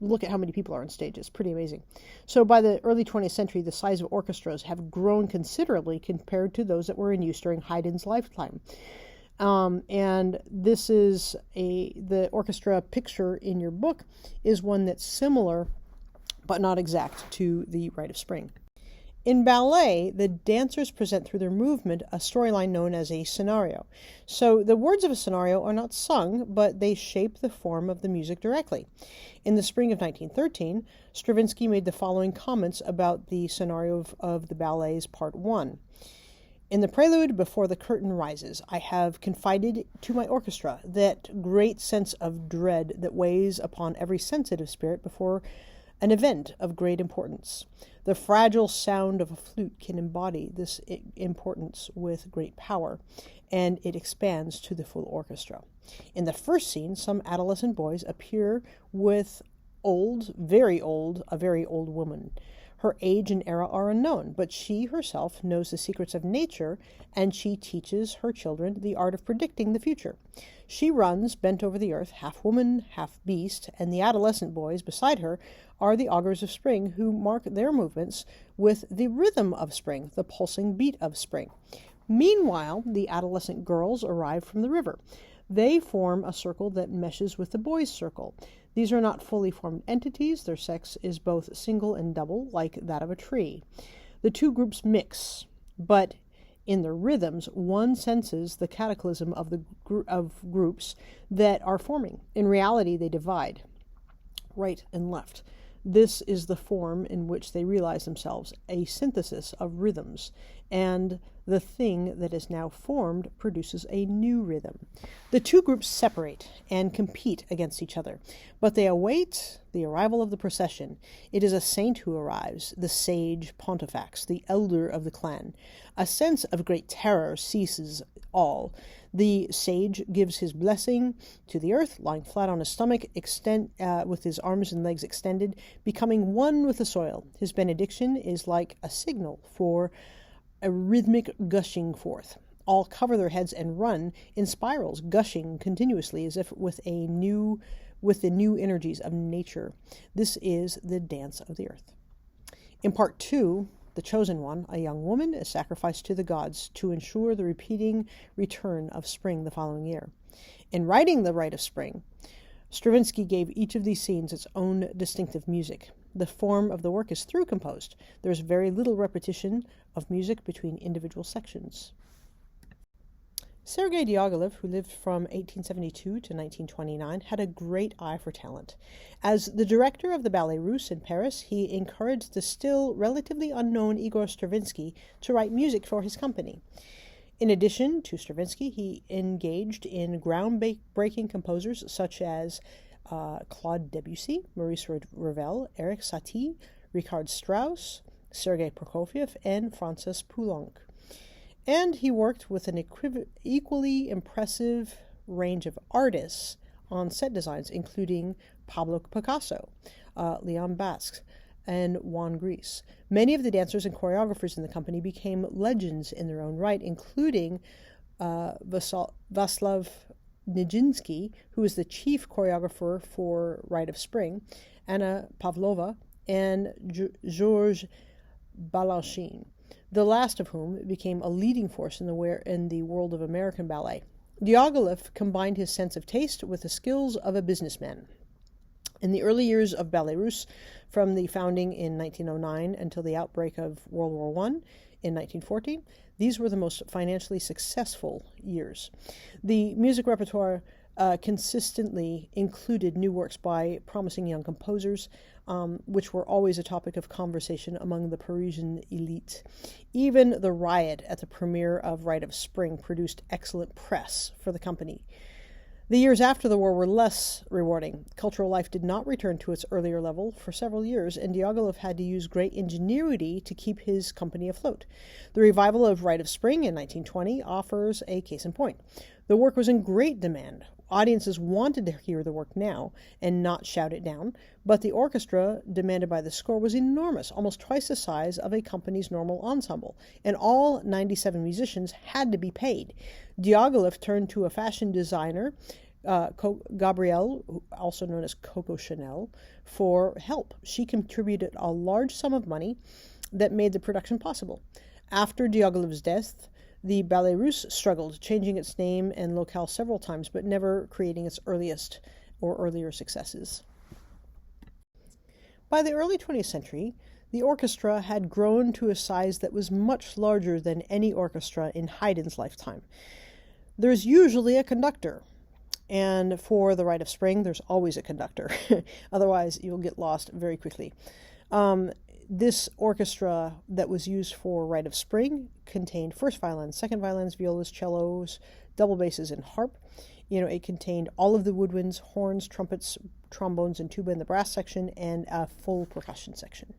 look at how many people are on stage. It's pretty amazing. So by the early 20th century, the size of orchestras have grown considerably compared to those that were in use during Haydn's lifetime. And this is the orchestra picture in your book is one that's similar, but not exact, to the Rite of Spring. In ballet, the dancers present through their movement a storyline known as a scenario. So the words of a scenario are not sung, but they shape the form of the music directly. In the spring of 1913, Stravinsky made the following comments about the scenario of the ballet's Part 1. In the prelude before the curtain rises, I have confided to my orchestra that great sense of dread that weighs upon every sensitive spirit before an event of great importance. The fragile sound of a flute can embody this importance with great power, and it expands to the full orchestra. In the first scene, some adolescent boys appear with a very old woman. Her age and era are unknown, but she herself knows the secrets of nature, and she teaches her children the art of predicting the future. She runs, bent over the earth, half woman, half beast, and the adolescent boys beside her are the augurs of spring, who mark their movements with the rhythm of spring, the pulsing beat of spring. Meanwhile, the adolescent girls arrive from the river. They form a circle that meshes with the boys' circle. These are not fully formed entities. Their sex is both single and double, like that of a tree. The two groups mix, but in their rhythms, one senses the cataclysm of groups that are forming. In reality, they divide, right and left. This is the form in which they realize themselves, a synthesis of rhythms, and the thing that is now formed produces a new rhythm. The two groups separate and compete against each other, but they await the arrival of the procession. It is a saint who arrives, the sage pontifex, the elder of the clan. A sense of great terror seizes all. The sage gives his blessing to the earth, lying flat on his stomach, with his arms and legs extended, becoming one with the soil. His benediction is like a signal for a rhythmic gushing forth. All cover their heads and run in spirals, gushing continuously as if with the new energies of nature. This is the dance of the earth. In part 2, the chosen one, a young woman, is sacrificed to the gods to ensure the repeating return of spring the following year. In writing The Rite of Spring, Stravinsky gave each of these scenes its own distinctive music. The form of the work is through composed. There is very little repetition of music between individual sections. Sergei Diaghilev, who lived from 1872 to 1929, had a great eye for talent. As the director of the Ballet Russe in Paris, he encouraged the still relatively unknown Igor Stravinsky to write music for his company. In addition to Stravinsky, he engaged in groundbreaking composers such as Claude Debussy, Maurice Ravel, Eric Satie, Richard Strauss, Sergei Prokofiev, and Francis Poulenc. And he worked with an equally impressive range of artists on set designs, including Pablo Picasso, Leon Basque, and Juan Gris. Many of the dancers and choreographers in the company became legends in their own right, including Vaslav Nijinsky, who is the chief choreographer for Rite of Spring, Anna Pavlova, and Georges Balanchine, the last of whom became a leading force in the world of American ballet. Diaghilev combined his sense of taste with the skills of a businessman. In the early years of Ballet Russe, from the founding in 1909 until the outbreak of World War I in 1914, these were the most financially successful years. The music repertoire consistently included new works by promising young composers. which were always a topic of conversation among the Parisian elite. Even the riot at the premiere of Rite of Spring produced excellent press for the company. The years after the war were less rewarding. Cultural life did not return to its earlier level for several years, and Diaghilev had to use great ingenuity to keep his company afloat. The revival of Rite of Spring in 1920 offers a case in point. The work was in great demand. Audiences wanted to hear the work now and not shout it down, but the orchestra demanded by the score was enormous, almost twice the size of a company's normal ensemble, and all 97 musicians had to be paid. Diaghilev turned to a fashion designer, Gabrielle, also known as Coco Chanel, for help. She contributed a large sum of money that made the production possible. After Diaghilev's death, the Ballet Russe struggled, changing its name and locale several times, but never creating its earliest or earlier successes. By the early 20th century, the orchestra had grown to a size that was much larger than any orchestra in Haydn's lifetime. There's usually a conductor, and for the Rite of Spring, there's always a conductor. Otherwise, you'll get lost very quickly. This orchestra that was used for Rite of Spring contained first violins, second violins, violas, cellos, double basses, and harp. It contained all of the woodwinds, horns, trumpets, trombones, and tuba in the brass section, and a full percussion section.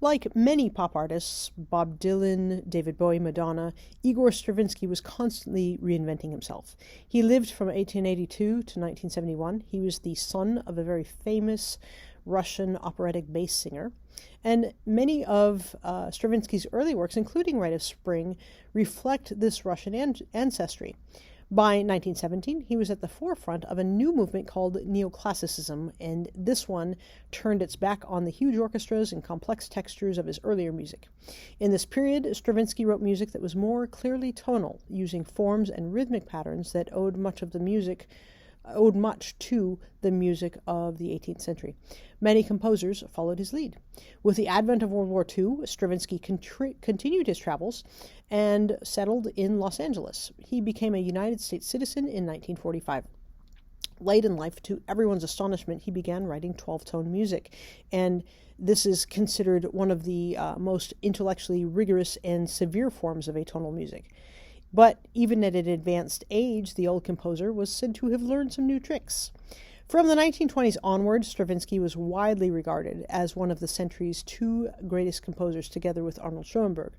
Like many pop artists, Bob Dylan, David Bowie, Madonna, Igor Stravinsky was constantly reinventing himself. He lived from 1882 to 1971. He was the son of a very famous Russian operatic bass singer, and many of Stravinsky's early works, including Rite of Spring, reflect this Russian ancestry. By 1917, he was at the forefront of a new movement called neoclassicism, and this one turned its back on the huge orchestras and complex textures of his earlier music. In this period, Stravinsky wrote music that was more clearly tonal, using forms and rhythmic patterns that owed much to the music of the 18th century. Many composers followed his lead. With the advent of World War II, Stravinsky continued his travels and settled in Los Angeles. He became a United States citizen in 1945. Late in life, to everyone's astonishment, he began writing 12-tone music, and this is considered one of the most intellectually rigorous and severe forms of atonal music. But even at an advanced age, the old composer was said to have learned some new tricks. From the 1920s onward, Stravinsky was widely regarded as one of the century's two greatest composers, together with Arnold Schoenberg.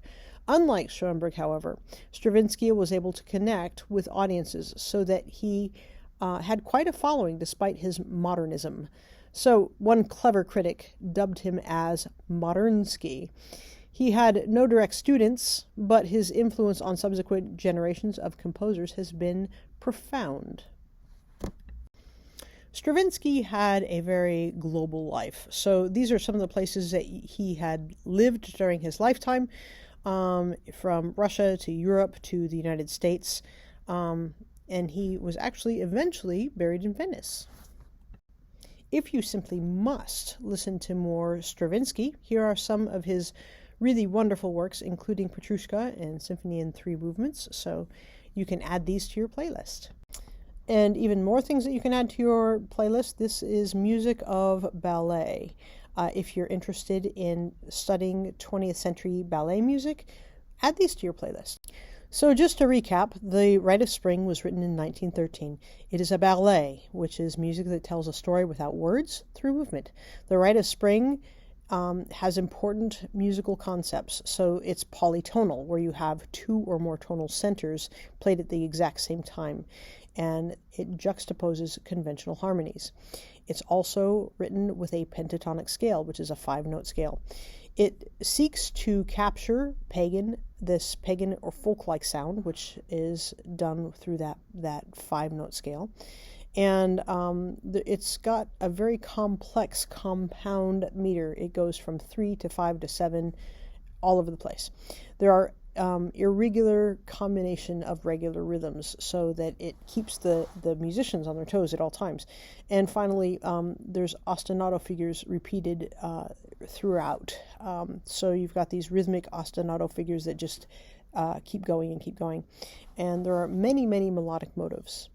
Unlike Schoenberg, however, Stravinsky was able to connect with audiences so that he had quite a following despite his modernism. So one clever critic dubbed him as Modernsky. He had no direct students, but his influence on subsequent generations of composers has been profound. Stravinsky had a very global life. So these are some of the places that he had lived during his lifetime, from Russia to Europe to the United States, and he was actually eventually buried in Venice. If you simply must listen to more Stravinsky, here are some of his really wonderful works, including Petrushka and Symphony in Three Movements, so you can add these to your playlist. And even more things that you can add to your playlist, this is music of ballet. If you're interested in studying 20th century ballet music, add these to your playlist. So just to recap, the Rite of Spring was written in 1913. It is a ballet, which is music that tells a story without words through movement. The Rite of Spring has important musical concepts. So it's polytonal, where you have two or more tonal centers played at the exact same time, and it juxtaposes conventional harmonies. It's also written with a pentatonic scale, which is a 5-note scale. It seeks to capture this pagan or folk-like sound, which is done through that 5-note scale. And it's got a very complex compound meter. It goes from 3 to 5 to 7, all over the place. There are irregular combination of regular rhythms so that it keeps the musicians on their toes at all times. And finally, there's ostinato figures repeated throughout. So you've got these rhythmic ostinato figures that just keep going and keep going. And there are many, many melodic motives.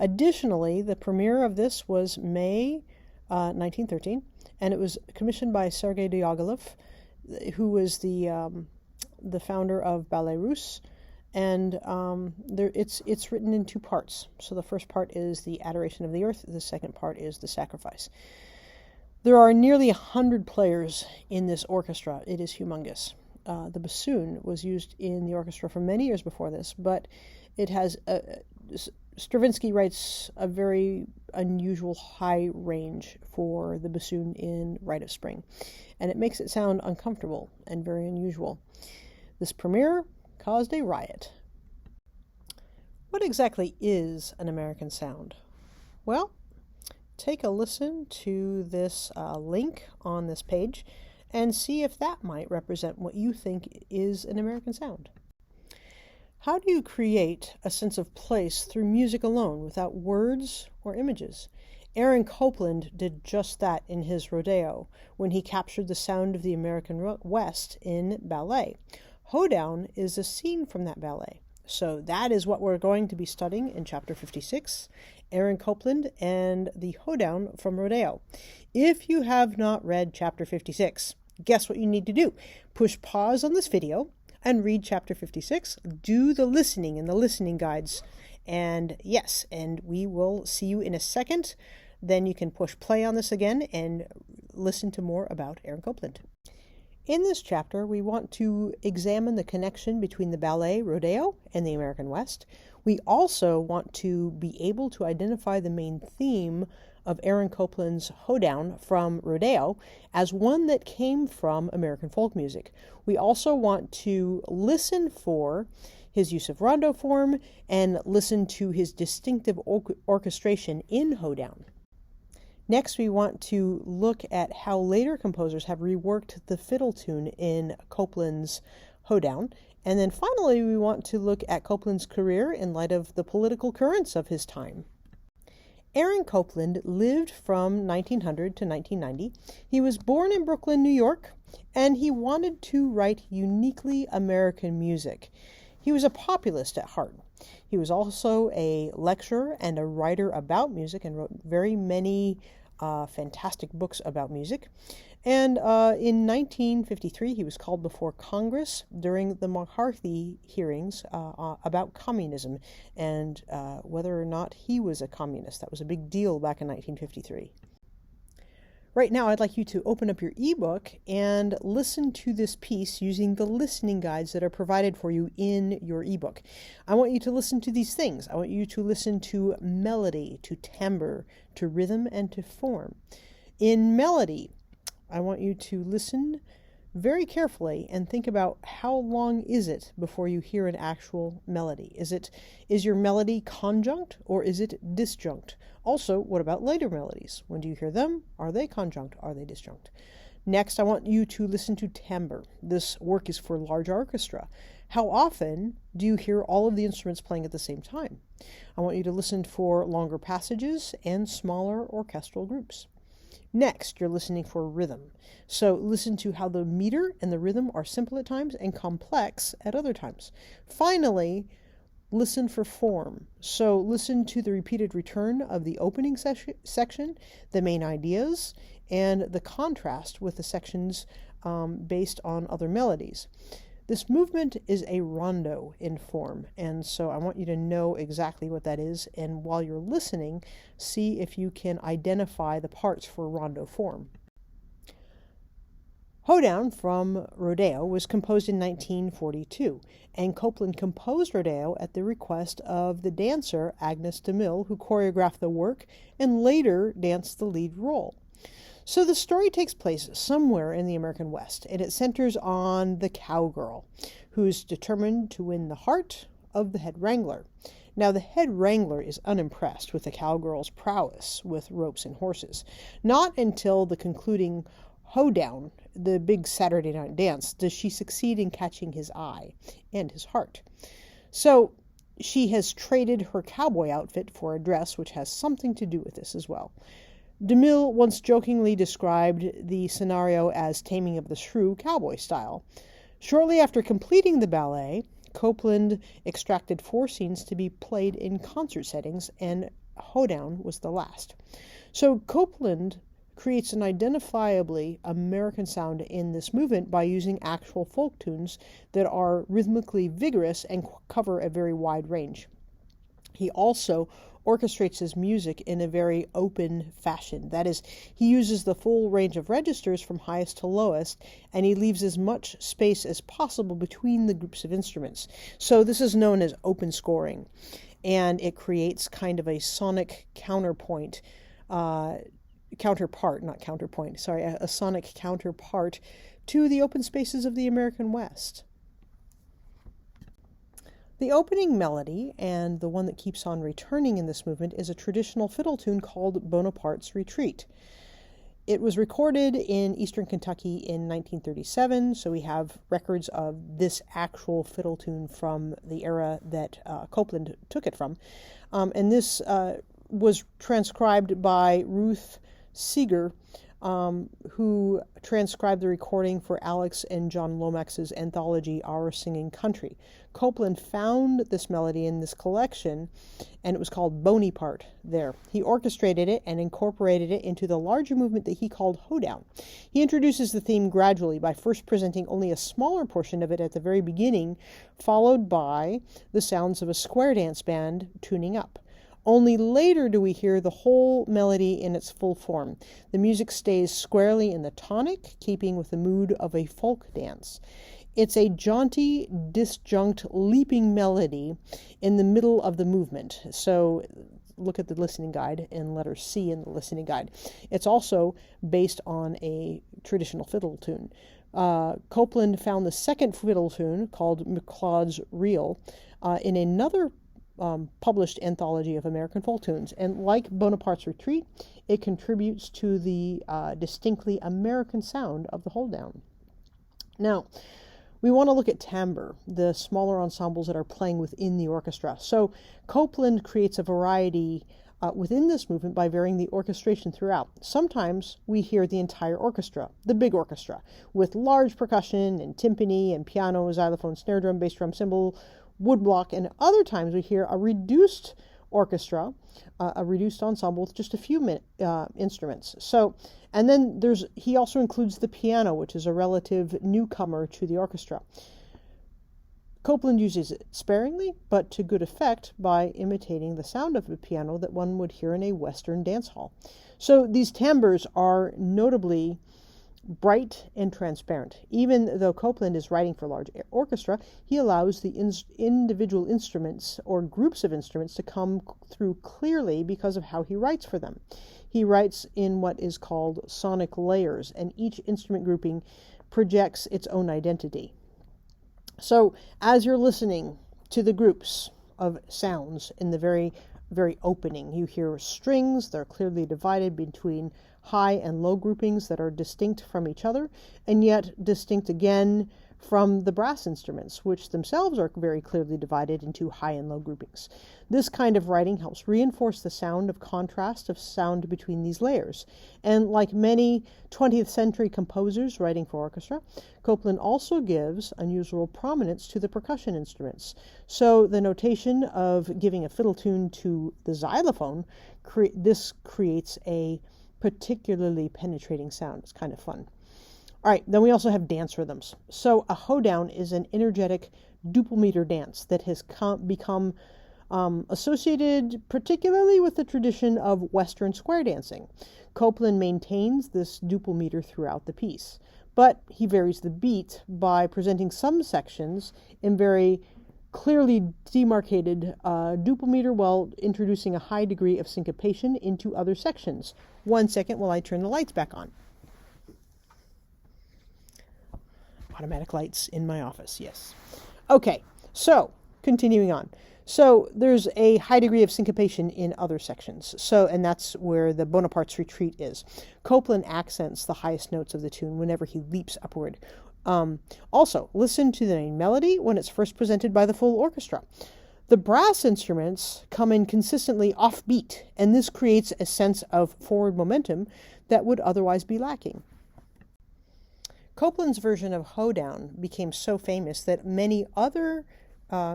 Additionally, the premiere of this was May 1913, and it was commissioned by Sergei Diaghilev, who was the founder of Ballet Russe. And it's written in two parts. So the first part is the Adoration of the Earth. The second part is the Sacrifice. There are nearly 100 players in this orchestra. It is humongous. The bassoon was used in the orchestra for many years before this, but it has Stravinsky writes a very unusual high range for the bassoon in Rite of Spring, and it makes it sound uncomfortable and very unusual. This premiere caused a riot. What exactly is an American sound? Well, take a listen to this link on this page and see if that might represent what you think is an American sound. How do you create a sense of place through music alone without words or images? Aaron Copland did just that in his Rodeo when he captured the sound of the American West in ballet. Hoedown is a scene from that ballet. So that is what we're going to be studying in Chapter 56, Aaron Copland and the Hoedown from Rodeo. If you have not read Chapter 56, guess what you need to do? Push pause on this video and read Chapter 56. Do the listening and the listening guides. And yes, and we will see you in a second. Then you can push play on this again and listen to more about Aaron Copland. In this chapter, we want to examine the connection between the ballet Rodeo and the American West. We also want to be able to identify the main theme of Aaron Copland's Hoedown from Rodeo as one that came from American folk music. We also want to listen for his use of rondo form and listen to his distinctive orchestration in Hoedown. Next, we want to look at how later composers have reworked the fiddle tune in Copland's Hoedown. And then finally, we want to look at Copland's career in light of the political currents of his time. Aaron Copland lived from 1900 to 1990. He was born in Brooklyn, New York, and he wanted to write uniquely American music. He was a populist at heart. He was also a lecturer and a writer about music and wrote very many fantastic books about music. And in 1953, he was called before Congress during the McCarthy hearings about communism and whether or not he was a communist. That was a big deal back in 1953. Right now, I'd like you to open up your ebook and listen to this piece using the listening guides that are provided for you in your ebook. I want you to listen to these things. I want you to listen to melody, to timbre, to rhythm, and to form. In melody, I want you to listen very carefully and think about how long is it before you hear an actual melody. Is your melody conjunct or is it disjunct? Also, what about later melodies? When do you hear them? Are they conjunct? Are they disjunct? Next, I want you to listen to timbre. This work is for large orchestra. How often do you hear all of the instruments playing at the same time? I want you to listen for longer passages and smaller orchestral groups. Next, you're listening for rhythm. So listen to how the meter and the rhythm are simple at times and complex at other times. Finally, listen for form. So listen to the repeated return of the opening section, the main ideas, and the contrast with the sections based on other melodies. This movement is a rondo in form, and so I want you to know exactly what that is, and while you're listening, see if you can identify the parts for rondo form. Hoedown from Rodeo was composed in 1942, and Copland composed Rodeo at the request of the dancer Agnes DeMille, who choreographed the work and later danced the lead role. So the story takes place somewhere in the American West, and it centers on the cowgirl, who's determined to win the heart of the head wrangler. Now, the head wrangler is unimpressed with the cowgirl's prowess with ropes and horses. Not until the concluding hoedown, the big Saturday night dance, does she succeed in catching his eye and his heart. So she has traded her cowboy outfit for a dress, which has something to do with this as well. DeMille once jokingly described the scenario as Taming of the Shrew cowboy style. Shortly after completing the ballet, Copland extracted 4 scenes to be played in concert settings, and Hoedown was the last. So Copland creates an identifiably American sound in this movement by using actual folk tunes that are rhythmically vigorous and cover a very wide range. He also orchestrates his music in a very open fashion. That is, he uses the full range of registers from highest to lowest, and he leaves as much space as possible between the groups of instruments. So this is known as open scoring, and it creates kind of a sonic a sonic counterpart to the open spaces of the American West. The opening melody, and the one that keeps on returning in this movement, is a traditional fiddle tune called Bonaparte's Retreat. It was recorded in eastern Kentucky in 1937, so we have records of this actual fiddle tune from the era that Copeland took it from. And this was transcribed by Ruth Seeger, who transcribed the recording for Alex and John Lomax's anthology, Our Singing Country. Copeland found this melody in this collection, and it was called Bonaparte there. He orchestrated it and incorporated it into the larger movement that he called Hoedown. He introduces the theme gradually by first presenting only a smaller portion of it at the very beginning, followed by the sounds of a square dance band tuning up. Only later do we hear the whole melody in its full form. The music stays squarely in the tonic, keeping with the mood of a folk dance. It's a jaunty, disjunct, leaping melody in the middle of the movement. So look at the listening guide in letter C in the listening guide. It's also based on a traditional fiddle tune. Copeland found the second fiddle tune, called McLeod's Reel, in another published anthology of American folk tunes, and like Bonaparte's Retreat, it contributes to the distinctly American sound of the Hoedown. Now, we want to look at timbre, the smaller ensembles that are playing within the orchestra. So Copeland creates a variety within this movement by varying the orchestration throughout. Sometimes we hear the entire orchestra, the big orchestra, with large percussion and timpani and piano, xylophone, snare drum, bass drum, cymbal, woodblock, and other times we hear a reduced orchestra, a reduced ensemble with just a few instruments. So, and then he also includes the piano, which is a relative newcomer to the orchestra. Copeland uses it sparingly, but to good effect by imitating the sound of a piano that one would hear in a Western dance hall. So these timbres are notably bright and transparent. Even though Copeland is writing for large orchestra, he allows the individual instruments or groups of instruments to come through clearly because of how he writes for them. He writes in what is called sonic layers, and each instrument grouping projects its own identity. So as you're listening to the groups of sounds in the very, very opening, you hear strings. They're clearly divided between high and low groupings that are distinct from each other, and yet distinct again from the brass instruments, which themselves are very clearly divided into high and low groupings. This kind of writing helps reinforce the sound of contrast of sound between these layers. And like many 20th century composers writing for orchestra, Copeland also gives unusual prominence to the percussion instruments. So the notation of giving a fiddle tune to the xylophone, this creates a particularly penetrating sound. It's kind of fun. All right, then we also have dance rhythms. So a hoedown is an energetic duple meter dance that has become associated particularly with the tradition of Western square dancing. Copeland maintains this duple meter throughout the piece, but he varies the beat by presenting some sections in very clearly demarcated duple meter while introducing a high degree of syncopation into other sections. 1 second while I turn the lights back on. Automatic lights in my office, yes. Okay, so continuing on. So there's a high degree of syncopation in other sections. And that's where the Bonaparte's Retreat is. Copeland accents the highest notes of the tune whenever he leaps upward. Also, listen to the main melody when it's first presented by the full orchestra. The brass instruments come in consistently offbeat, and this creates a sense of forward momentum that would otherwise be lacking. Copeland's version of Hoedown became so famous that many other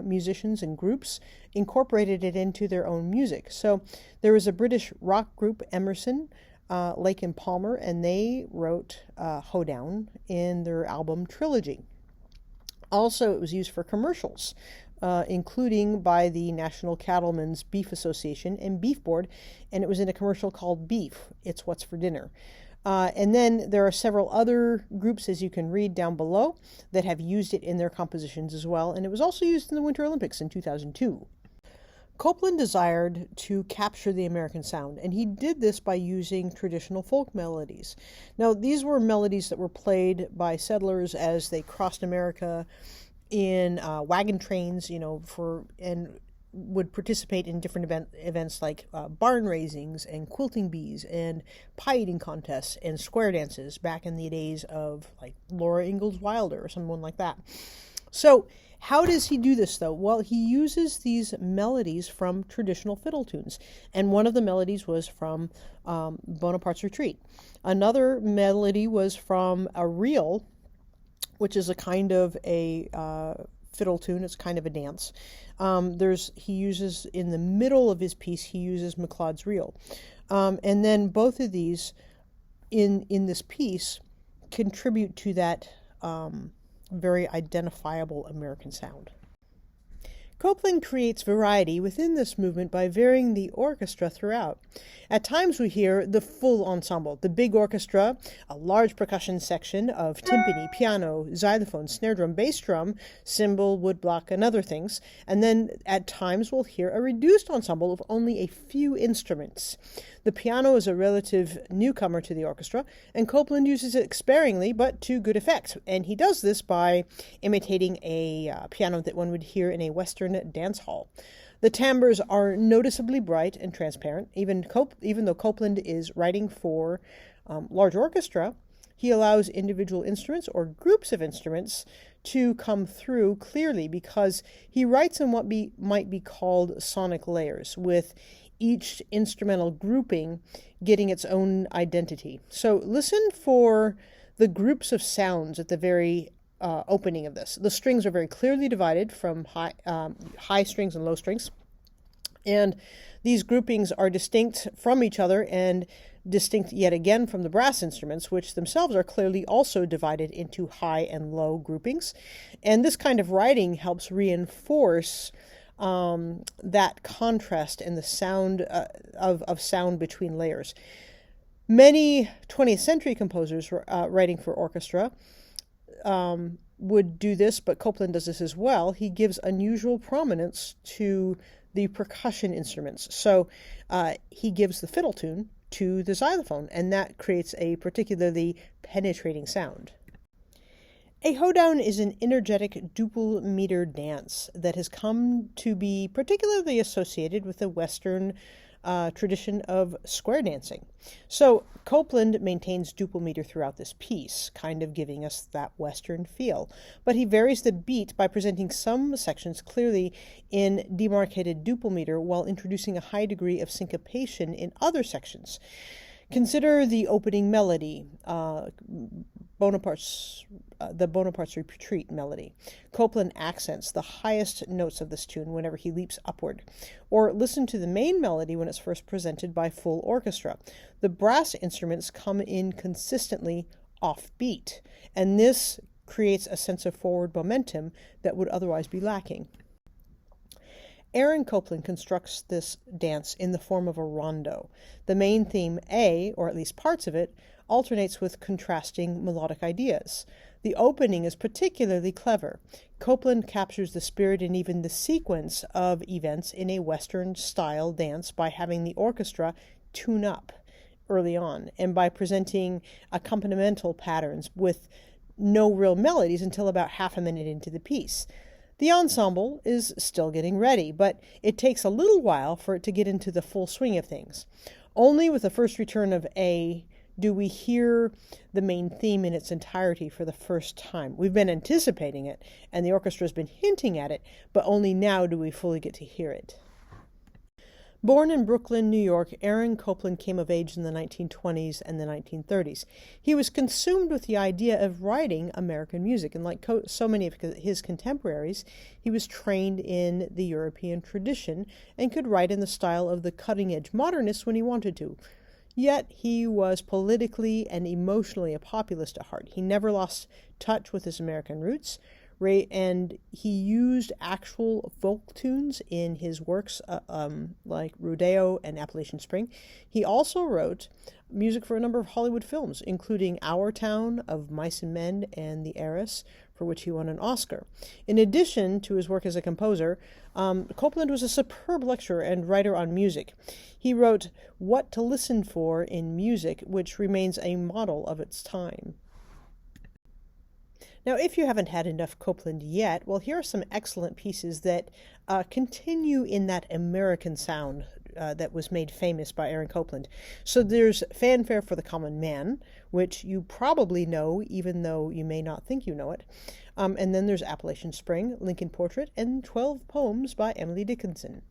musicians and groups incorporated it into their own music. So there was a British rock group, Emerson, Lake and Palmer, and they wrote Hoedown in their album Trilogy. Also, it was used for commercials, including by the National Cattlemen's Beef Association and Beef Board, and it was in a commercial called Beef, It's What's for Dinner. And then there are several other groups, as you can read down below, that have used it in their compositions as well, and it was also used in the Winter Olympics in 2002. Copland desired to capture the American sound, and he did this by using traditional folk melodies. Now, these were melodies that were played by settlers as they crossed America in wagon trains, and would participate in different events like barn raisings and quilting bees and pie eating contests and square dances back in the days of like Laura Ingalls Wilder or someone like that. So how does he do this, though? Well, he uses these melodies from traditional fiddle tunes, and one of the melodies was from Bonaparte's Retreat. Another melody was from a reel, which is a kind of a fiddle tune. It's kind of a dance. He uses, in the middle of his piece, he uses McLeod's reel. And then both of these in this piece contribute to that very identifiable American sound. Copland creates variety within this movement by varying the orchestra throughout. At times we hear the full ensemble, the big orchestra, a large percussion section of timpani, piano, xylophone, snare drum, bass drum, cymbal, woodblock, and other things. And then at times we'll hear a reduced ensemble of only a few instruments. The piano is a relative newcomer to the orchestra, and Copland uses it sparingly but to good effect. And he does this by imitating a piano that one would hear in a Western dance hall. The timbres are noticeably bright and transparent. Even though Copland is writing for large orchestra, he allows individual instruments or groups of instruments to come through clearly because he writes in what might be called sonic layers, with each instrumental grouping getting its own identity. So listen for the groups of sounds at the very opening of this. The strings are very clearly divided from high strings and low strings, and these groupings are distinct from each other and distinct yet again from the brass instruments, which themselves are clearly also divided into high and low groupings. And this kind of writing helps reinforce that contrast in the sound of sound between layers. Many 20th century composers writing for orchestra would do this, but Copland does this as well. He gives unusual prominence to the percussion instruments. So he gives the fiddle tune to the xylophone, and that creates a particularly penetrating sound. A hoedown is an energetic duple meter dance that has come to be particularly associated with the Western tradition of square dancing. So Copland maintains duple meter throughout this piece, kind of giving us that Western feel. But he varies the beat by presenting some sections clearly in demarcated duple meter while introducing a high degree of syncopation in other sections. Consider the opening melody, Bonaparte's Retreat melody. Copland accents the highest notes of this tune whenever he leaps upward. Or listen to the main melody when it's first presented by full orchestra. The brass instruments come in consistently offbeat, and this creates a sense of forward momentum that would otherwise be lacking. Aaron Copland constructs this dance in the form of a rondo. The main theme, A, or at least parts of it, alternates with contrasting melodic ideas. The opening is particularly clever. Copland captures the spirit and even the sequence of events in a Western-style dance by having the orchestra tune up early on, and by presenting accompanimental patterns with no real melodies until about half a minute into the piece. The ensemble is still getting ready, but it takes a little while for it to get into the full swing of things. Only with the first return of A do we hear the main theme in its entirety for the first time. We've been anticipating it, and the orchestra has been hinting at it, but only now do we fully get to hear it. Born in Brooklyn, New York, Aaron Copland came of age in the 1920s and the 1930s. He was consumed with the idea of writing American music, and like so many of his contemporaries, he was trained in the European tradition and could write in the style of the cutting-edge modernists when he wanted to. Yet he was politically and emotionally a populist at heart. He never lost touch with his American roots, and he used actual folk tunes in his works like Rodeo and Appalachian Spring. He also wrote music for a number of Hollywood films, including Our Town, Of Mice and Men, and The Heiress, for which he won an Oscar. In addition to his work as a composer, Copeland was a superb lecturer and writer on music. He wrote What to Listen For in Music, which remains a model of its time. Now, if you haven't had enough Copeland yet, well, here are some excellent pieces that continue in that American sound that was made famous by Aaron Copland. So there's Fanfare for the Common Man, which you probably know, even though you may not think you know it. And then there's Appalachian Spring, Lincoln Portrait, and 12 Poems by Emily Dickinson.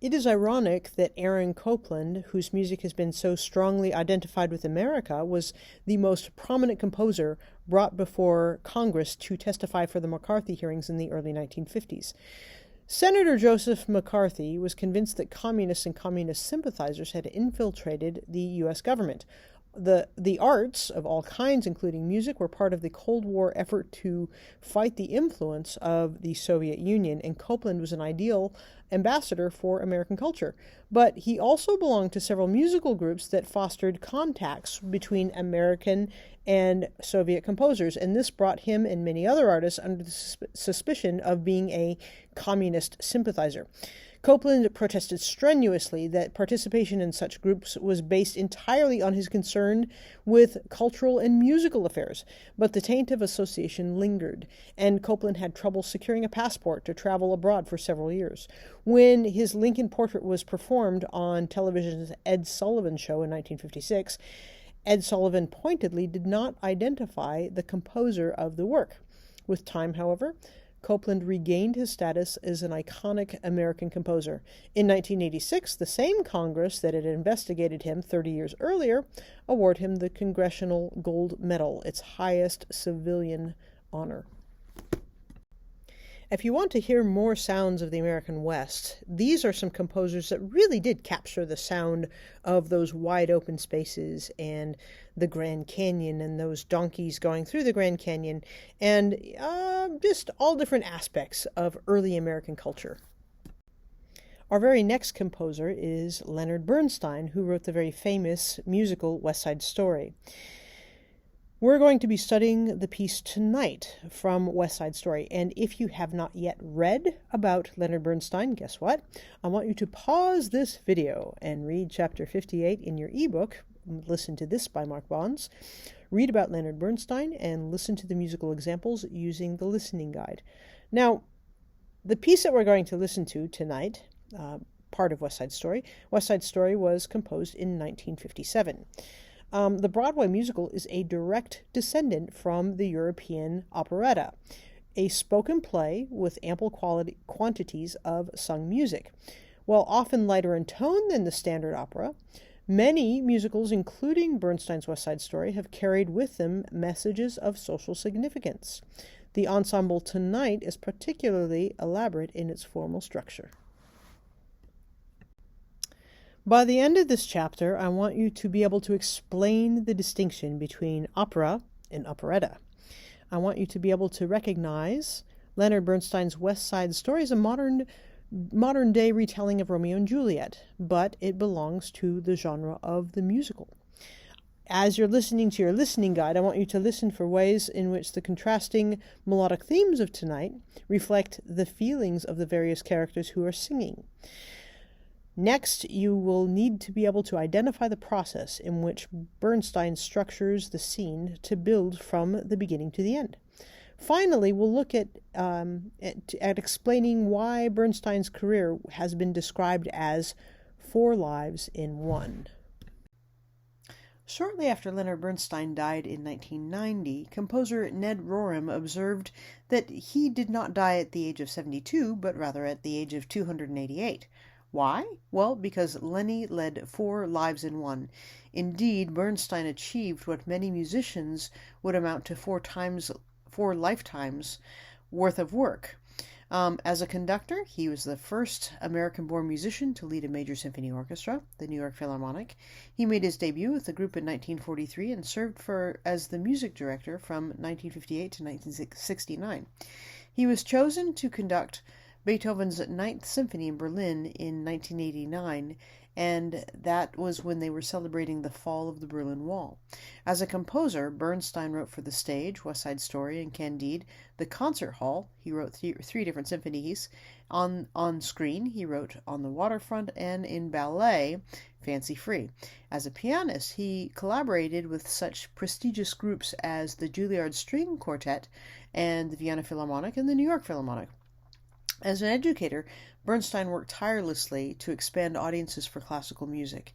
It is ironic that Aaron Copland, whose music has been so strongly identified with America, was the most prominent composer brought before Congress to testify for the McCarthy hearings in the early 1950s. Senator Joseph McCarthy was convinced that communists and communist sympathizers had infiltrated the U.S. government. The arts of all kinds, including music, were part of the Cold War effort to fight the influence of the Soviet Union, and Copland was an ideal ambassador for American culture. But he also belonged to several musical groups that fostered contacts between American and Soviet composers, and this brought him and many other artists under the suspicion of being a communist sympathizer. Copland protested strenuously that participation in such groups was based entirely on his concern with cultural and musical affairs, but the taint of association lingered, and Copland had trouble securing a passport to travel abroad for several years. When his Lincoln Portrait was performed on television's Ed Sullivan Show in 1956, Ed Sullivan pointedly did not identify the composer of the work. With time, however, Copland regained his status as an iconic American composer. In 1986, the same Congress that had investigated him 30 years earlier awarded him the Congressional Gold Medal, its highest civilian honor. If you want to hear more sounds of the American West, these are some composers that really did capture the sound of those wide open spaces and the Grand Canyon and those donkeys going through the Grand Canyon and just all different aspects of early American culture. Our very next composer is Leonard Bernstein, who wrote the very famous musical West Side Story. We're going to be studying the piece tonight from West Side Story, and if you have not yet read about Leonard Bernstein, guess what? I want you to pause this video and read chapter 58 in your ebook. Listen to this by Mark Bonds. Read about Leonard Bernstein and listen to the musical examples using the listening guide. Now, the piece that we're going to listen to tonight, part of West Side Story was composed in 1957. The Broadway musical is a direct descendant from the European operetta, a spoken play with ample quantities of sung music. While often lighter in tone than the standard opera, many musicals, including Bernstein's West Side Story, have carried with them messages of social significance. The ensemble tonight is particularly elaborate in its formal structure. By the end of this chapter, I want you to be able to explain the distinction between opera and operetta. I want you to be able to recognize Leonard Bernstein's West Side Story as a modern-day retelling of Romeo and Juliet, but it belongs to the genre of the musical. As you're listening to your listening guide, I want you to listen for ways in which the contrasting melodic themes of tonight reflect the feelings of the various characters who are singing. Next, you will need to be able to identify the process in which Bernstein structures the scene to build from the beginning to the end. Finally, we'll look at explaining why Bernstein's career has been described as 4 lives in one. Shortly after Leonard Bernstein died in 1990, composer Ned Rorem observed that he did not die at the age of 72, but rather at the age of 288. Why? Well, because Lenny led 4 lives in one. Indeed, Bernstein achieved what many musicians would amount to 4 lifetimes worth of work. As a conductor, he was the first American-born musician to lead a major symphony orchestra, the New York Philharmonic. He made his debut with the group in 1943 and served as the music director from 1958 to 1969. He was chosen to conduct Beethoven's Ninth Symphony in Berlin in 1989, and that was when they were celebrating the fall of the Berlin Wall. As a composer, Bernstein wrote for the stage, West Side Story, and Candide. The concert hall, he wrote three different symphonies. On screen, he wrote On the Waterfront, and in ballet, Fancy Free. As a pianist, he collaborated with such prestigious groups as the Juilliard String Quartet and the Vienna Philharmonic and the New York Philharmonic. As an educator, Bernstein worked tirelessly to expand audiences for classical music.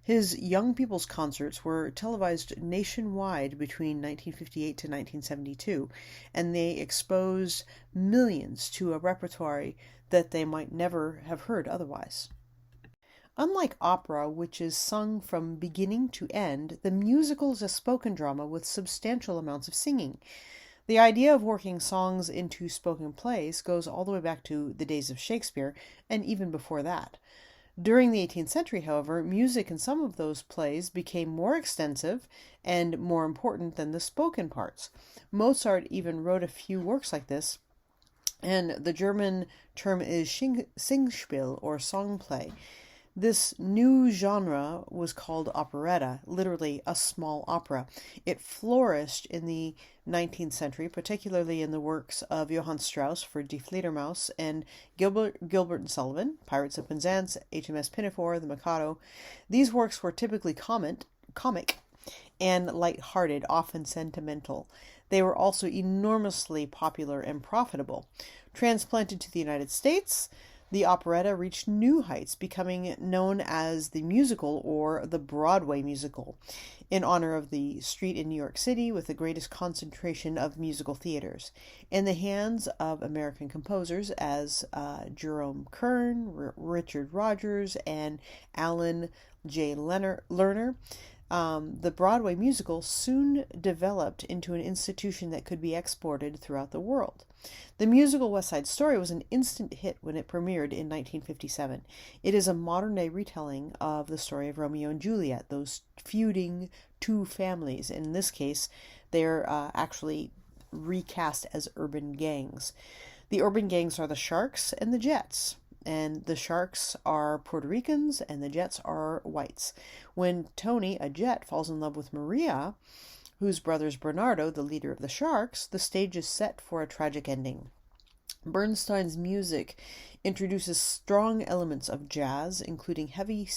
His young people's concerts were televised nationwide between 1958 to 1972, and they exposed millions to a repertoire that they might never have heard otherwise. Unlike opera, which is sung from beginning to end, the musical is a spoken drama with substantial amounts of singing. The idea of working songs into spoken plays goes all the way back to the days of Shakespeare, and even before that. During the 18th century, however, music in some of those plays became more extensive and more important than the spoken parts. Mozart even wrote a few works like this, and the German term is Singspiel, or song play. This new genre was called operetta, literally a small opera. It flourished in the 19th century, particularly in the works of Johann Strauss for Die Fledermaus and Gilbert and Sullivan, Pirates of Penzance, HMS Pinafore, The Mikado. These works were typically comic and light-hearted, often sentimental. They were also enormously popular and profitable. Transplanted to the United States, the operetta reached new heights, becoming known as the musical or the Broadway musical, in honor of the street in New York City with the greatest concentration of musical theaters. In the hands of American composers as Jerome Kern, Richard Rodgers, and Alan J. Lerner, the Broadway musical soon developed into an institution that could be exported throughout the world. The musical West Side Story was an instant hit when it premiered in 1957. It is a modern-day retelling of the story of Romeo and Juliet, those feuding two families. In this case, they're actually recast as urban gangs. The urban gangs are the Sharks and the Jets. And the Sharks are Puerto Ricans and the Jets are whites. When Tony, a Jet, falls in love with Maria, whose brother is Bernardo, the leader of the Sharks, the stage is set for a tragic ending. Bernstein's music introduces strong elements of jazz, including heavily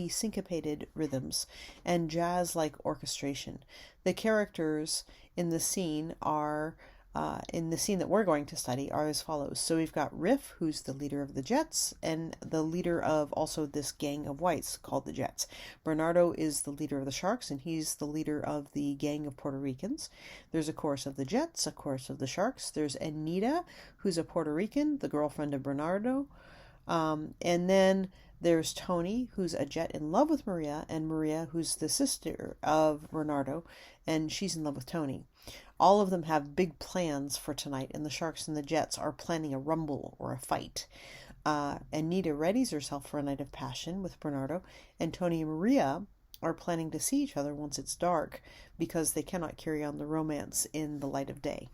syncopated rhythms and jazz-like orchestration. The characters in the scene that we're going to study are as follows. So we've got Riff, who's the leader of the Jets, and the leader of also this gang of whites called the Jets. Bernardo is the leader of the Sharks, and he's the leader of the gang of Puerto Ricans. There's a chorus of the Jets, a chorus of the Sharks. There's Anita, who's a Puerto Rican, the girlfriend of Bernardo. And then there's Tony, who's a Jet in love with Maria, and Maria, who's the sister of Bernardo, and she's in love with Tony. All of them have big plans for tonight, and the Sharks and the Jets are planning a rumble or a fight. Anita readies herself for a night of passion with Bernardo, and Tony and Maria are planning to see each other once it's dark because they cannot carry on the romance in the light of day.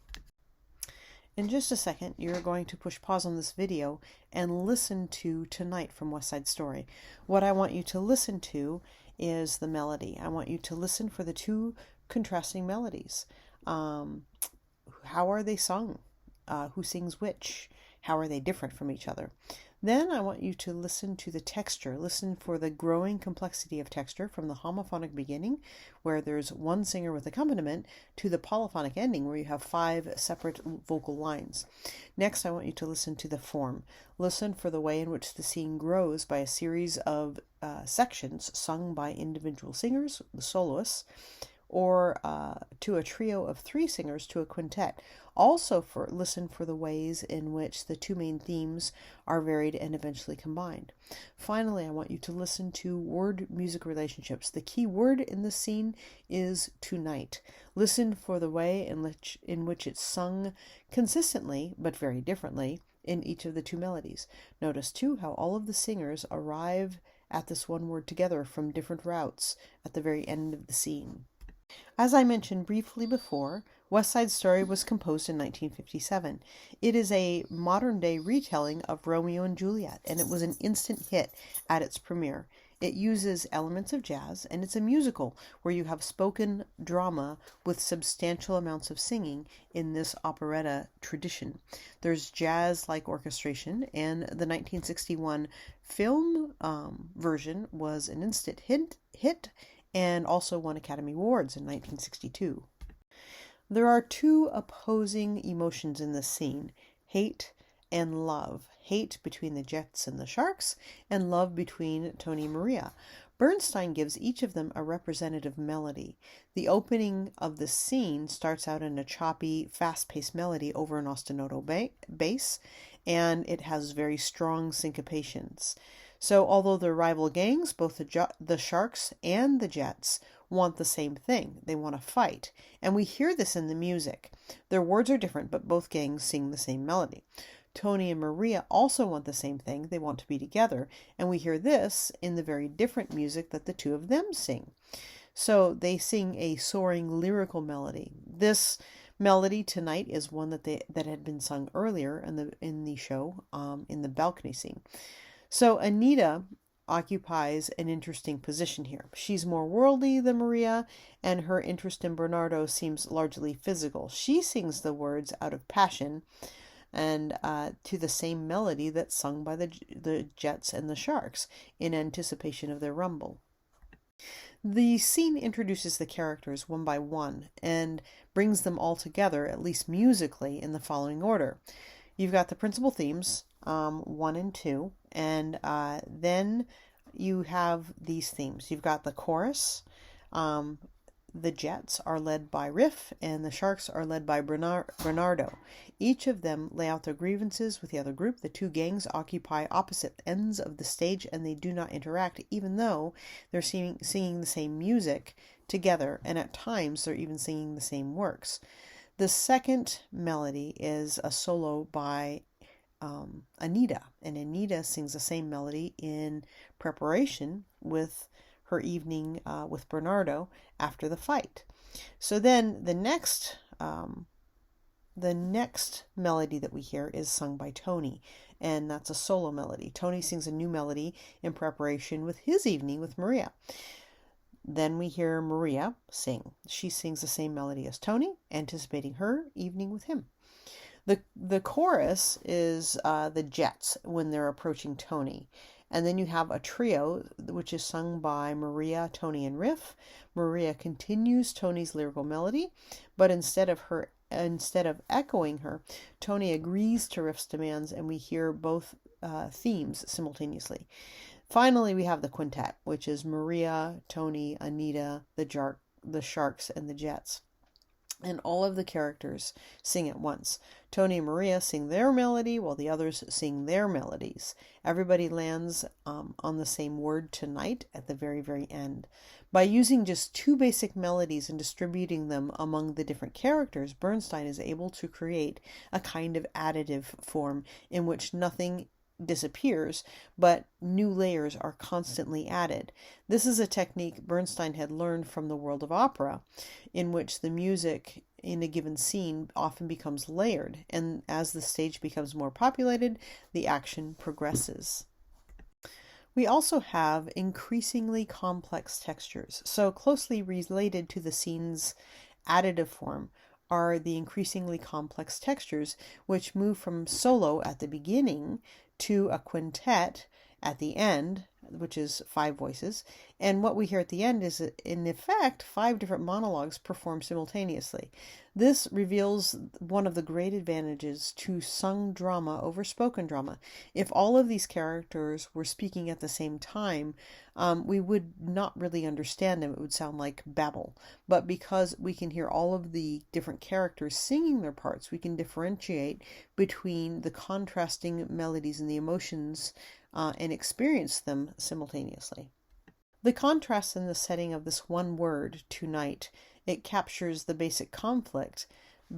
In just a second, you're going to push pause on this video and listen to Tonight from West Side Story. What I want you to listen to is the melody. I want you to listen for the two contrasting melodies. How are they sung? Who sings which? How are they different from each other? Then I want you to listen to the texture. Listen for the growing complexity of texture from the homophonic beginning, where there's one singer with accompaniment, to the polyphonic ending, where you have 5 separate vocal lines. Next, I want you to listen to the form. Listen for the way in which the scene grows by a series of sections sung by individual singers, the soloists, or to a trio of 3 singers to a quintet. Also, listen for the ways in which the 2 main themes are varied and eventually combined. Finally, I want you to listen to word-music relationships. The key word in this scene is tonight. Listen for the way in which it's sung consistently, but very differently, in each of the 2 melodies. Notice, too, how all of the singers arrive at this one word together from different routes at the very end of the scene. As I mentioned briefly before, West Side Story was composed in 1957. It is a modern-day retelling of Romeo and Juliet, and it was an instant hit at its premiere. It uses elements of jazz, and it's a musical where you have spoken drama with substantial amounts of singing in this operetta tradition. There's jazz-like orchestration, and the 1961 film version was an instant hit and also won Academy Awards in 1962. There are 2 opposing emotions in this scene: hate and love. Hate between the Jets and the Sharks, and love between Tony and Maria. Bernstein gives each of them a representative melody. The opening of the scene starts out in a choppy, fast-paced melody over an ostinato bass, and it has very strong syncopations. So although they're rival gangs, both the Sharks and the Jets want the same thing. They want to fight. And we hear this in the music. Their words are different, but both gangs sing the same melody. Tony and Maria also want the same thing. They want to be together. And we hear this in the very different music that the 2 of them sing. So they sing a soaring lyrical melody. This melody tonight is one that had been sung earlier in the show, in the balcony scene. So Anita occupies an interesting position here. She's more worldly than Maria, and her interest in Bernardo seems largely physical. She sings the words out of passion and to the same melody that's sung by the Jets and the Sharks in anticipation of their rumble. The scene introduces the characters one by one and brings them all together, at least musically, in the following order. You've got the principal themes, 1 and 2, and then you have these themes. You've got the chorus. The Jets are led by Riff, and the Sharks are led by Bernardo. Each of them lay out their grievances with the other group. The 2 gangs occupy opposite ends of the stage, and they do not interact, even though they're singing the same music together, and at times they're even singing the same works. The second melody is a solo by Anita, and Anita sings the same melody in preparation with her evening with Bernardo after the fight. So then the next melody that we hear is sung by Tony, and that's a solo melody. Tony sings a new melody in preparation with his evening with Maria. Then we hear Maria sing. She sings the same melody as Tony, anticipating her evening with him. The chorus is the Jets when they're approaching Tony. And then you have a trio, which is sung by Maria, Tony, and Riff. Maria continues Tony's lyrical melody, but instead of echoing her, Tony agrees to Riff's demands, and we hear both themes simultaneously. Finally, we have the quintet, which is Maria, Tony, Anita, the Sharks, and the Jets. And all of the characters sing at once. Tony and Maria sing their melody while the others sing their melodies. Everybody lands on the same word tonight at the very, very end. By using just 2 basic melodies and distributing them among the different characters, Bernstein is able to create a kind of additive form in which nothing disappears, but new layers are constantly added. This is a technique Bernstein had learned from the world of opera, in which the music in a given scene often becomes layered, and as the stage becomes more populated, the action progresses. We also have increasingly complex textures. So closely related to the scene's additive form are the increasingly complex textures, which move from solo at the beginning to a quintet at the end, which is 5 voices, And what we hear at the end is, in effect, 5 different monologues performed simultaneously. This reveals one of the great advantages to sung drama over spoken drama. If all of these characters were speaking at the same time, we would not really understand them. It would sound like babble. But because we can hear all of the different characters singing their parts, we can differentiate between the contrasting melodies and the emotions and experience them simultaneously. The contrast in the setting of this one word, tonight, it captures the basic conflict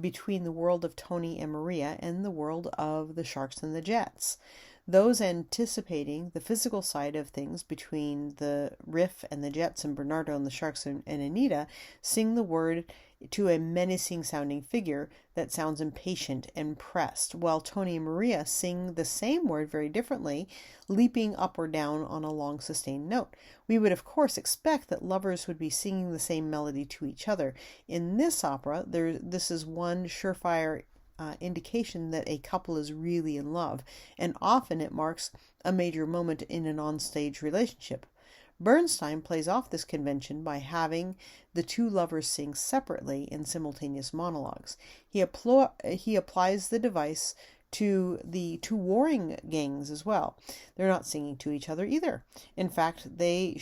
between the world of Tony and Maria and the world of the Sharks and the Jets. Those anticipating the physical side of things between the Riff and the Jets and Bernardo and the Sharks and Anita sing the word to a menacing sounding figure that sounds impatient and pressed, while Tony and Maria sing the same word very differently, leaping up or down on a long sustained note. We would of course expect that lovers would be singing the same melody to each other. In this opera, this is one surefire indication that a couple is really in love, and often it marks a major moment in an onstage relationship. Bernstein plays off this convention by having the two lovers sing separately in simultaneous monologues. He applies the device to the two warring gangs as well. They're not singing to each other either. In fact, the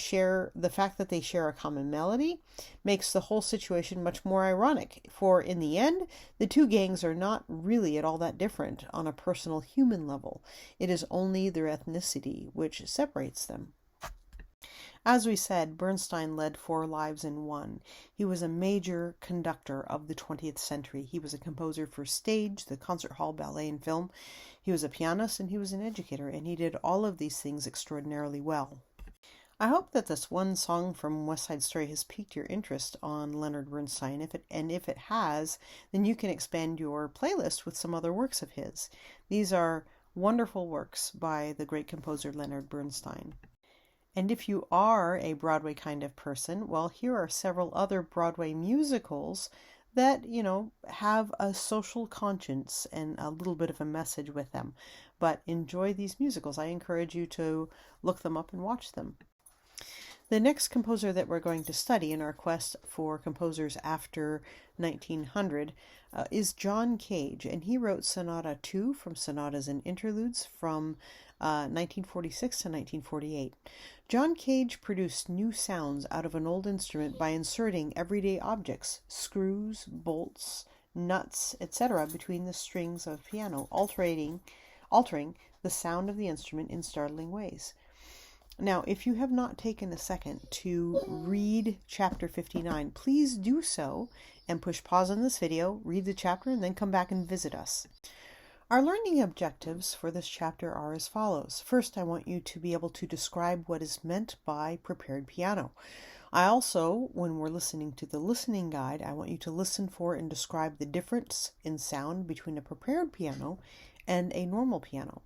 fact that they share a common melody makes the whole situation much more ironic, for in the end, the two gangs are not really at all that different on a personal human level. It is only their ethnicity which separates them. As we said, Bernstein led 4 lives in one. He was a major conductor of the 20th century. He was a composer for stage, the concert hall, ballet, and film. He was a pianist and he was an educator, and he did all of these things extraordinarily well. I hope that this one song from West Side Story has piqued your interest on Leonard Bernstein. If it has, then you can expand your playlist with some other works of his. These are wonderful works by the great composer Leonard Bernstein. And if you are a Broadway kind of person, well, here are several other Broadway musicals that, have a social conscience and a little bit of a message with them. But enjoy these musicals. I encourage you to look them up and watch them. The next composer that we're going to study in our quest for composers after 1900 is John Cage, and he wrote Sonata 2 from Sonatas and Interludes from 1946 to 1948. John Cage produced new sounds out of an old instrument by inserting everyday objects, screws, bolts, nuts, etc., between the strings of a piano, altering the sound of the instrument in startling ways. Now, if you have not taken a second to read chapter 59, please do so and push pause on this video, read the chapter, and then come back and visit us. Our learning objectives for this chapter are as follows. First, I want you to be able to describe what is meant by prepared piano. I also, when we're listening to the listening guide, I want you to listen for and describe the difference in sound between a prepared piano and a normal piano.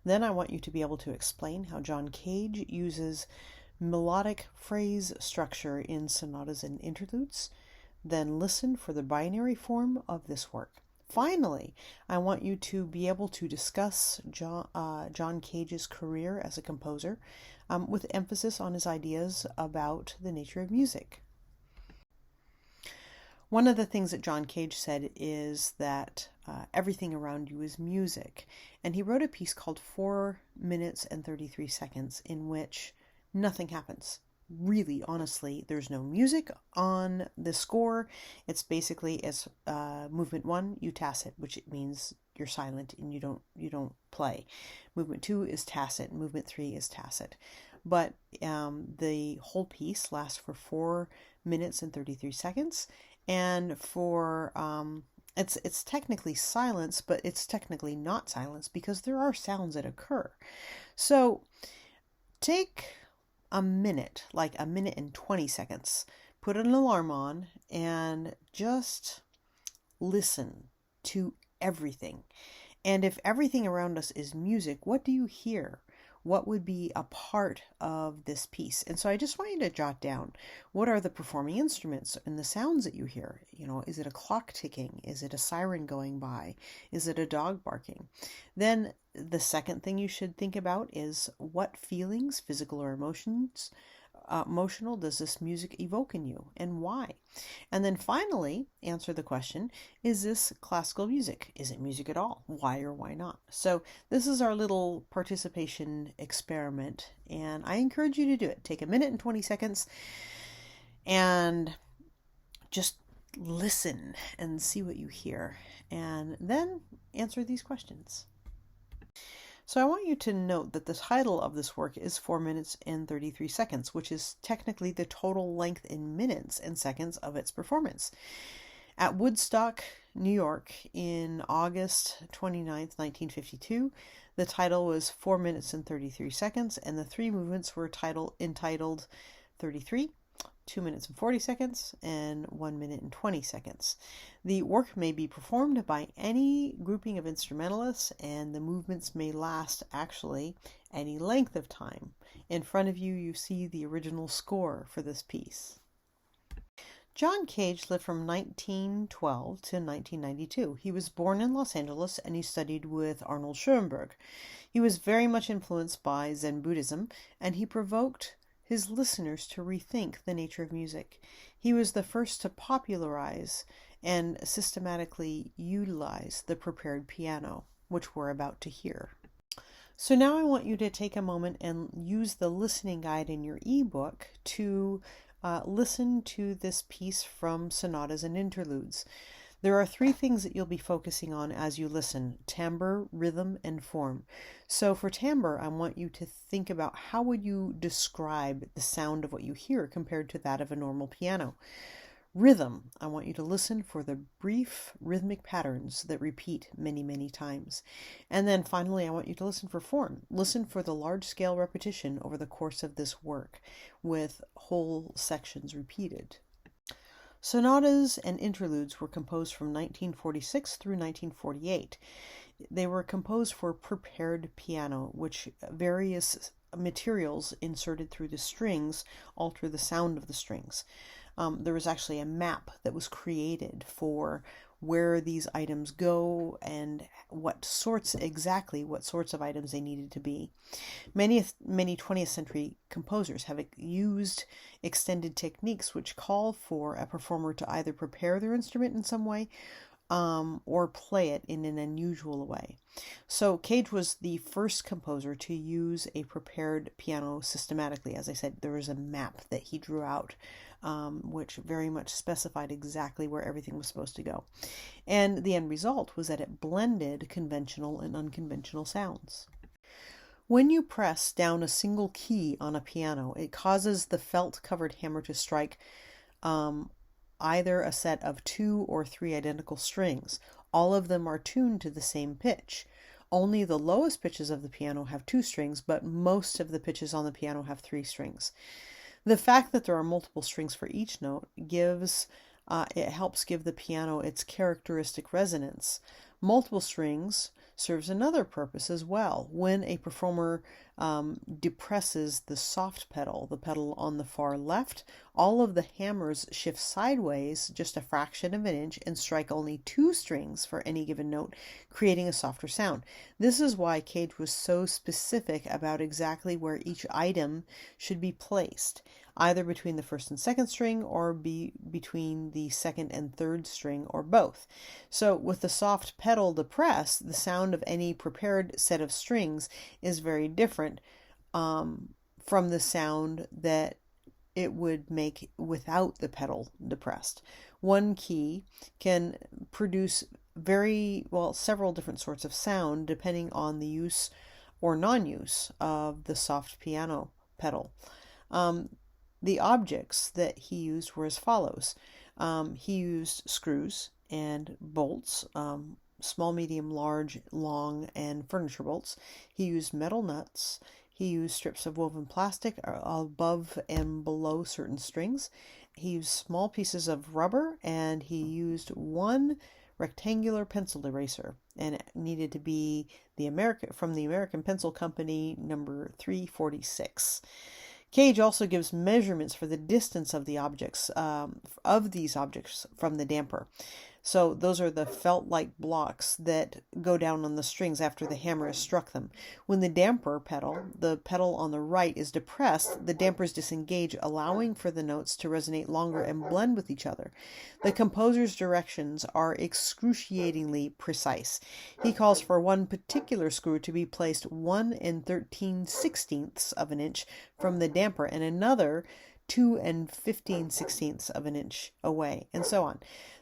Then I want you to be able to explain how John Cage uses melodic phrase structure in sonatas and interludes. Then listen for the binary form of this work. Finally, I want you to be able to discuss John Cage's career as a composer with emphasis on his ideas about the nature of music. One of the things that John Cage said is that everything around you is music. And he wrote a piece called 4 minutes and 33 seconds in which nothing happens. Really, honestly, there's no music on the score. It's basically as movement 1, you tacit, which means you're silent and you don't play. Movement 2 is tacit. Movement 3 is tacit. But the whole piece lasts for 4 minutes and 33 seconds. And for it's technically silence, but it's technically not silence because there are sounds that occur. So take a minute, like a minute and 20 seconds, put an alarm on and just listen to everything. And if everything around us is music, what do you hear? What would be a part of this piece? And so I just want you to jot down, what are the performing instruments and the sounds that you hear? Is it a clock ticking? Is it a siren going by? Is it a dog barking? Then the second thing you should think about is what feelings, physical or emotional does this music evoke in you, and why? And then finally, answer the question, is this classical music? Is it music at all? Why or why not? So this is our little participation experiment, and I encourage you to do it. Take a minute and 20 seconds and just listen and see what you hear, and then answer these questions. So I want you to note that the title of this work is 4 minutes and 33 seconds, which is technically the total length in minutes and seconds of its performance. At Woodstock, New York, in August 29th, 1952, the title was 4 minutes and 33 seconds, and the three movements were entitled 33, 2 minutes and 40 seconds, and 1 minute and 20 seconds. The work may be performed by any grouping of instrumentalists, and the movements may last actually any length of time. In front of you, you see the original score for this piece. John Cage lived from 1912 to 1992. He was born in Los Angeles, and he studied with Arnold Schoenberg. He was very much influenced by Zen Buddhism, and he provoked his listeners to rethink the nature of music. He was the first to popularize and systematically utilize the prepared piano, which we're about to hear. So now I want you to take a moment and use the listening guide in your ebook to listen to this piece from Sonatas and Interludes. There are three things that you'll be focusing on as you listen: timbre, rhythm, and form. So for timbre, I want you to think about how would you describe the sound of what you hear compared to that of a normal piano. Rhythm, I want you to listen for the brief rhythmic patterns that repeat many, many times. And then finally, I want you to listen for form. Listen for the large-scale repetition over the course of this work with whole sections repeated. Sonatas and interludes were composed from 1946 through 1948. They were composed for prepared piano, which various materials inserted through the strings alter the sound of the strings. There was actually a map that was created for where these items go and what sorts of items they needed to be. Many 20th century composers have used extended techniques which call for a performer to either prepare their instrument in some way or play it in an unusual way. So Cage was the first composer to use a prepared piano systematically. As I said, there was a map that he drew out which very much specified exactly where everything was supposed to go. And the end result was that it blended conventional and unconventional sounds. When you press down a single key on a piano, it causes the felt-covered hammer to strike either a set of 2 or 3 identical strings. All of them are tuned to the same pitch. Only the lowest pitches of the piano have 2 strings, but most of the pitches on the piano have 3 strings. The fact that there are multiple strings for each note helps give the piano its characteristic resonance. Multiple strings serves another purpose as well. When a performer depresses the soft pedal, the pedal on the far left, all of the hammers shift sideways just a fraction of an inch and strike only 2 strings for any given note, creating a softer sound. This is why Cage was so specific about exactly where each item should be placed, either between the first and second string or between the second and third string, or both. So with the soft pedal depressed, the sound of any prepared set of strings is very different from the sound that it would make without the pedal depressed. One key can produce several different sorts of sound depending on the use or non-use of the soft piano pedal. The objects that he used were as follows. He used screws and bolts, small, medium, large, long, and furniture bolts. He used metal nuts. He used strips of woven plastic above and below certain strings. He used small pieces of rubber, and he used one rectangular pencil eraser, and it needed to be from the American Pencil Company number 346. Cage also gives measurements for the distance of these objects from the damper. So those are the felt-like blocks that go down on the strings after the hammer has struck them. When the damper pedal, the pedal on the right, is depressed, the dampers disengage, allowing for the notes to resonate longer and blend with each other. The composer's directions are excruciatingly precise. He calls for one particular screw to be placed 1 13/16 of an inch from the damper and another 2 15/16 of an inch away, and so on.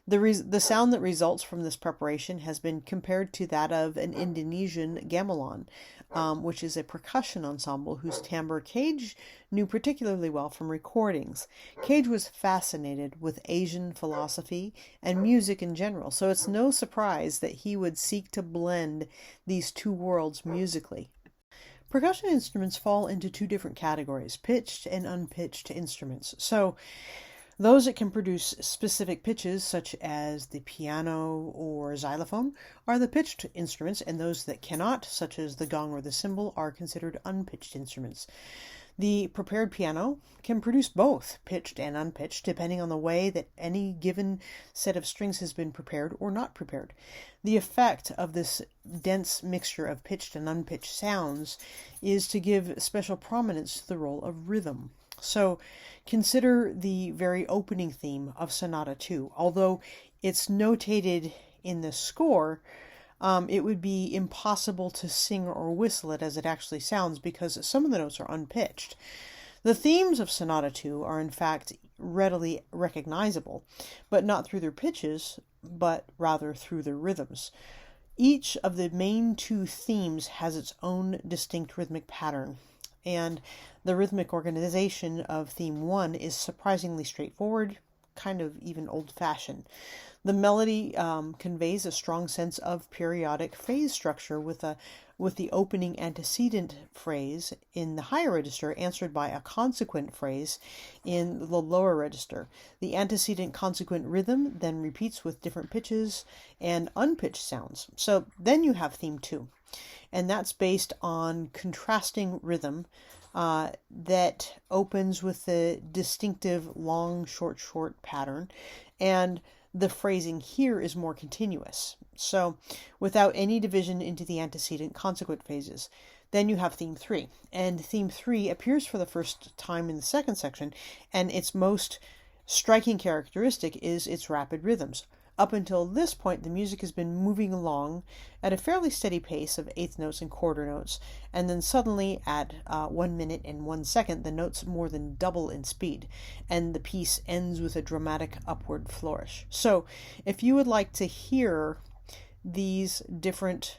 The sound that results from this preparation has been compared to that of an Indonesian gamelan, which is a percussion ensemble whose timbre Cage knew particularly well from recordings. Cage was fascinated with Asian philosophy and music in general, so it's no surprise that he would seek to blend these two worlds musically. Percussion instruments fall into two different categories, pitched and unpitched instruments. So those that can produce specific pitches, such as the piano or xylophone, are the pitched instruments, and those that cannot, such as the gong or the cymbal, are considered unpitched instruments. The prepared piano can produce both pitched and unpitched, depending on the way that any given set of strings has been prepared or not prepared. The effect of this dense mixture of pitched and unpitched sounds is to give special prominence to the role of rhythm. So consider the very opening theme of Sonata 2. Although it's notated in the score, it would be impossible to sing or whistle it as it actually sounds because some of the notes are unpitched. The themes of Sonata 2 are in fact readily recognizable, but not through their pitches, but rather through their rhythms. Each of the main two themes has its own distinct rhythmic pattern, and the rhythmic organization of theme 1 is surprisingly straightforward, kind of even old-fashioned. The melody conveys a strong sense of periodic phrase structure with the opening antecedent phrase in the higher register answered by a consequent phrase in the lower register. The antecedent consequent rhythm then repeats with different pitches and unpitched sounds. So then you have theme 2, and that's based on contrasting rhythm that opens with the distinctive long, short, short pattern, and the phrasing here is more continuous, so without any division into the antecedent consequent phases. Then you have theme 3, and theme 3 appears for the first time in the second section, and its most striking characteristic is its rapid rhythms. Up until this point, the music has been moving along at a fairly steady pace of eighth notes and quarter notes, and then suddenly at 1 minute and 1 second, the notes more than double in speed, and the piece ends with a dramatic upward flourish. So, if you would like to hear these different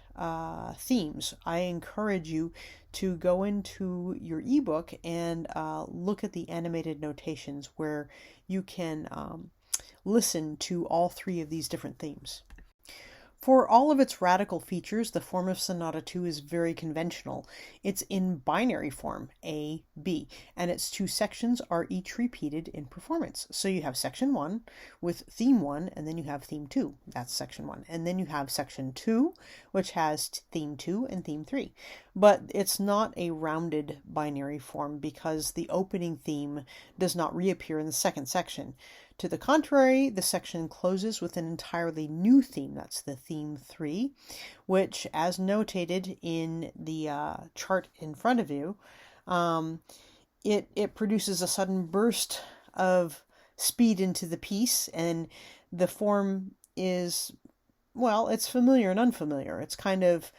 themes, I encourage you to go into your ebook and look at the animated notations where you can listen to all three of these different themes. For all of its radical features, the form of Sonata 2 is very conventional. It's in binary form, A, B, and its two sections are each repeated in performance. So you have section 1 with theme 1, and then you have theme 2, that's section 1. And then you have section 2, which has theme 2 and theme 3. But it's not a rounded binary form because the opening theme does not reappear in the second section. To the contrary, the section closes with an entirely new theme. That's the theme 3, which, as notated in the chart in front of you, it produces a sudden burst of speed into the piece, and the form is, well, it's familiar and unfamiliar. It's kind of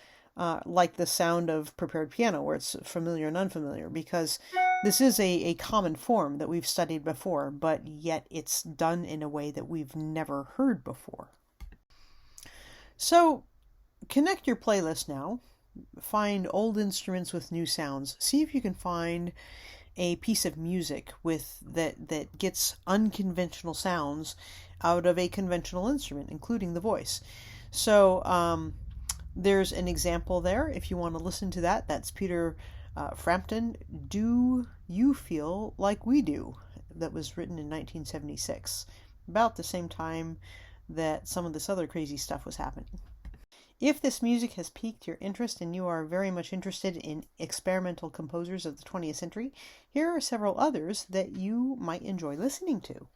like the sound of prepared piano, where it's familiar and unfamiliar, because this is a common form that we've studied before, but yet it's done in a way that we've never heard before. So, connect your playlist now, find old instruments with new sounds, see if you can find a piece of music that gets unconventional sounds out of a conventional instrument, including the voice. So, there's an example there. If you want to listen to that, that's Peter Frampton, Do You Feel Like We Do? That was written in 1976, about the same time that some of this other crazy stuff was happening. If this music has piqued your interest and you are very much interested in experimental composers of the 20th century, here are several others that you might enjoy listening to.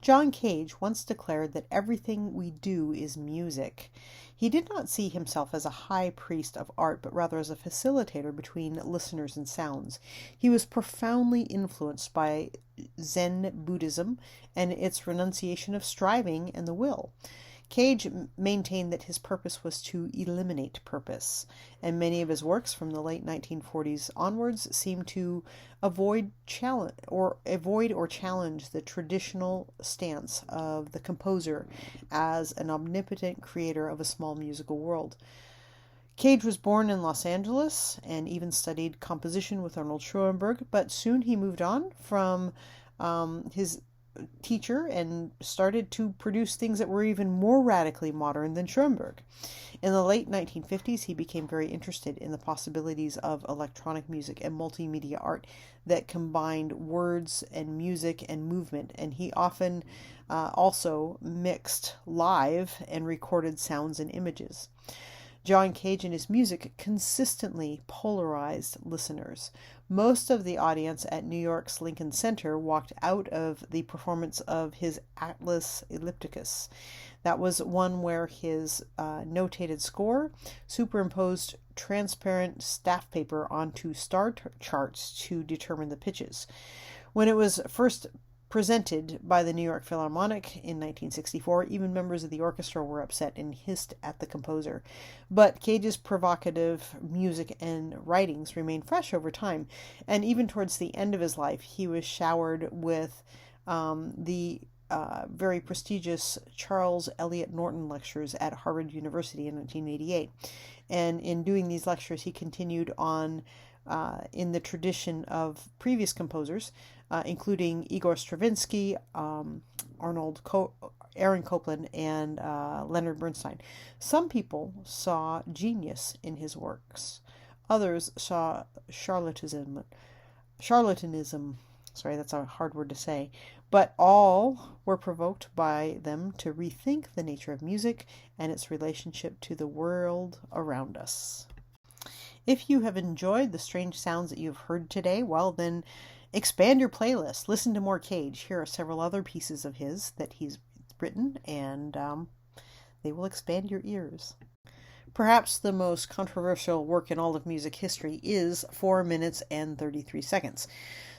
John Cage once declared that everything we do is music. He did not see himself as a high priest of art, but rather as a facilitator between listeners and sounds. He was profoundly influenced by Zen Buddhism and its renunciation of striving and the will. Cage maintained that his purpose was to eliminate purpose, and many of his works from the late 1940s onwards seem to avoid or challenge the traditional stance of the composer as an omnipotent creator of a small musical world. Cage was born in Los Angeles and even studied composition with Arnold Schoenberg, but soon he moved on from his teacher and started to produce things that were even more radically modern than Schoenberg. In the late 1950s, he became very interested in the possibilities of electronic music and multimedia art that combined words and music and movement, and he often also mixed live and recorded sounds and images. John Cage and his music consistently polarized listeners. Most of the audience at New York's Lincoln Center walked out of the performance of his Atlas Ellipticus. That was one where his notated score superimposed transparent staff paper onto star charts to determine the pitches. When it was first presented by the New York Philharmonic in 1964, even members of the orchestra were upset and hissed at the composer. But Cage's provocative music and writings remained fresh over time, and even towards the end of his life, he was showered with the very prestigious Charles Eliot Norton lectures at Harvard University in 1988. And in doing these lectures, he continued on in the tradition of previous composers, including Igor Stravinsky, Aaron Copland, and Leonard Bernstein. Some people saw genius in his works. Others saw charlatanism. Sorry, that's a hard word to say. But all were provoked by them to rethink the nature of music and its relationship to the world around us. If you have enjoyed the strange sounds that you've heard today, well, then expand your playlist. Listen to more Cage. Here are several other pieces of his that he's written, and they will expand your ears. Perhaps the most controversial work in all of music history is 4 minutes and 33 seconds.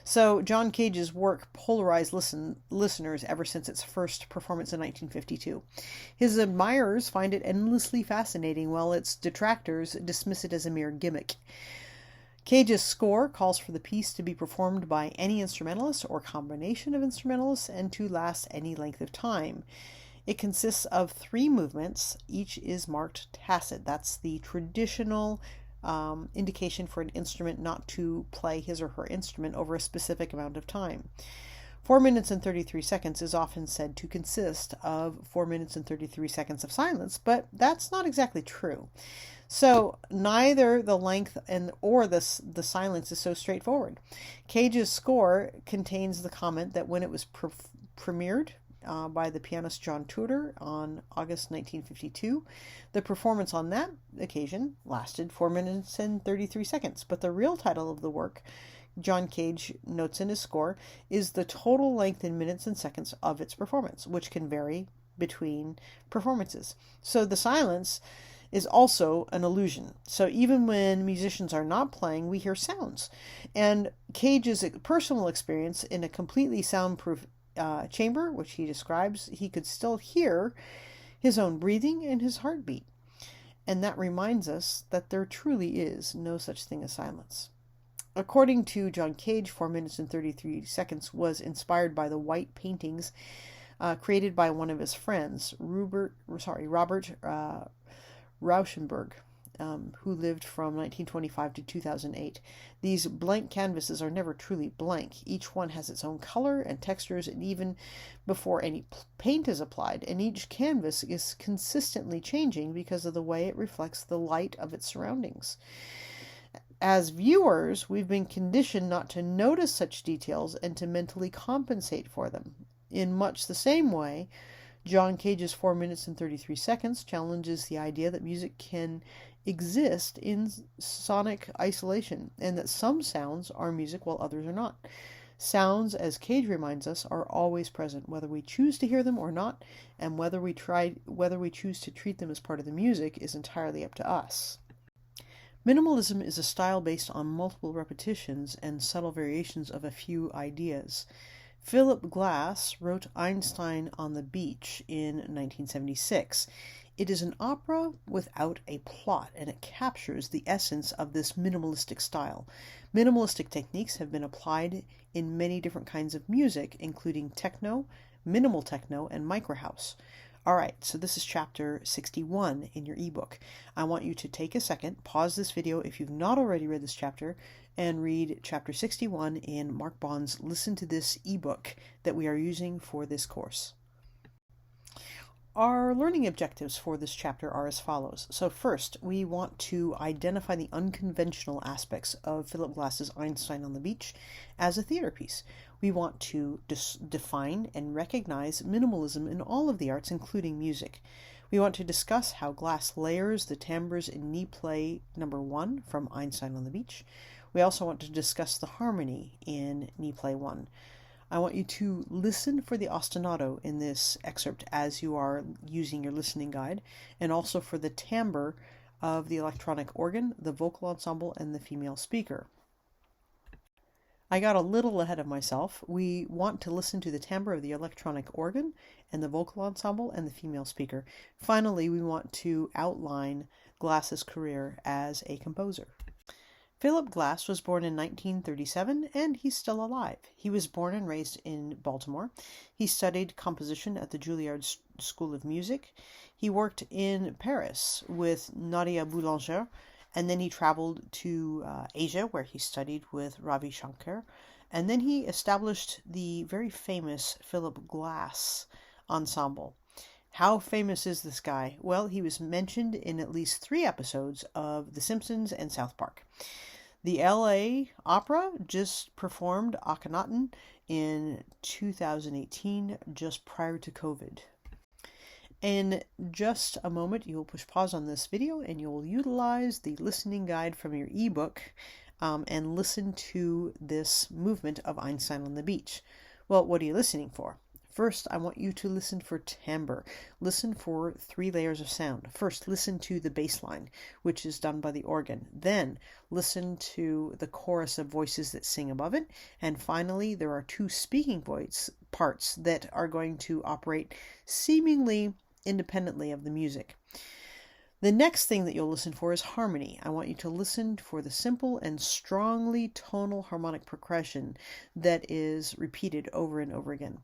So John Cage's work polarized listeners ever since its first performance in 1952. His admirers find it endlessly fascinating, while its detractors dismiss it as a mere gimmick. Cage's score calls for the piece to be performed by any instrumentalist or combination of instrumentalists and to last any length of time. It consists of 3 movements. Each is marked tacit. That's the traditional indication for an instrument not to play his or her instrument over a specific amount of time. 4 minutes and 33 seconds is often said to consist of 4 minutes and 33 seconds of silence, but that's not exactly true. So neither the length or the silence is so straightforward. Cage's score contains the comment that when it was premiered by the pianist John Tudor on August 1952, the performance on that occasion lasted 4 minutes and 33 seconds. But the real title of the work, John Cage notes in his score, is the total length in minutes and seconds of its performance, which can vary between performances. So the silence is also an illusion. So even when musicians are not playing, we hear sounds. And Cage's personal experience in a completely soundproof chamber, which he describes, he could still hear his own breathing and his heartbeat. And that reminds us that there truly is no such thing as silence. According to John Cage, 4 minutes and 33 seconds was inspired by the white paintings created by one of his friends, Robert Rauschenberg, who lived from 1925 to 2008. These blank canvases are never truly blank. Each one has its own color and textures, and even before any paint is applied, and each canvas is consistently changing because of the way it reflects the light of its surroundings. As viewers, we've been conditioned not to notice such details and to mentally compensate for them. In much the same way, John Cage's 4 minutes and 33 seconds challenges the idea that music can exist in sonic isolation, and that some sounds are music while others are not. Sounds, as Cage reminds us, are always present, whether we choose to hear them or not, and whether we choose to treat them as part of the music is entirely up to us. Minimalism is a style based on multiple repetitions and subtle variations of a few ideas. Philip Glass wrote Einstein on the Beach in 1976. It is an opera without a plot, and it captures the essence of this minimalistic style. Minimalistic techniques have been applied in many different kinds of music, including techno, minimal techno, and microhouse. All right, so this is chapter 61 in your ebook. I want you to take a second, pause this video if you've not already read this chapter, and read chapter 61 in Mark Bond's Listen to This ebook that we are using for this course. Our learning objectives for this chapter are as follows. So first, we want to identify the unconventional aspects of Philip Glass's Einstein on the Beach as a theater piece. We want to define and recognize minimalism in all of the arts, including music. We want to discuss how Glass layers the timbres in knee play number 1 from Einstein on the Beach. We also want to discuss the harmony in knee play 1. I want you to listen for the ostinato in this excerpt as you are using your listening guide, and also for the timbre of the electronic organ, the vocal ensemble, and the female speaker. I got a little ahead of myself. We want to listen to the timbre of the electronic organ and the vocal ensemble and the female speaker. Finally, we want to outline Glass's career as a composer. Philip Glass was born in 1937, and he's still alive. He was born and raised in Baltimore. He studied composition at the Juilliard School of Music. He worked in Paris with Nadia Boulanger, and then he traveled to Asia, where he studied with Ravi Shankar. And then he established the very famous Philip Glass Ensemble. How famous is this guy? Well, he was mentioned in at least 3 episodes of The Simpsons and South Park. The LA Opera just performed Akhenaten in 2018, just prior to COVID. In just a moment, you'll push pause on this video and you'll utilize the listening guide from your ebook and listen to this movement of Einstein on the Beach. Well, what are you listening for? First, I want you to listen for timbre. Listen for 3 layers of sound. First, listen to the bass line, which is done by the organ. Then, listen to the chorus of voices that sing above it. And finally, there are 2 speaking voice parts that are going to operate seemingly independently of the music. The next thing that you'll listen for is harmony. I want you to listen for the simple and strongly tonal harmonic progression that is repeated over and over again.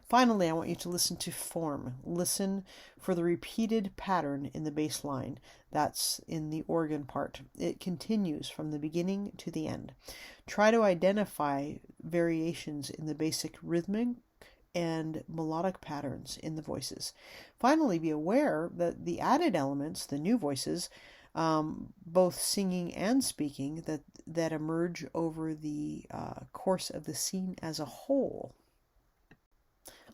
Finally, I want you to listen to form. Listen for the repeated pattern in the bass line. That's in the organ part. It continues from the beginning to the end. Try to identify variations in the basic rhythmic and melodic patterns in the voices. Finally, be aware that the added elements, the new voices, both singing and speaking, that emerge over the course of the scene as a whole.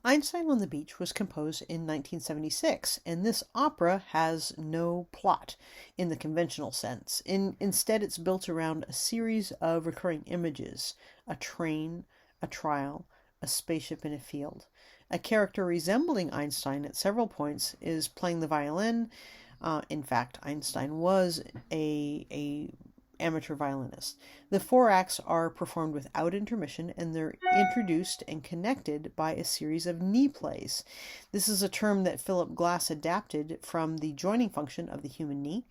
Einstein on the Beach was composed in 1976, and this opera has no plot in the conventional sense. Instead, it's built around a series of recurring images: a train, a trial, a spaceship in a field. A character resembling Einstein at several points is playing the violin. In fact, Einstein was a amateur violinist. The 4 acts are performed without intermission, and they're introduced and connected by a series of knee plays. This is a term that Philip Glass adapted from the joining function of the human knee.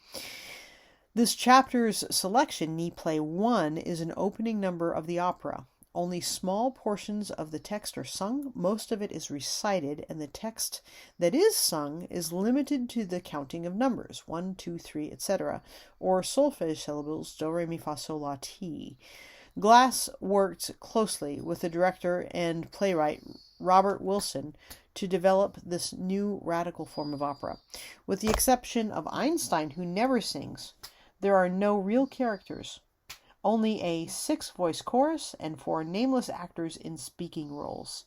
This chapter's selection, knee play 1, is an opening number of the opera. Only small portions of the text are sung. Most of it is recited, and the text that is sung is limited to the counting of numbers, 1, 2, 3, etc., or solfege syllables, do, re, mi, fa, sol, la, ti. Glass worked closely with the director and playwright Robert Wilson to develop this new radical form of opera. With the exception of Einstein, who never sings, there are no real characters. Only a 6-voice chorus and 4 nameless actors in speaking roles.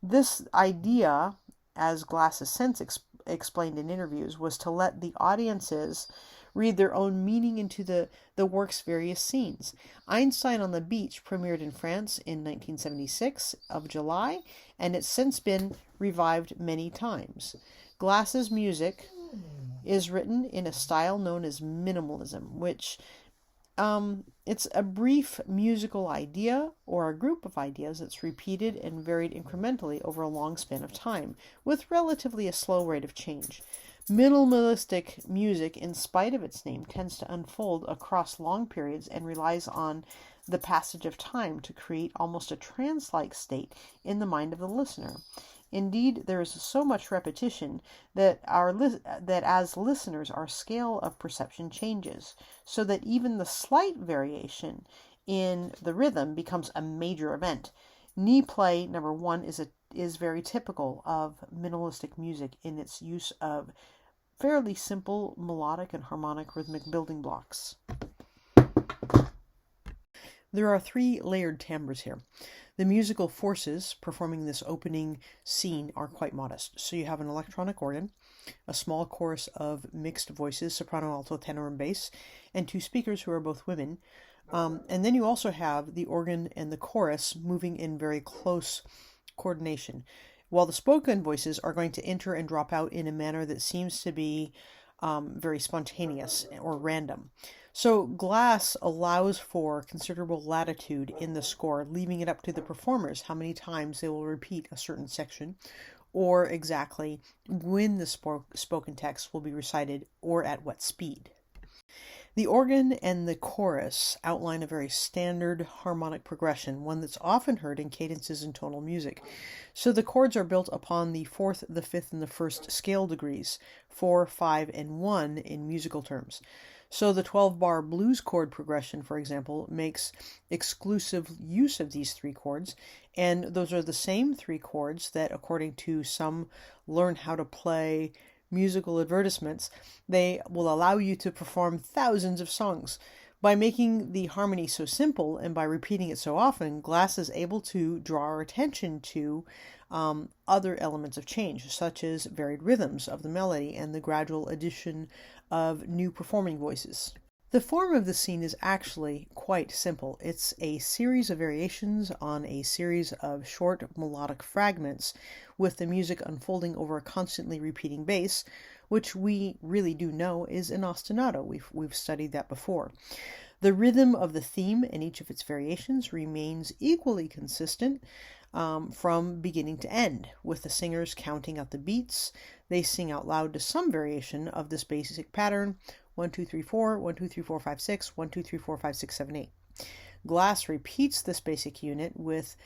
This idea, as Glass has since explained in interviews, was to let the audiences read their own meaning into the work's various scenes. Einstein on the Beach premiered in France in 1976 of July, and it's since been revived many times. Glass's music is written in a style known as minimalism, which it's a brief musical idea or a group of ideas that's repeated and varied incrementally over a long span of time, with relatively a slow rate of change. Minimalistic music, in spite of its name, tends to unfold across long periods and relies on the passage of time to create almost a trance-like state in the mind of the listener. Indeed, there is so much repetition that as listeners, our scale of perception changes, so that even the slight variation in the rhythm becomes a major event. Knee play number 1 is very typical of minimalistic music in its use of fairly simple melodic and harmonic rhythmic building blocks. There are 3 layered timbres here. The musical forces performing this opening scene are quite modest. So you have an electronic organ, a small chorus of mixed voices, soprano, alto, tenor, and bass, and 2 speakers who are both women. And then you also have the organ and the chorus moving in very close coordination, while the spoken voices are going to enter and drop out in a manner that seems to be very spontaneous or random. So Glass allows for considerable latitude in the score, leaving it up to the performers how many times they will repeat a certain section, or exactly when the spoken text will be recited, or at what speed. The organ and the chorus outline a very standard harmonic progression, one that's often heard in cadences and tonal music. So the chords are built upon the 4th, the 5th, and the 1st scale degrees, 4, 5, and 1 in musical terms. So the 12-bar blues chord progression, for example, makes exclusive use of these 3 chords, and those are the same 3 chords that, according to some learn how to play musical advertisements, they will allow you to perform thousands of songs. By making the harmony so simple and by repeating it so often, Glass is able to draw our attention to other elements of change, such as varied rhythms of the melody and the gradual addition of new performing voices. The form of the scene is actually quite simple. It's a series of variations on a series of short melodic fragments, with the music unfolding over a constantly repeating bass, which we really do know is an ostinato. We've studied that before. The rhythm of the theme and each of its variations remains equally consistent from beginning to end, with the singers counting out the beats. They sing out loud to some variation of this basic pattern: 1, 2, 3, 4, 1, 2, 3, 4, 5, 6, 1, 2, 3, 4, 5, 6, 7, 8. Glass repeats this basic unit with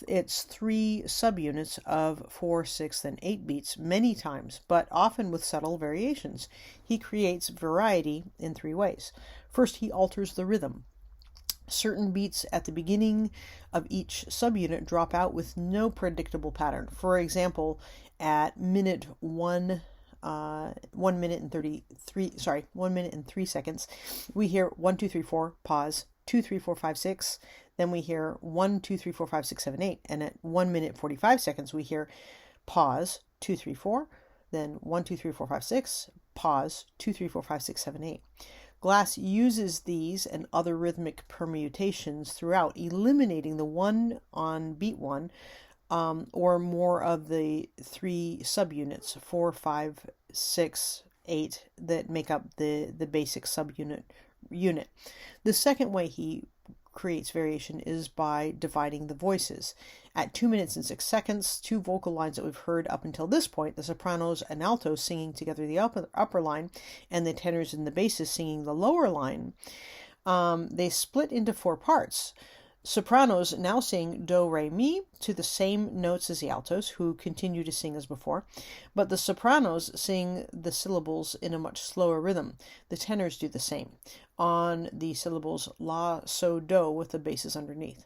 its 3 subunits of 4, 6, and 8 beats many times, but often with subtle variations. He creates variety in 3 ways. First, he alters the rhythm. Certain beats at the beginning of each subunit drop out with no predictable pattern. For example, at minute 1 minute and 3 seconds, we hear 1, 2, 3, 4, pause, 2, 3, 4, 5, 6. Then we hear 1, 2, 3, 4, 5, 6, 7, 8. And at 1 minute 45 seconds, we hear pause, 2, 3, 4. Then 1, 2, 3, 4, 5, 6. Pause, 2, 3, 4, 5, 6, 7, 8. Glass uses these and other rhythmic permutations throughout, eliminating the 1 on beat 1, or more of the 3 subunits, 4, 5, 6, 8, that make up the basic subunit unit. The second way he creates variation is by dividing the voices. At 2 minutes and 6 seconds, 2 vocal lines that we've heard up until this point, the sopranos and altos singing together the upper line, and the tenors and the basses singing the lower line, they split into 4 parts. Sopranos now sing do, re, mi to the same notes as the altos, who continue to sing as before, but the sopranos sing the syllables in a much slower rhythm. The tenors do the same on the syllables la, so, do, with the basses underneath.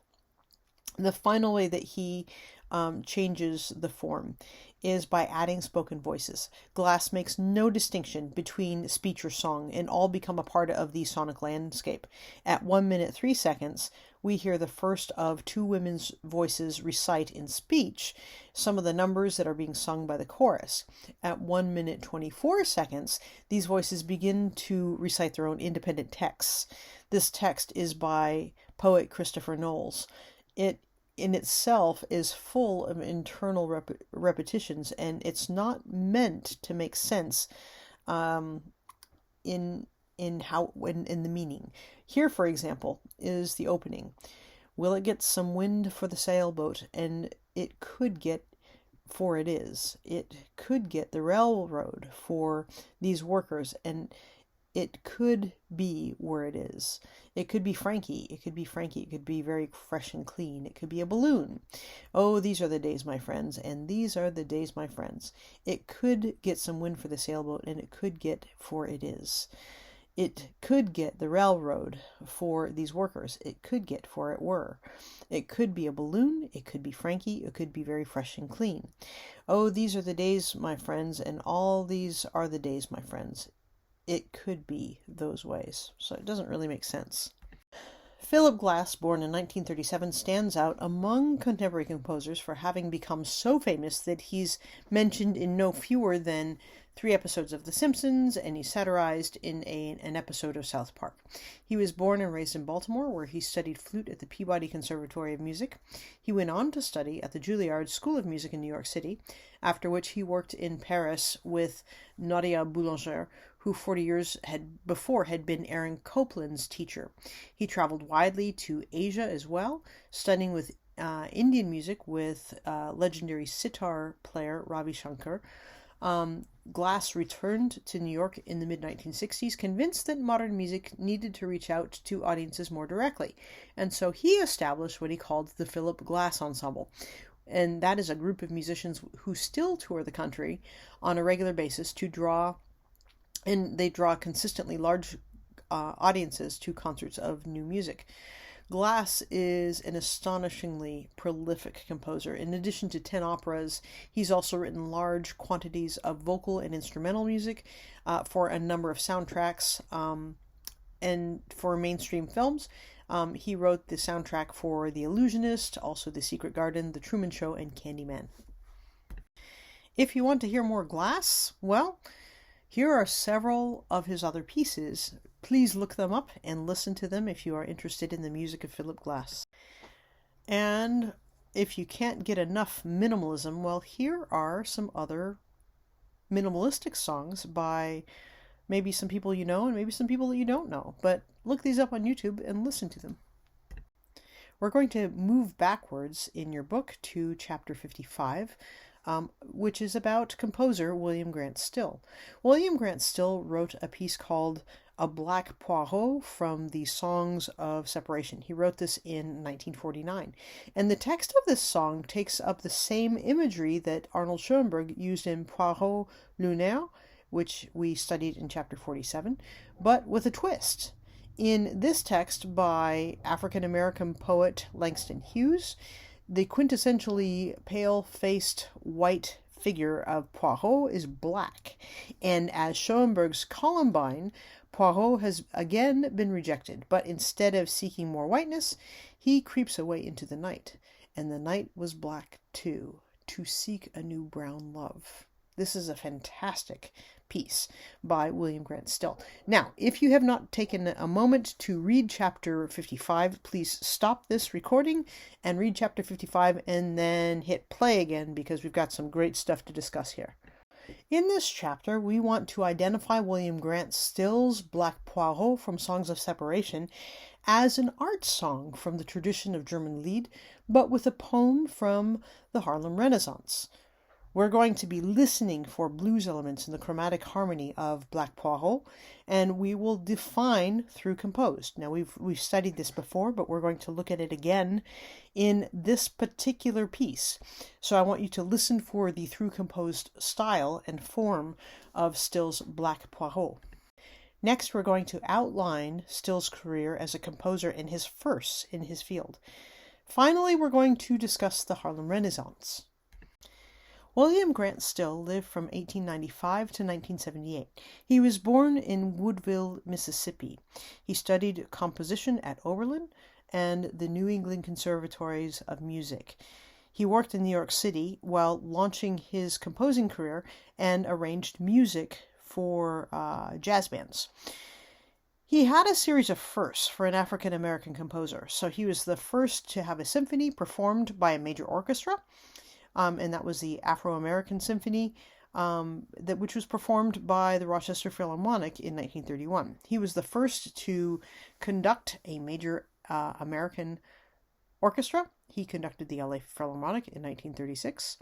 The final way that he changes the form is by adding spoken voices. Glass makes no distinction between speech or song, and all become a part of the sonic landscape. At 1 minute 3 seconds, we hear the first of two women's voices recite in speech some of the numbers that are being sung by the chorus. At 1 minute 24 seconds, these voices begin to recite their own independent texts. This text is by poet Christopher Knowles. It in itself is full of internal repetitions, and it's not meant to make sense in the meaning. Here, for example, is the opening. Will it get some wind for the sailboat? And it could get, for it is. It could get the railroad for these workers, and it could be where it is. It could be Frankie. It could be Frankie. It could be very fresh and clean. It could be a balloon. Oh, these are the days, my friends, and these are the days, my friends. It could get some wind for the sailboat, and it could get, for it is. It could get the railroad for these workers. It could get, for it were. It could be a balloon. It could be Frankie. It could be very fresh and clean. Oh, these are the days, my friends, and all these are the days, my friends. It could be those ways. So it doesn't really make sense. Philip Glass, born in 1937, stands out among contemporary composers for having become so famous that he's mentioned in no fewer than 3 episodes of The Simpsons, and he's satirized in an episode of South Park. He was born and raised in Baltimore, where he studied flute at the Peabody Conservatory of Music. He went on to study at the Juilliard School of Music in New York City, after which he worked in Paris with Nadia Boulanger, who 40 years before had been Aaron Copland's teacher. He traveled widely to Asia as well, studying with Indian music with legendary sitar player Ravi Shankar. Glass returned to New York in the mid-1960s, convinced that modern music needed to reach out to audiences more directly, and so he established what he called the Philip Glass Ensemble. And that is a group of musicians who still tour the country on a regular basis to draw consistently large audiences to concerts of new music. Glass is an astonishingly prolific composer. In addition to 10 operas, he's also written large quantities of vocal and instrumental music for a number of soundtracks and for mainstream films. He wrote the soundtrack for The Illusionist, also The Secret Garden, The Truman Show, and Candyman. If you want to hear more Glass, well, here are several of his other pieces. Please look them up and listen to them if you are interested in the music of Philip Glass. And if you can't get enough minimalism, well, here are some other minimalistic songs by maybe some people you know and maybe some people that you don't know. But look these up on YouTube and listen to them. We're going to move backwards in your book to chapter 55. Which is about composer William Grant Still. William Grant Still wrote a piece called A Black Poirot from the Songs of Separation. He wrote this in 1949. And the text of this song takes up the same imagery that Arnold Schoenberg used in Poirot Lunaire, which we studied in chapter 47, but with a twist. In this text by African-American poet Langston Hughes, the quintessentially pale-faced white figure of Poirot is black, and as Schoenberg's Columbine, Poirot has again been rejected, but instead of seeking more whiteness, he creeps away into the night, and the night was black too, to seek a new brown love. This is a fantastic piece by William Grant Still. Now, if you have not taken a moment to read chapter 55, please stop this recording and read chapter 55 and then hit play again, because we've got some great stuff to discuss here. In this chapter, we want to identify William Grant Still's Black Poirot from Songs of Separation as an art song from the tradition of German Lied, but with a poem from the Harlem Renaissance. We're going to be listening for blues elements in the chromatic harmony of Black Poirot, and we will define through composed. Now, we've studied this before, but we're going to look at it again in this particular piece. So I want you to listen for the through composed style and form of Still's Black Poirot. Next, we're going to outline Still's career as a composer and his firsts in his field. Finally, we're going to discuss the Harlem Renaissance. William Grant Still lived from 1895 to 1978. He was born in Woodville, Mississippi. He studied composition at Oberlin and the New England Conservatories of Music. He worked in New York City while launching his composing career and arranged music for jazz bands. He had a series of firsts for an African-American composer. So he was the first to have a symphony performed by a major orchestra, and that was the Afro-American Symphony, which was performed by the Rochester Philharmonic in 1931. He was the first to conduct a major American orchestra. He conducted the LA Philharmonic in 1936.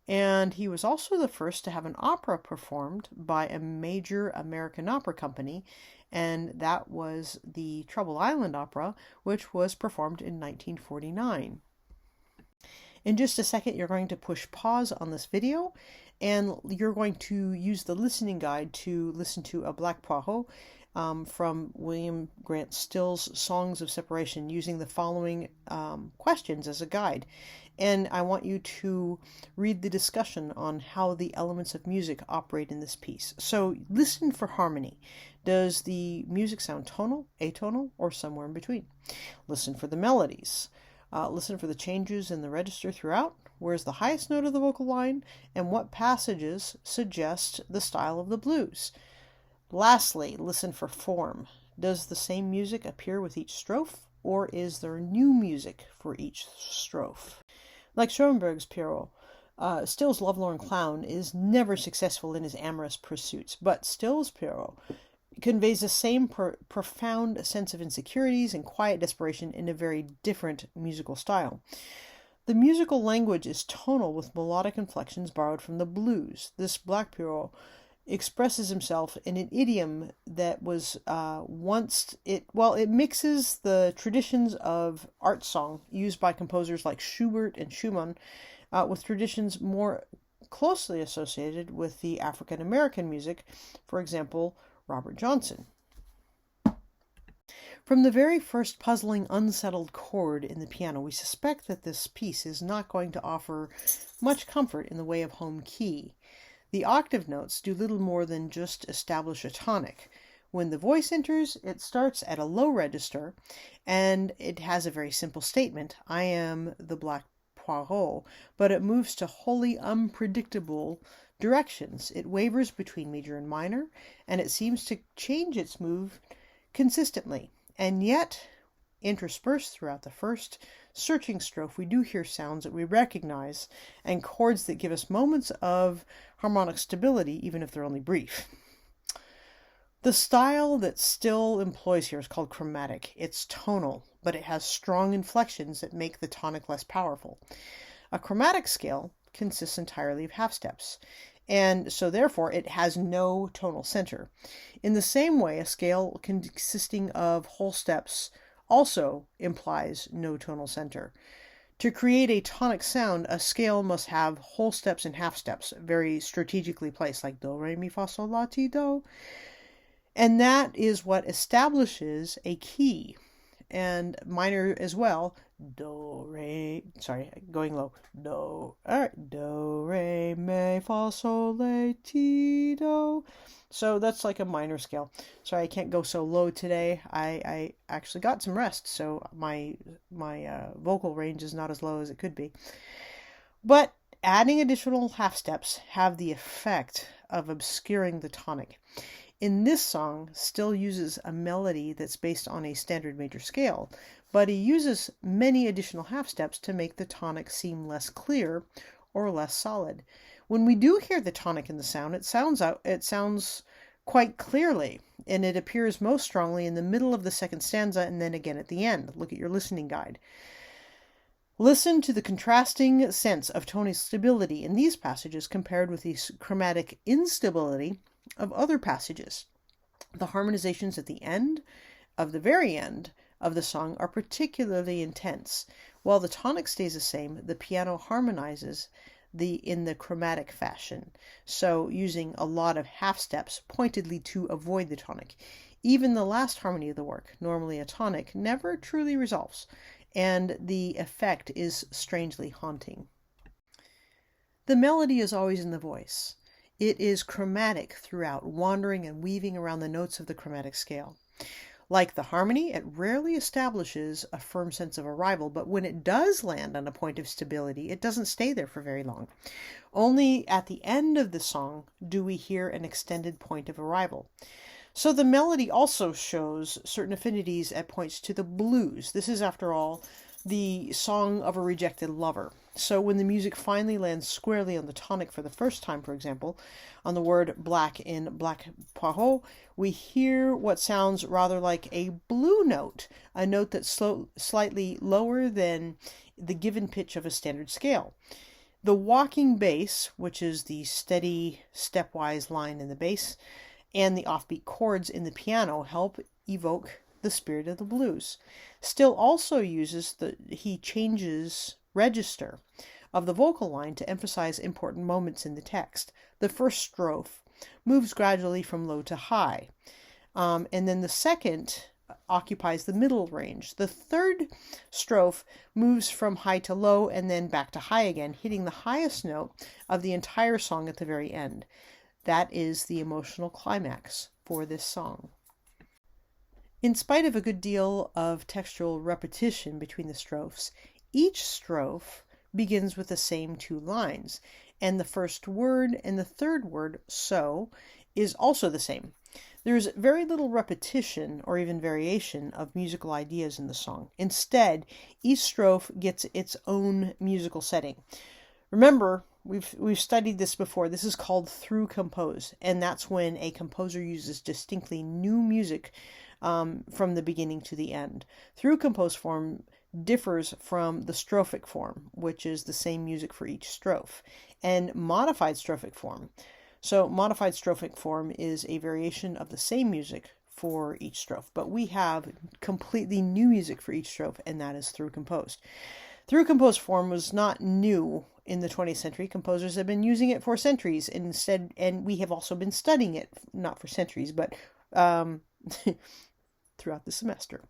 And he was also the first to have an opera performed by a major American opera company, and that was the Trouble Island Opera, which was performed in 1949. In just a second, you're going to push pause on this video, and you're going to use the listening guide to listen to a Black Poirot from William Grant Still's Songs of Separation, using the following questions as a guide. And I want you to read the discussion on how the elements of music operate in this piece. So listen for harmony. Does the music sound tonal, atonal, or somewhere in between? Listen for the melodies. Listen for the changes in the register throughout. Where's the highest note of the vocal line? And what passages suggest the style of the blues? Lastly, listen for form. Does the same music appear with each strophe, or is there new music for each strophe? Like Schoenberg's Pierrot, Still's Lovelorn Clown is never successful in his amorous pursuits, but Still's Pierrot conveys the same profound sense of insecurities and quiet desperation in a very different musical style. The musical language is tonal with melodic inflections borrowed from the blues. This Black Pierrot expresses himself in an idiom that was it mixes the traditions of art song used by composers like Schubert and Schumann with traditions more closely associated with the African American music, for example, Robert Johnson. From the very first puzzling, unsettled chord in the piano, we suspect that this piece is not going to offer much comfort in the way of home key. The octave notes do little more than just establish a tonic. When the voice enters, it starts at a low register, and it has a very simple statement, I am the Black Poirot, but it moves to wholly unpredictable directions. It wavers between major and minor, and it seems to change its move consistently. And yet, interspersed throughout the first searching strophe, we do hear sounds that we recognize and chords that give us moments of harmonic stability, even if they're only brief. The style that Still employs here is called chromatic. It's tonal, but it has strong inflections that make the tonic less powerful. A chromatic scale consists entirely of half steps, and so therefore it has no tonal center. In the same way, a scale consisting of whole steps also implies no tonal center. To create a tonic sound, a scale must have whole steps and half steps, very strategically placed, like do, re, mi, fa, sol, la, ti, do. And that is what establishes a key, and minor as well. Do, re, going low. Do, re, mi, fa, sol, la, ti, do. So that's like a minor scale. Sorry, I can't go so low today. I actually got some rest, so my vocal range is not as low as it could be. But adding additional half steps have the effect of obscuring the tonic. In this song, Still uses a melody that's based on a standard major scale, but he uses many additional half steps to make the tonic seem less clear or less solid. When we do hear the tonic in the sound, it sounds quite clearly, and it appears most strongly in the middle of the second stanza and then again at the end. Look at your listening guide. Listen to the contrasting sense of tonal stability in these passages compared with the chromatic instability of other passages. The harmonizations at the very end of the song are particularly intense. While the tonic stays the same, the piano harmonizes in the chromatic fashion, so using a lot of half steps pointedly to avoid the tonic. Even the last harmony of the work, normally a tonic, never truly resolves, and the effect is strangely haunting. The melody is always in the voice. It is chromatic throughout, wandering and weaving around the notes of the chromatic scale. Like the harmony, it rarely establishes a firm sense of arrival, but when it does land on a point of stability, it doesn't stay there for very long. Only at the end of the song do we hear an extended point of arrival. So the melody also shows certain affinities at points to the blues. This is, after all, the song of a rejected lover. So when the music finally lands squarely on the tonic for the first time, for example, on the word black in Black Poirot, we hear what sounds rather like a blue note, a note that's slightly lower than the given pitch of a standard scale. The walking bass, which is the steady, stepwise line in the bass, and the offbeat chords in the piano help evoke the spirit of the blues. Still also he changes register of the vocal line to emphasize important moments in the text. The first strophe moves gradually from low to high, and then the second occupies the middle range. The third strophe moves from high to low and then back to high again, hitting the highest note of the entire song at the very end. That is the emotional climax for this song. In spite of a good deal of textual repetition between the strophes, each strophe begins with the same two lines, and the first word and the third word, so, is also the same. There's very little repetition or even variation of musical ideas in the song. Instead, each strophe gets its own musical setting. Remember, we've studied this before. This is called through compose, and that's when a composer uses distinctly new music from the beginning to the end. Through compose form differs from the strophic form, which is the same music for each strophe, and modified strophic form. So modified strophic form is a variation of the same music for each strophe, but we have completely new music for each strophe, and that is through composed. Through composed form was not new in the 20th century. Composers have been using it for centuries instead, and we have also been studying it, not for centuries, but throughout the semester.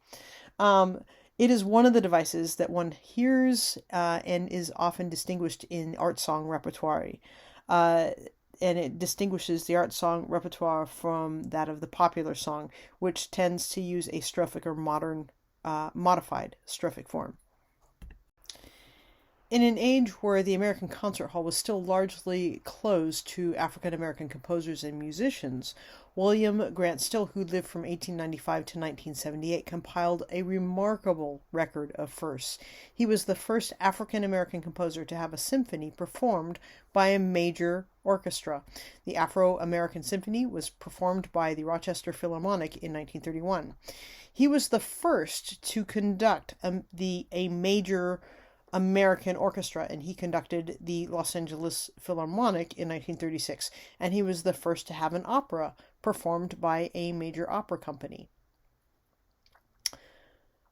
It is one of the devices that one hears and is often distinguished in art song repertoire. And it distinguishes the art song repertoire from that of the popular song, which tends to use a strophic or modified strophic form. In an age where the American concert hall was still largely closed to African American composers and musicians, William Grant Still, who lived from 1895 to 1978, compiled a remarkable record of firsts. He was the first African American composer to have a symphony performed by a major orchestra. The Afro-American Symphony was performed by the Rochester Philharmonic in 1931. He was the first to conduct a major American orchestra, and he conducted the Los Angeles Philharmonic in 1936, and he was the first to have an opera performed by a major opera company.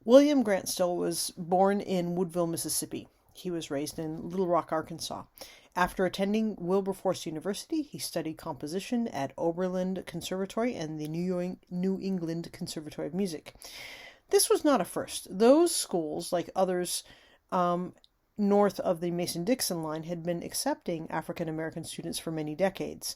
William Grant Still was born in Woodville, Mississippi. He was raised in Little Rock, Arkansas. After attending Wilberforce University, he studied composition at Oberlin Conservatory and the New England Conservatory of Music. This was not a first. Those schools, like others north of the Mason-Dixon line, had been accepting African American students for many decades.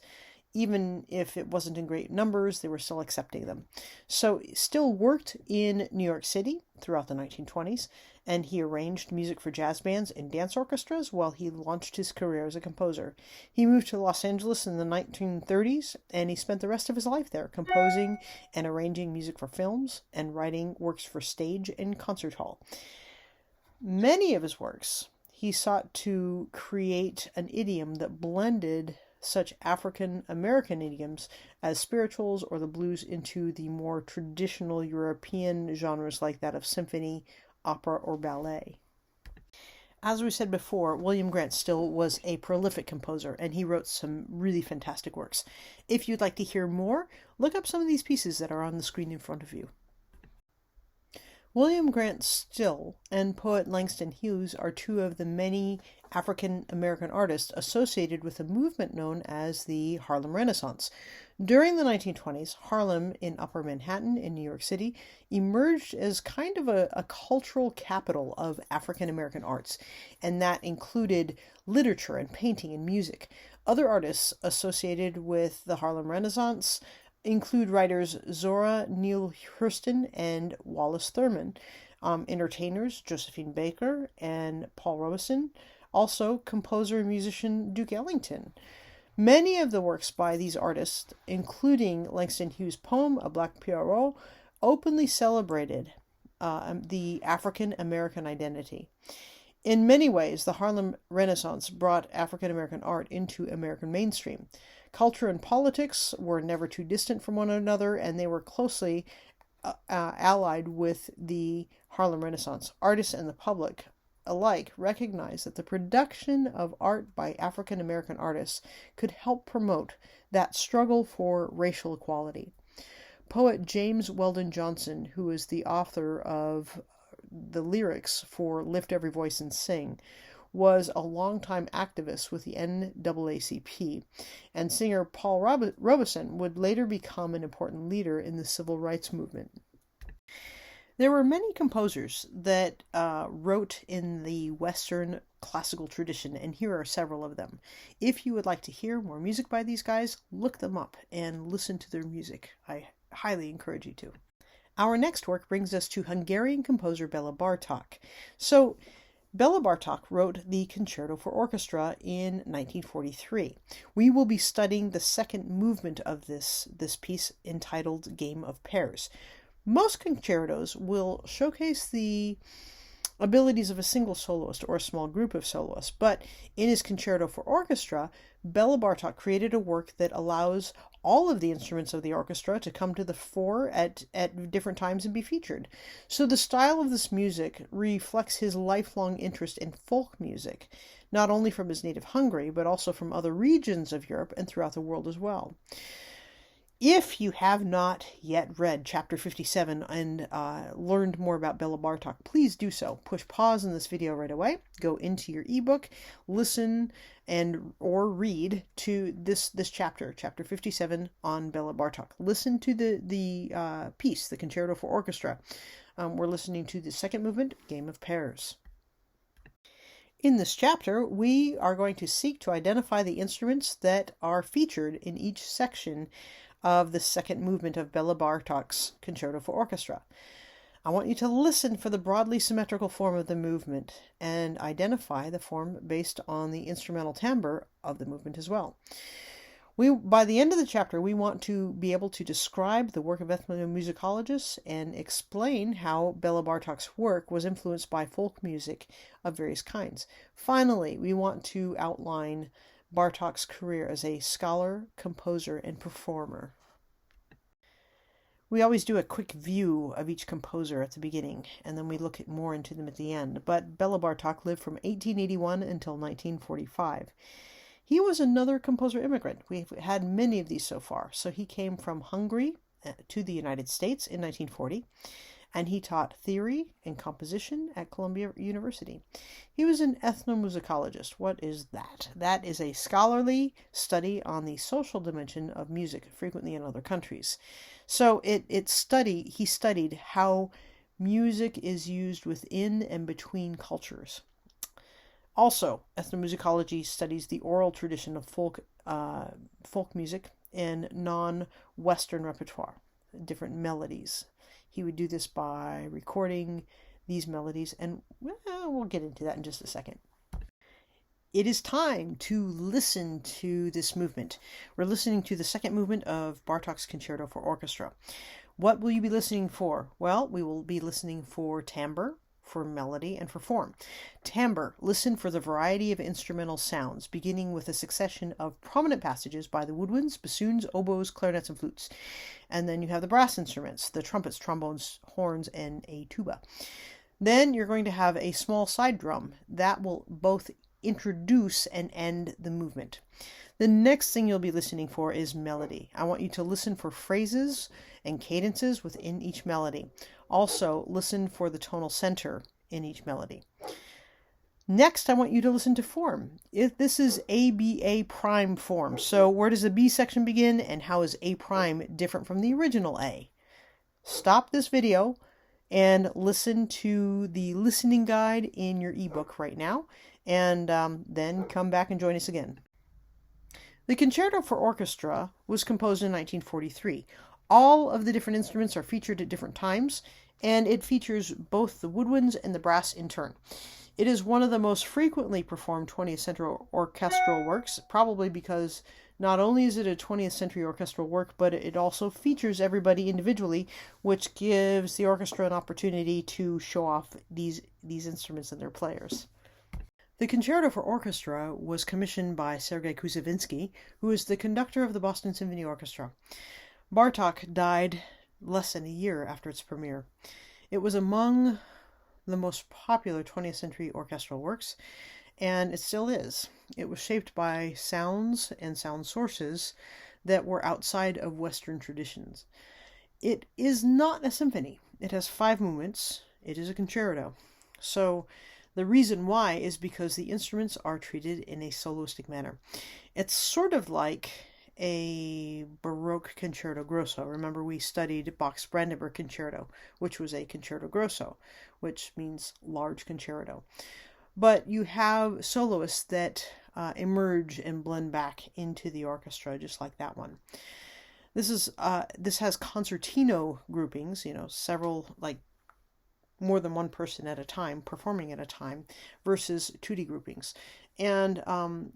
Even if it wasn't in great numbers, they were still accepting them. So Still worked in New York City throughout the 1920s, and he arranged music for jazz bands and dance orchestras while he launched his career as a composer. He moved to Los Angeles in the 1930s, and he spent the rest of his life there, composing and arranging music for films and writing works for stage and concert hall. Many of his works, he sought to create an idiom that blended such African American idioms as spirituals or the blues into the more traditional European genres like that of symphony, opera, or ballet. As we said before, William Grant Still was a prolific composer, and he wrote some really fantastic works. If you'd like to hear more, look up some of these pieces that are on the screen in front of you. William Grant Still and poet Langston Hughes are two of the many African American artists associated with a movement known as the Harlem Renaissance. During the 1920s, Harlem in Upper Manhattan in New York City emerged as kind of a cultural capital of African American arts, and that included literature and painting and music. Other artists associated with the Harlem Renaissance include writers Zora Neale Hurston and Wallace Thurman, entertainers Josephine Baker and Paul Robeson, also composer and musician Duke Ellington. Many of the works by these artists, including Langston Hughes' poem A Black Pierrot, openly celebrated the African American identity. In many ways, the Harlem Renaissance brought African American art into American mainstream. Culture and politics were never too distant from one another, and they were closely allied with the Harlem Renaissance. Artists and the public alike recognized that the production of art by African American artists could help promote that struggle for racial equality. Poet James Weldon Johnson, who is the author of the lyrics for Lift Every Voice and Sing, was a longtime activist with the NAACP, and singer Paul Robeson would later become an important leader in the civil rights movement. There were many composers that wrote in the Western classical tradition, and here are several of them. If you would like to hear more music by these guys, look them up and listen to their music. I highly encourage you to. Our next work brings us to Hungarian composer Bela Bartok. So, Bela Bartok wrote the Concerto for Orchestra in 1943. We will be studying the second movement of this piece, entitled Game of Pairs. Most concertos will showcase the abilities of a single soloist or a small group of soloists, but in his Concerto for Orchestra, Bela Bartok created a work that allows all of the instruments of the orchestra to come to the fore at different times and be featured. So the style of this music reflects his lifelong interest in folk music, not only from his native Hungary, but also from other regions of Europe and throughout the world as well. If you have not yet read Chapter 57 and learned more about Bela Bartok, please do so. Push pause in this video right away. Go into your ebook, listen or read to this chapter, Chapter 57 on Bela Bartok. Listen to the piece, the Concerto for Orchestra. We're listening to the second movement, Game of Pairs. In this chapter, we are going to seek to identify the instruments that are featured in each section of the second movement of Bela Bartok's Concerto for Orchestra. I want you to listen for the broadly symmetrical form of the movement and identify the form based on the instrumental timbre of the movement as well. By the end of the chapter, we want to be able to describe the work of ethnomusicologists and explain how Bela Bartok's work was influenced by folk music of various kinds. Finally, we want to outline Bartok's career as a scholar, composer, and performer. We always do a quick view of each composer at the beginning, and then we look more into them at the end. But Bela Bartok lived from 1881 until 1945. He was another composer immigrant. We've had many of these so far. So he came from Hungary to the United States in 1940, and he taught theory and composition at Columbia University. He was an ethnomusicologist. What is that? That is a scholarly study on the social dimension of music, frequently in other countries. So he studied how music is used within and between cultures. Also, ethnomusicology studies the oral tradition of folk music and non-Western repertoire, different melodies. He would do this by recording these melodies, and we'll get into that in just a second. It is time to listen to this movement. We're listening to the second movement of Bartok's Concerto for Orchestra. What will you be listening for? Well, we will be listening for timbre, for melody, and for form. Timbre, listen for the variety of instrumental sounds, beginning with a succession of prominent passages by the woodwinds, bassoons, oboes, clarinets, and flutes. And then you have the brass instruments, the trumpets, trombones, horns, and a tuba. Then you're going to have a small side drum that will both introduce and end the movement. The next thing you'll be listening for is melody. I want you to listen for phrases and cadences within each melody. Also, listen for the tonal center in each melody. Next, I want you to listen to form. This is ABA prime form. So where does the B section begin, and how is A prime different from the original A? Stop this video and listen to the listening guide in your ebook right now, and then come back and join us again. The Concerto for Orchestra was composed in 1943. All of the different instruments are featured at different times, and it features both the woodwinds and the brass in turn. It is one of the most frequently performed 20th century orchestral works, probably because not only is it a 20th century orchestral work, but it also features everybody individually, which gives the orchestra an opportunity to show off these instruments and their players. The Concerto for Orchestra was commissioned by Sergei Kusavinsky, who is the conductor of the Boston Symphony Orchestra. Bartók died less than a year after its premiere. It was among the most popular 20th century orchestral works, and it still is. It was shaped by sounds and sound sources that were outside of Western traditions. It is not a symphony. It has 5 movements. It is a concerto. So the reason why is because the instruments are treated in a soloistic manner. It's sort of like a Baroque concerto grosso. Remember, we studied Bach's Brandenburg Concerto, which was a concerto grosso, which means large concerto. But you have soloists that emerge and blend back into the orchestra, just like that one. This has concertino groupings, several, like more than one person at a time, performing at a time, versus tutti groupings. And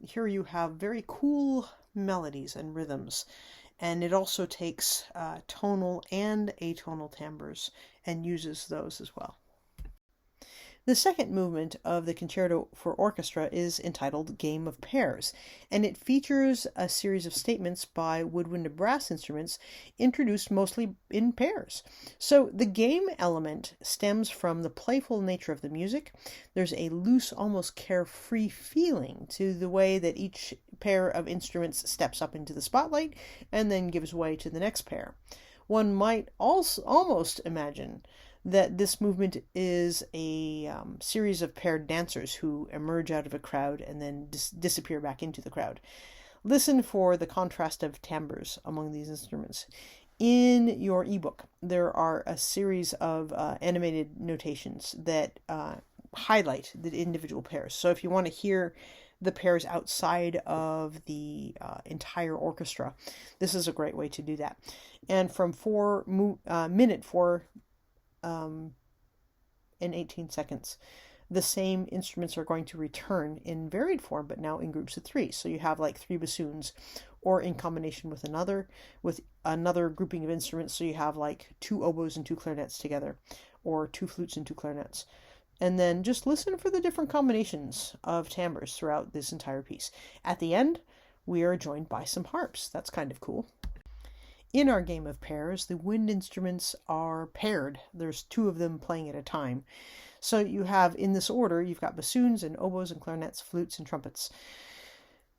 here you have very cool melodies and rhythms. And it also takes tonal and atonal timbres and uses those as well. The second movement of the Concerto for Orchestra is entitled Game of Pairs, and it features a series of statements by woodwind and brass instruments introduced mostly in pairs. So the game element stems from the playful nature of the music. There's a loose, almost carefree feeling to the way that each pair of instruments steps up into the spotlight and then gives way to the next pair. One might also almost imagine that this movement is a series of paired dancers who emerge out of a crowd and then disappear back into the crowd. Listen for the contrast of timbres among these instruments. In your ebook, there are a series of animated notations that highlight the individual pairs. So if you want to hear the pairs outside of the entire orchestra, this is a great way to do that. And from minute 4 in 18 seconds, the same instruments are going to return in varied form, but now in groups of 3. So you have like 3 bassoons, or in combination with another grouping of instruments. So you have like 2 oboes and 2 clarinets together, or 2 flutes and 2 clarinets. And then just listen for the different combinations of timbres throughout this entire piece. At the end, we are joined by some harps. That's kind of cool. In our game of pairs, the wind instruments are paired. There's 2 of them playing at a time. So you have, in this order, you've got bassoons and oboes and clarinets, flutes and trumpets.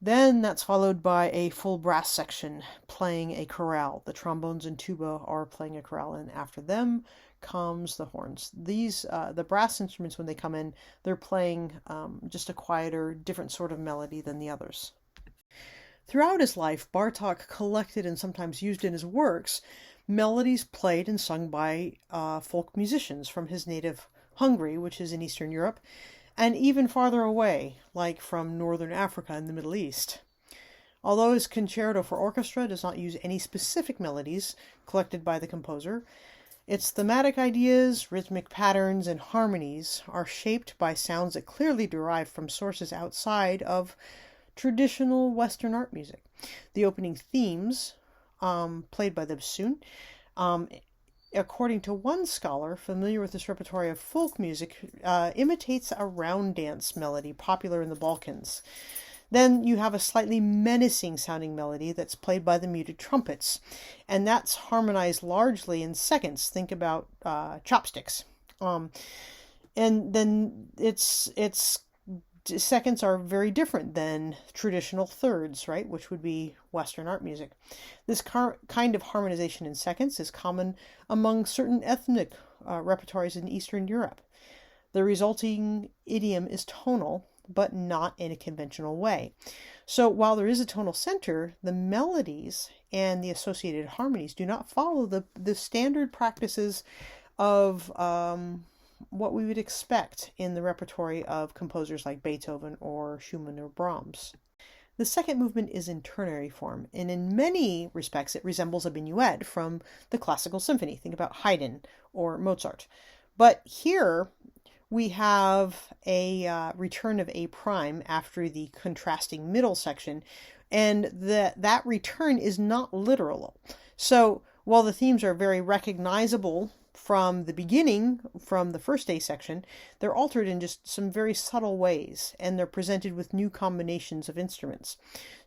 Then that's followed by a full brass section playing a chorale. The trombones and tuba are playing a chorale, and after them comes the horns. These, the brass instruments, when they come in, they're playing just a quieter, different sort of melody than the others. Throughout his life, Bartók collected and sometimes used in his works melodies played and sung by folk musicians from his native Hungary, which is in Eastern Europe, and even farther away, like from Northern Africa and the Middle East. Although his Concerto for Orchestra does not use any specific melodies collected by the composer, its thematic ideas, rhythmic patterns, and harmonies are shaped by sounds that clearly derive from sources outside of traditional Western art music. The opening themes, played by the bassoon, according to one scholar familiar with this repertoire of folk music, imitates a round dance melody popular in the Balkans. Then you have a slightly menacing sounding melody that's played by the muted trumpets, and that's harmonized largely in seconds. Think about chopsticks. And then its seconds are very different than traditional thirds, right, which would be Western art music. This kind of harmonization in seconds is common among certain ethnic repertoires in Eastern Europe. The resulting idiom is tonal, but not in a conventional way. So while there is a tonal center, the melodies and the associated harmonies do not follow the standard practices of what we would expect in the repertory of composers like Beethoven or Schumann or Brahms. The second movement is in ternary form, and in many respects it resembles a minuet from the classical symphony. Think about Haydn or Mozart. But here we have a return of A prime after the contrasting middle section, and that return is not literal. So while the themes are very recognizable from the beginning, from the first A section, they're altered in just some very subtle ways, and they're presented with new combinations of instruments.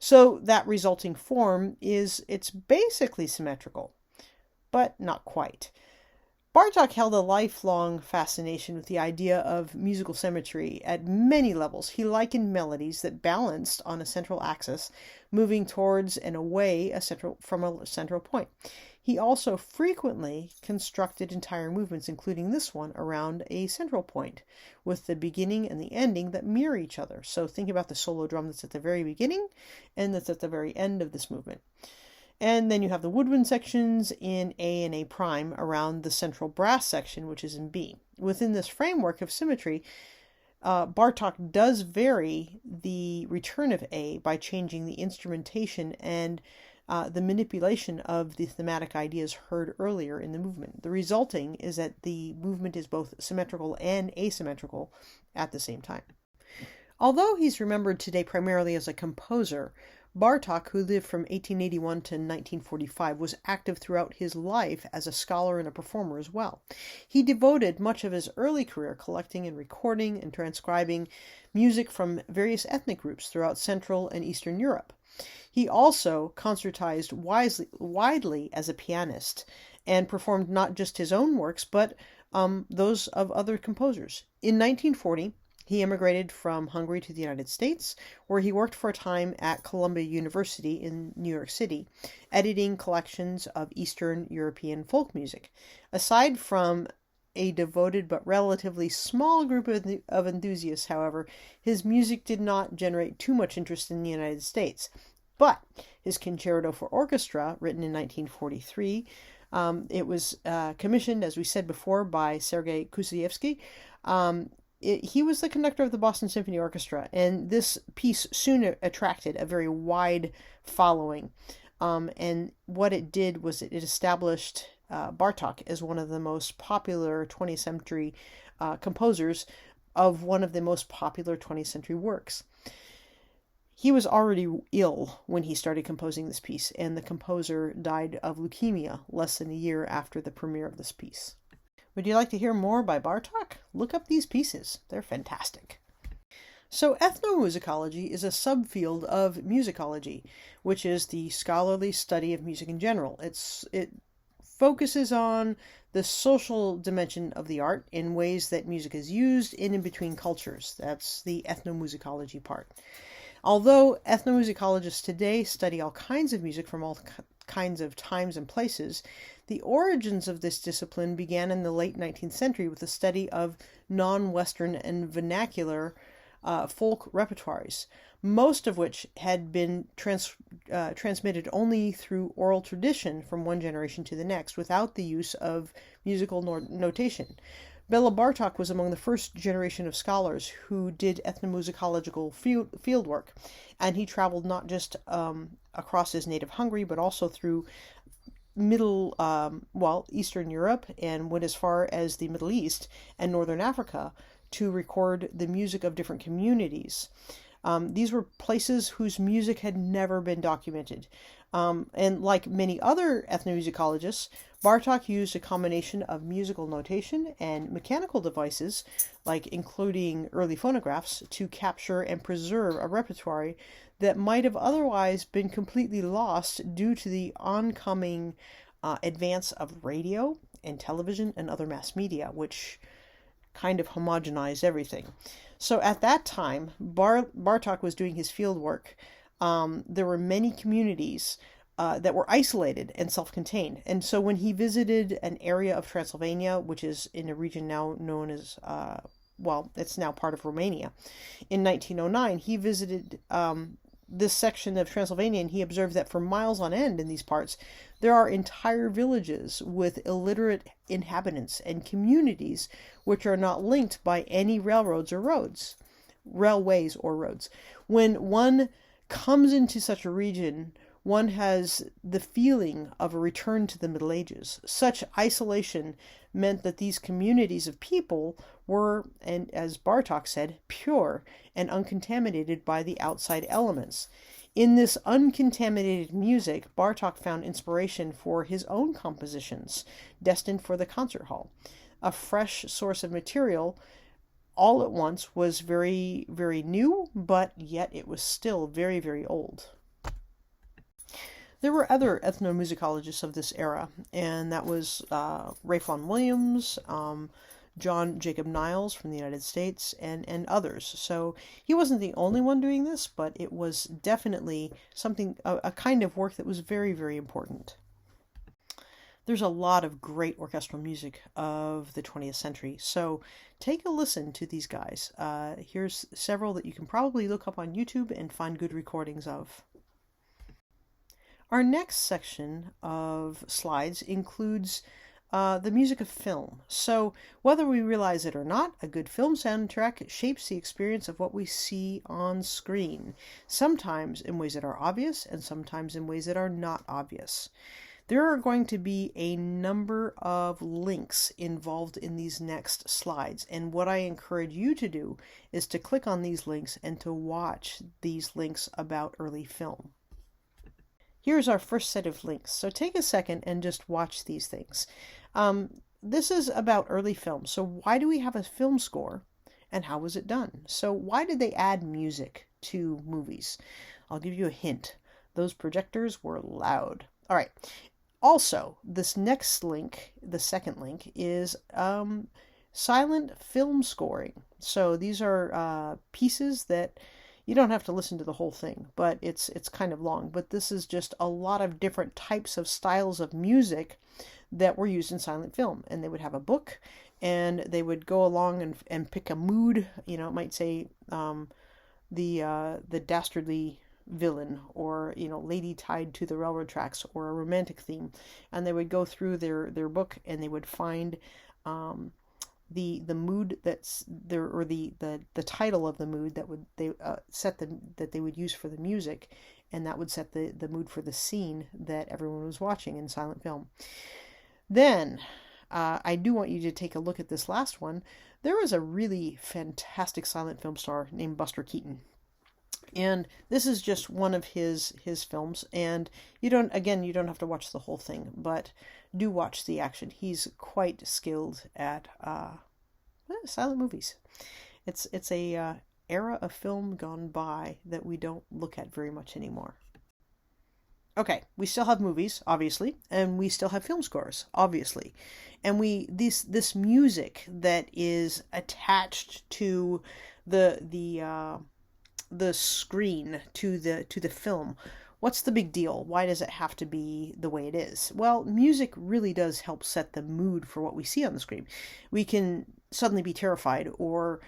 So that resulting form it's basically symmetrical, but not quite. Bartók held a lifelong fascination with the idea of musical symmetry at many levels. He likened melodies that balanced on a central axis, moving towards and away from a central point. He also frequently constructed entire movements, including this one, around a central point, with the beginning and the ending that mirror each other. So think about the solo drum that's at the very beginning and that's at the very end of this movement. And then you have the woodwind sections in A and A prime around the central brass section, which is in B. Within this framework of symmetry, Bartók does vary the return of A by changing the instrumentation and the manipulation of the thematic ideas heard earlier in the movement. The resulting is that the movement is both symmetrical and asymmetrical at the same time. Although he's remembered today primarily as a composer, Bartók, who lived from 1881 to 1945, was active throughout his life as a scholar and a performer as well. He devoted much of his early career collecting and recording and transcribing music from various ethnic groups throughout Central and Eastern Europe. He also concertized widely as a pianist and performed not just his own works, but those of other composers. In 1940, he immigrated from Hungary to the United States, where he worked for a time at Columbia University in New York City, editing collections of Eastern European folk music. Aside from a devoted but relatively small group of enthusiasts, however, his music did not generate too much interest in the United States. But his Concerto for Orchestra, written in 1943, it was commissioned, as we said before, by Sergei Kusievsky. He was the conductor of the Boston Symphony Orchestra, and this piece soon attracted a very wide following. And what it did was it established Bartók as one of the most popular 20th century composers of one of the most popular 20th century works. He was already ill when he started composing this piece, and the composer died of leukemia less than a year after the premiere of this piece. Would you like to hear more by Bartók? Look up these pieces. They're fantastic. So ethnomusicology is a subfield of musicology, which is the scholarly study of music in general. It focuses on the social dimension of the art in ways that music is used in and between cultures. That's the ethnomusicology part. Although ethnomusicologists today study all kinds of music from all kinds of times and places, the origins of this discipline began in the late 19th century with the study of non-Western and vernacular folk repertoires, most of which had been transmitted only through oral tradition from one generation to the next, without the use of musical notation. Béla Bartók was among the first generation of scholars who did ethnomusicological field work, and he traveled not just across his native Hungary, but also through Eastern Europe, and went as far as the Middle East and Northern Africa to record the music of different communities. These were places whose music had never been documented. And like many other ethnomusicologists, Bartók used a combination of musical notation and mechanical devices, like including early phonographs, to capture and preserve a repertoire that might have otherwise been completely lost due to the oncoming advance of radio and television and other mass media, which kind of homogenized everything. So at that time, Bartók was doing his field work. There were many communities that were isolated and self-contained. And so when he visited an area of Transylvania, which is in a region now known as well, it's now part of Romania. In 1909, he visited this section of Transylvania, and he observed that for miles on end in these parts, there are entire villages with illiterate inhabitants and communities which are not linked by any railways or roads. When one comes into such a region, one has the feeling of a return to the Middle Ages. Such isolation meant that these communities of people were, and as Bartók said, pure and uncontaminated by the outside elements. In this uncontaminated music, Bartók found inspiration for his own compositions, destined for the concert hall. A fresh source of material all at once was very, very new, but yet it was still very, very old. There were other ethnomusicologists of this era, and that was Ralph Vaughan Williams, John Jacob Niles from the United States, and others. So he wasn't the only one doing this, but it was definitely something, a kind of work that was very, very important. There's a lot of great orchestral music of the 20th century, so take a listen to these guys. Here's several that you can probably look up on YouTube and find good recordings of. Our next section of slides includes the music of film. So whether we realize it or not, a good film soundtrack shapes the experience of what we see on screen, sometimes in ways that are obvious and sometimes in ways that are not obvious. There are going to be a number of links involved in these next slides, and what I encourage you to do is to click on these links and to watch these links about early film. Here's our first set of links, so take a second and just watch these things. This is about early film, so why do we have a film score, and how was it done? So why did they add music to movies? I'll give you a hint. Those projectors were loud. All right. Also, this next link, the second link, is silent film scoring. So these are pieces that you don't have to listen to the whole thing, but it's kind of long. But this is just a lot of different types of styles of music that were used in silent film. And they would have a book, and they would go along and pick a mood. You know, it might say the dastardly villain, or lady tied to the railroad tracks, or a romantic theme, and they would go through their book and they would find the mood that's there, or the title of the mood that they would use for the music, and that would set the mood for the scene that everyone was watching in silent film. Then I do want you to take a look at this last one. There was a really fantastic silent film star named Buster Keaton. And this is just one of his films, and you don't have to watch the whole thing, but do watch the action. He's quite skilled at silent movies. It's a era of film gone by that we don't look at very much anymore. Okay, we still have movies, obviously, and we still have film scores, obviously, and this music that is attached to the screen, to the film. What's the big deal? Why does it have to be the way it is? Well, music really does help set the mood for what we see on the screen. We can suddenly be terrified, or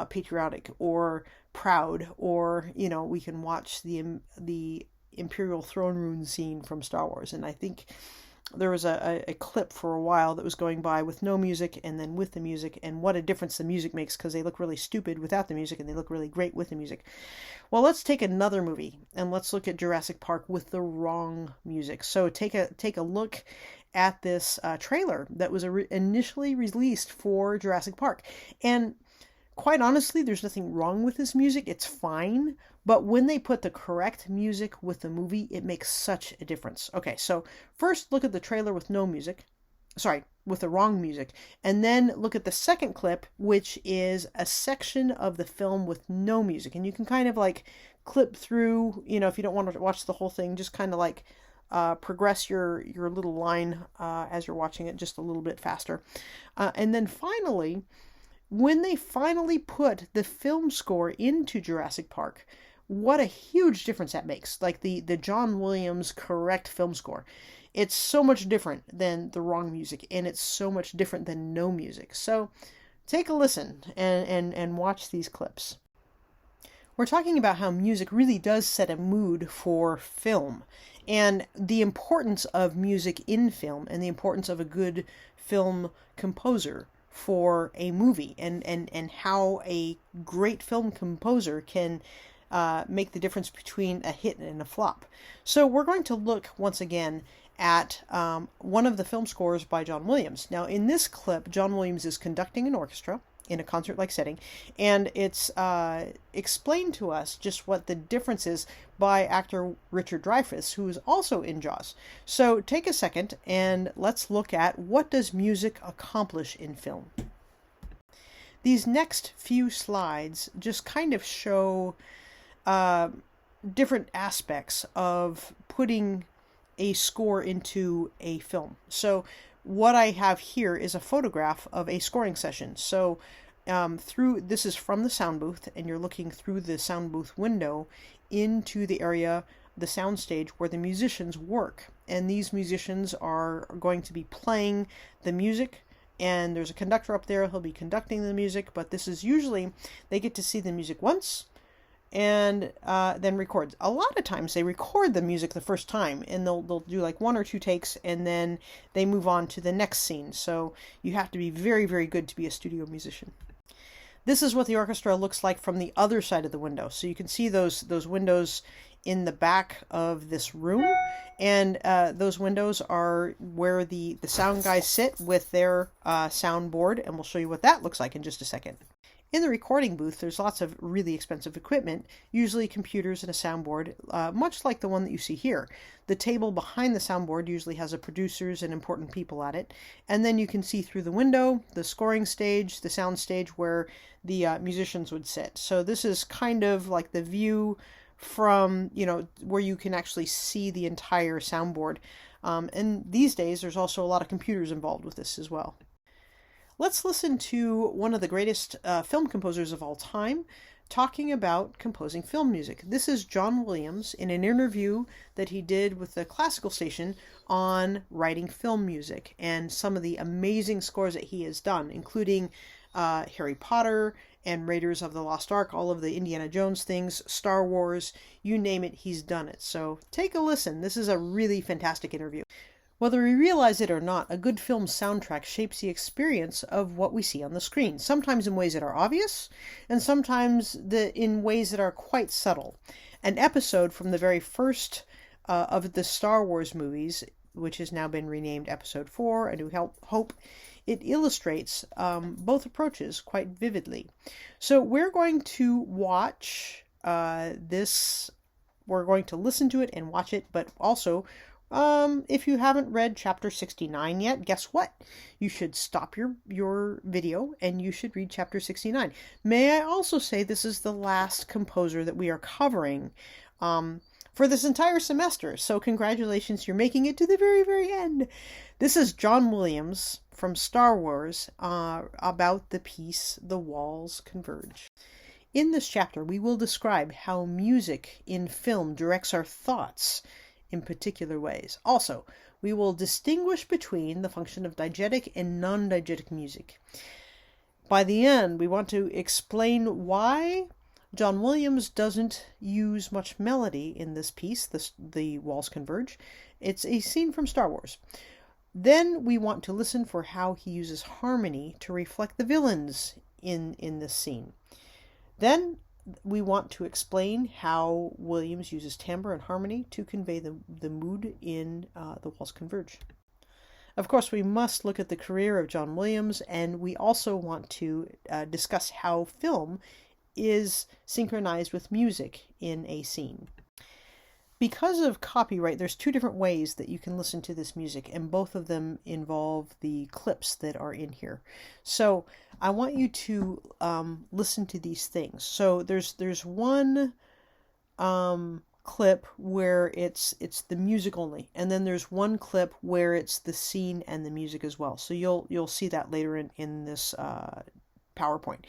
patriotic, or proud, or we can watch the Imperial throne room scene from Star Wars. And I think there was a clip for a while that was going by with no music and then with the music, and what a difference the music makes, because they look really stupid without the music and they look really great with the music. Well, let's take another movie and let's look at Jurassic Park with the wrong music. So take a look at this trailer that was initially released for Jurassic Park. And quite honestly, there's nothing wrong with this music. It's fine. But when they put the correct music with the movie, it makes such a difference. Okay, so first look at the trailer with no music. Sorry, with the wrong music. And then look at the second clip, which is a section of the film with no music. And you can kind of like clip through, if you don't want to watch the whole thing, just kind of like progress your little line as you're watching it just a little bit faster. And then finally, when they finally put the film score into Jurassic Park, what a huge difference that makes. Like the John Williams correct film score. It's so much different than the wrong music, and it's so much different than no music. So Take a listen and watch these clips. We're talking about how music really does set a mood for film, and the importance of music in film, and the importance of a good film composer for a movie, and how a great film composer can make the difference between a hit and a flop. So we're going to look once again at one of the film scores by John Williams. Now, in this clip, John Williams is conducting an orchestra in a concert-like setting, and it's explained to us just what the difference is by actor Richard Dreyfuss, who is also in Jaws. So take a second and let's look at what does music accomplish in film. These next few slides just kind of show different aspects of putting a score into a film. So what I have here is a photograph of a scoring session. So this is from the sound booth, and you're looking through the sound booth window into the area, the sound stage, where the musicians work. And these musicians are going to be playing the music, and there's a conductor up there. He'll be conducting the music, but this is usually, they get to see the music once, and then record. A lot of times they record the music the first time, and they'll do like 1 or 2 takes, and then they move on to the next scene. So you have to be very, very good to be a studio musician. This is what the orchestra looks like from the other side of the window. So you can see those windows in the back of this room, and those windows are where the sound guys sit with their soundboard, and we'll show you what that looks like in just a second. In the recording booth, there's lots of really expensive equipment, usually computers and a soundboard, much like the one that you see here. The table behind the soundboard usually has the producers and important people at it. And then you can see through the window, the scoring stage, the sound stage where the musicians would sit. So this is kind of like the view from, where you can actually see the entire soundboard. And these days, there's also a lot of computers involved with this as well. Let's listen to one of the greatest film composers of all time talking about composing film music. This is John Williams in an interview that he did with the classical station on writing film music and some of the amazing scores that he has done, including Harry Potter and Raiders of the Lost Ark, all of the Indiana Jones things, Star Wars, you name it, he's done it. So take a listen. This is a really fantastic interview. Whether we realize it or not, a good film soundtrack shapes the experience of what we see on the screen, sometimes in ways that are obvious, and sometimes in ways that are quite subtle. An episode from the very first of the Star Wars movies, which has now been renamed Episode 4, A New Hope, it illustrates both approaches quite vividly. So we're going to watch this, we're going to listen to it and watch it, but also if you haven't read chapter 69 yet, guess what? You should stop your video and you should read chapter 69. May I also say this is the last composer that we are covering for this entire semester. So congratulations, you're making it to the very, very end. This is John Williams from Star Wars about the piece The Walls Converge. In this chapter, we will describe how music in film directs our thoughts in particular ways. Also, we will distinguish between the function of diegetic and non-diegetic music. By the end, we want to explain why John Williams doesn't use much melody in this piece, The Walls Converge. It's a scene from Star Wars. Then we want to listen for how he uses harmony to reflect the villains in this scene. Then we want to explain how Williams uses timbre and harmony to convey the mood in The Walls Converge. Of course, we must look at the career of John Williams, and we also want to discuss how film is synchronized with music in a scene. Because of copyright, there's 2 different ways that you can listen to this music, and both of them involve the clips that are in here. So I want you to listen to these things. So there's one clip where it's the music only, and then there's one clip where it's the scene and the music as well. So you'll see that later in this PowerPoint.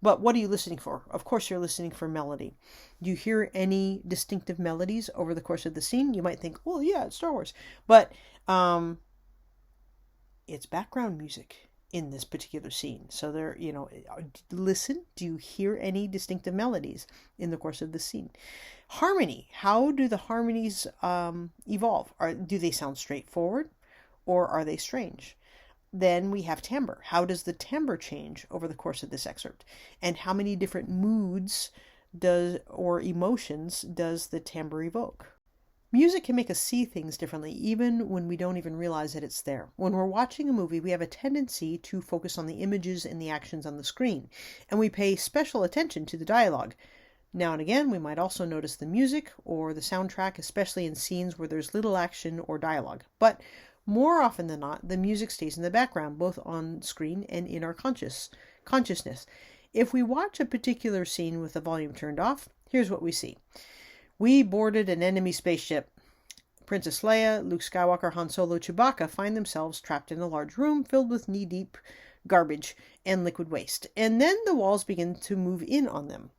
But what are you listening for? Of course, you're listening for melody. Do you hear any distinctive melodies over the course of the scene? You might think, well, yeah, it's Star Wars. But it's background music. in this particular scene. So there, listen, do you hear any distinctive melodies in the course of the scene? Harmony, how do the harmonies evolve? Do they sound straightforward or are they strange? Then we have timbre. How does the timbre change over the course of this excerpt? And how many different moods or emotions does the timbre evoke? Music can make us see things differently, even when we don't even realize that it's there. When we're watching a movie, we have a tendency to focus on the images and the actions on the screen, and we pay special attention to the dialogue. Now and again, we might also notice the music or the soundtrack, especially in scenes where there's little action or dialogue. But more often than not, the music stays in the background, both on screen and in our consciousness. If we watch a particular scene with the volume turned off, here's what we see. We boarded an enemy spaceship. Princess Leia, Luke Skywalker, Han Solo, Chewbacca find themselves trapped in a large room filled with knee-deep garbage and liquid waste. And then the walls begin to move in on them.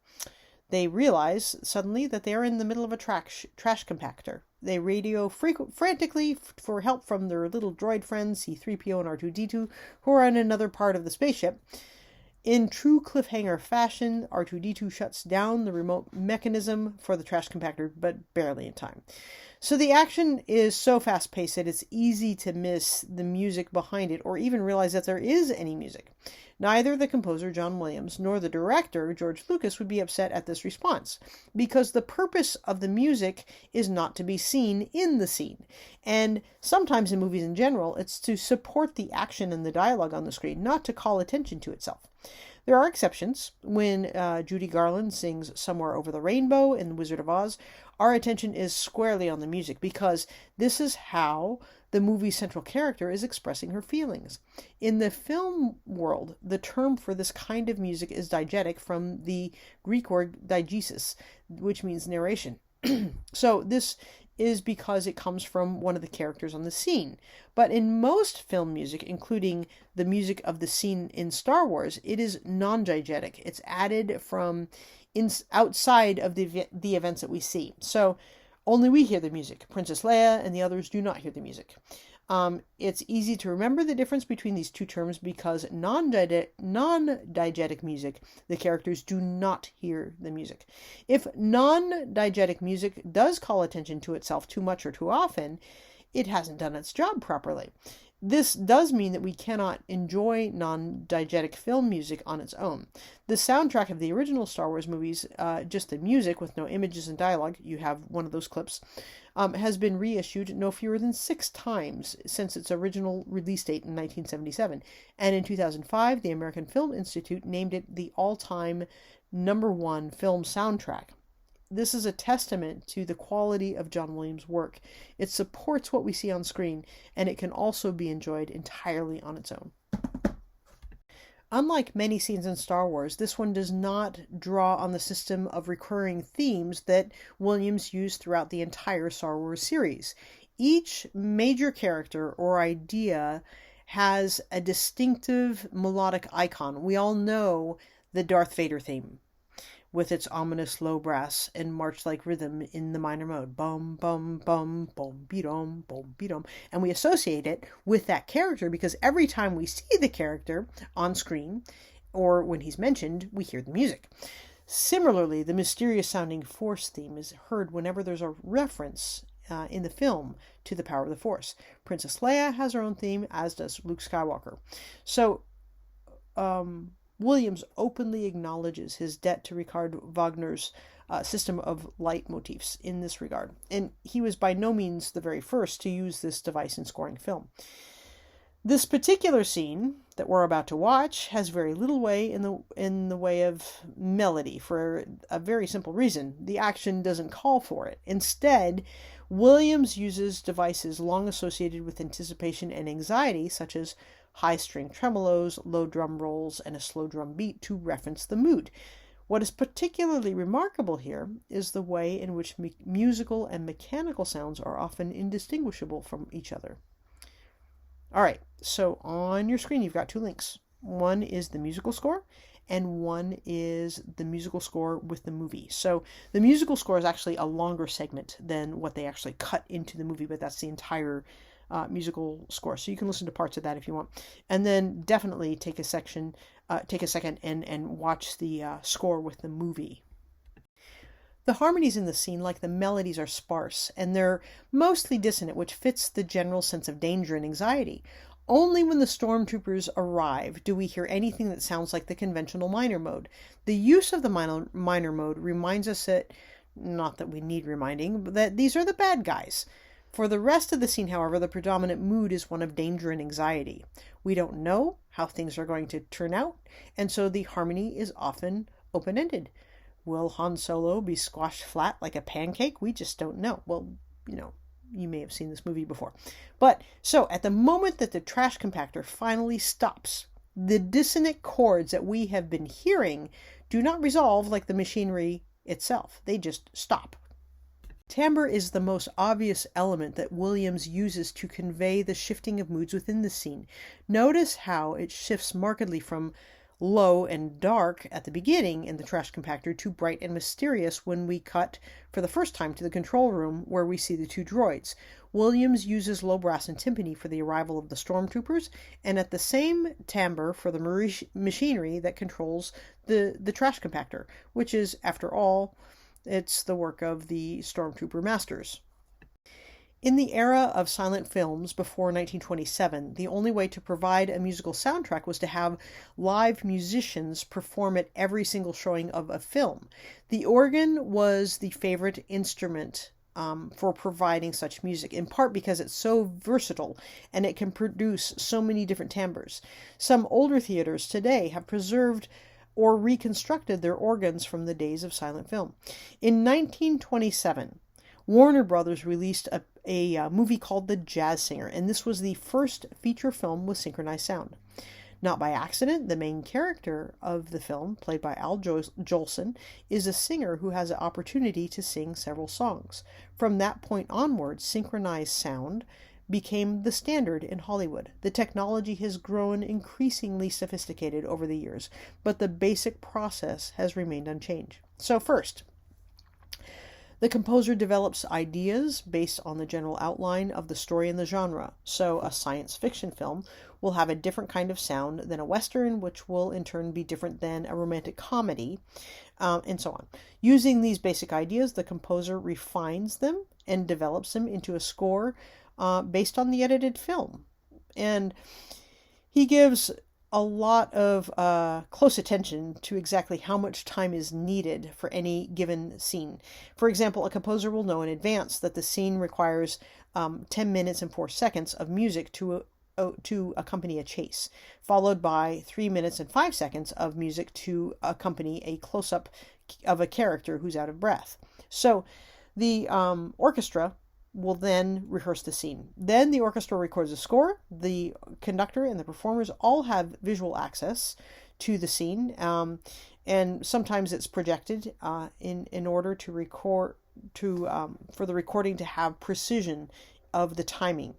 They realize suddenly that they are in the middle of a trash compactor. They radio frantically for help from their little droid friends, C-3PO and R2-D2, who are in another part of the spaceship. In true cliffhanger fashion, R2-D2 shuts down the remote mechanism for the trash compactor, but barely in time. So the action is so fast-paced that it's easy to miss the music behind it or even realize that there is any music. Neither the composer, John Williams, nor the director, George Lucas, would be upset at this response, because the purpose of the music is not to be seen in the scene. And sometimes in movies in general, it's to support the action and the dialogue on the screen, not to call attention to itself. There are exceptions. When Judy Garland sings Somewhere Over the Rainbow in The Wizard of Oz, our attention is squarely on the music, because this is how the movie's central character is expressing her feelings. In the film world, the term for this kind of music is diegetic, from the Greek word diegesis, which means narration. So this is because it comes from one of the characters on the scene. But in most film music, including the music of the scene in Star Wars, it is non-diegetic. It's added from outside of the events that we see. So only we hear the music. Princess Leia and the others do not hear the music. It's easy to remember the difference between these two terms because non-diegetic music, the characters do not hear the music. If non-diegetic music does call attention to itself too much or too often, it hasn't done its job properly. This does mean that we cannot enjoy non-diegetic film music on its own. The soundtrack of the original Star Wars movies, just the music with no images and dialogue, you have one of those clips, has been reissued no fewer than 6 times since its original release date in 1977. And in 2005, the American Film Institute named it the all-time #1 film soundtrack. This is a testament to the quality of John Williams' work. It supports what we see on screen, and it can also be enjoyed entirely on its own. Unlike many scenes in Star Wars, this one does not draw on the system of recurring themes that Williams used throughout the entire Star Wars series. Each major character or idea has a distinctive melodic icon. We all know the Darth Vader theme, with its ominous low brass and march-like rhythm in the minor mode. Bum, bum, bum, bum, be-dum, bum, be-dum. And we associate it with that character because every time we see the character on screen, or when he's mentioned, we hear the music. Similarly, the mysterious-sounding Force theme is heard whenever there's a reference in the film to the power of the Force. Princess Leia has her own theme, as does Luke Skywalker. So, Williams openly acknowledges his debt to Richard Wagner's system of leitmotifs in this regard, and he was by no means the very first to use this device in scoring film. This particular scene that we're about to watch has very little way in the way of melody for a very simple reason. The action doesn't call for it. Instead, Williams uses devices long associated with anticipation and anxiety, such as high string tremolos, low drum rolls, and a slow drum beat to reference the mood. What is particularly remarkable here is the way in which musical and mechanical sounds are often indistinguishable from each other. All right, so on your screen you've got 2 links. One is the musical score, and one is the musical score with the movie. So the musical score is actually a longer segment than what they actually cut into the movie, but that's the entire musical score. So you can listen to parts of that if you want. And then definitely take a second and watch the score with the movie. The harmonies in the scene, like the melodies, are sparse, and they're mostly dissonant, which fits the general sense of danger and anxiety. Only when the stormtroopers arrive do we hear anything that sounds like the conventional minor mode. The use of the minor mode reminds us that, not that we need reminding, but that these are the bad guys. For the rest of the scene, however, the predominant mood is one of danger and anxiety. We don't know how things are going to turn out, and so the harmony is often open-ended. Will Han Solo be squashed flat like a pancake? We just don't know. Well, you may have seen this movie before. But, so, at the moment that the trash compactor finally stops, the dissonant chords that we have been hearing do not resolve like the machinery itself. They just stop. Timbre is the most obvious element that Williams uses to convey the shifting of moods within the scene. Notice how it shifts markedly from low and dark at the beginning in the trash compactor to bright and mysterious when we cut for the first time to the control room where we see the two droids. Williams uses low brass and timpani for the arrival of the stormtroopers, and at the same timbre for the machinery that controls the trash compactor, which is, after all, it's the work of the stormtrooper masters. In the era of silent films before 1927, the only way to provide a musical soundtrack was to have live musicians perform at every single showing of a film. The organ was the favorite instrument for providing such music, in part because it's so versatile and it can produce so many different timbres. Some older theaters today have preserved or reconstructed their organs from the days of silent film. In 1927, Warner Brothers released a movie called The Jazz Singer, and this was the first feature film with synchronized sound. Not by accident, the main character of the film, played by Al Jolson, is a singer who has an opportunity to sing several songs. From that point onward, synchronized sound became the standard in Hollywood. The technology has grown increasingly sophisticated over the years, but the basic process has remained unchanged. So first, the composer develops ideas based on the general outline of the story and the genre. So a science fiction film will have a different kind of sound than a Western, which will in turn be different than a romantic comedy, and so on. Using these basic ideas, the composer refines them and develops them into a score based on the edited film. And he gives a lot of close attention to exactly how much time is needed for any given scene. For example, a composer will know in advance that the scene requires 10 minutes and 4 seconds of music to accompany a chase, followed by 3 minutes and 5 seconds of music to accompany a close-up of a character who's out of breath. So the orchestra will then rehearse the scene. Then the orchestra records the score. The conductor and the performers all have visual access to the scene, and sometimes it's projected in order to record for the recording to have precision of the timing.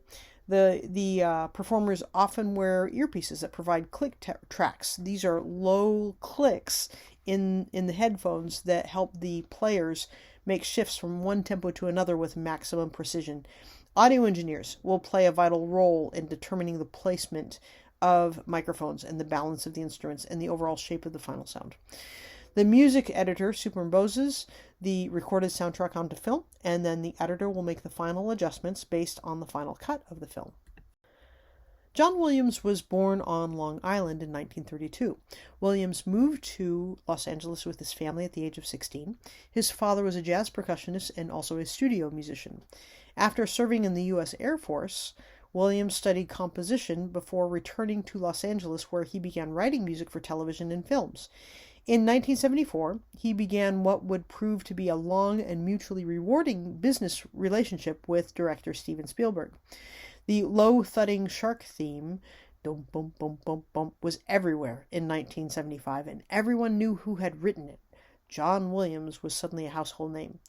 The performers often wear earpieces that provide click tracks. These are low clicks in the headphones that help the players make shifts from one tempo to another with maximum precision. Audio engineers will play a vital role in determining the placement of microphones and the balance of the instruments and the overall shape of the final sound. The music editor superimposes the recorded soundtrack onto film, and then the editor will make the final adjustments based on the final cut of the film. John Williams was born on Long Island in 1932. Williams moved to Los Angeles with his family at the age of 16. His father was a jazz percussionist and also a studio musician. After serving in the U.S. Air Force, Williams studied composition before returning to Los Angeles, where he began writing music for television and films. In 1974, he began what would prove to be a long and mutually rewarding business relationship with director Steven Spielberg. The low-thudding shark theme, dum bum bum bum bum, was everywhere in 1975, and everyone knew who had written it. John Williams was suddenly a household name.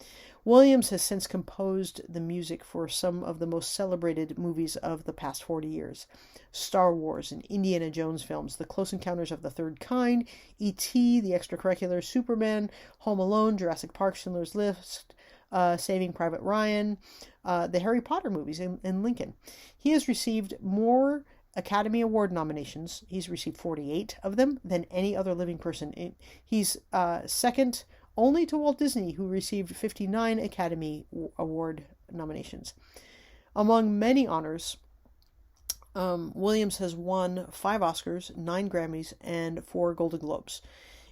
Williams has since composed the music for some of the most celebrated movies of the past 40 years. Star Wars and Indiana Jones films, The Close Encounters of the Third Kind, E.T., The Extracurricular, Superman, Home Alone, Jurassic Park, Schindler's List, Saving Private Ryan, the Harry Potter movies, and Lincoln. He has received more Academy Award nominations. He's received 48 of them than any other living person. He's second only to Walt Disney, who received 59 Academy Award nominations. Among many honors, Williams has won 5 Oscars, 9 Grammys, and 4 Golden Globes.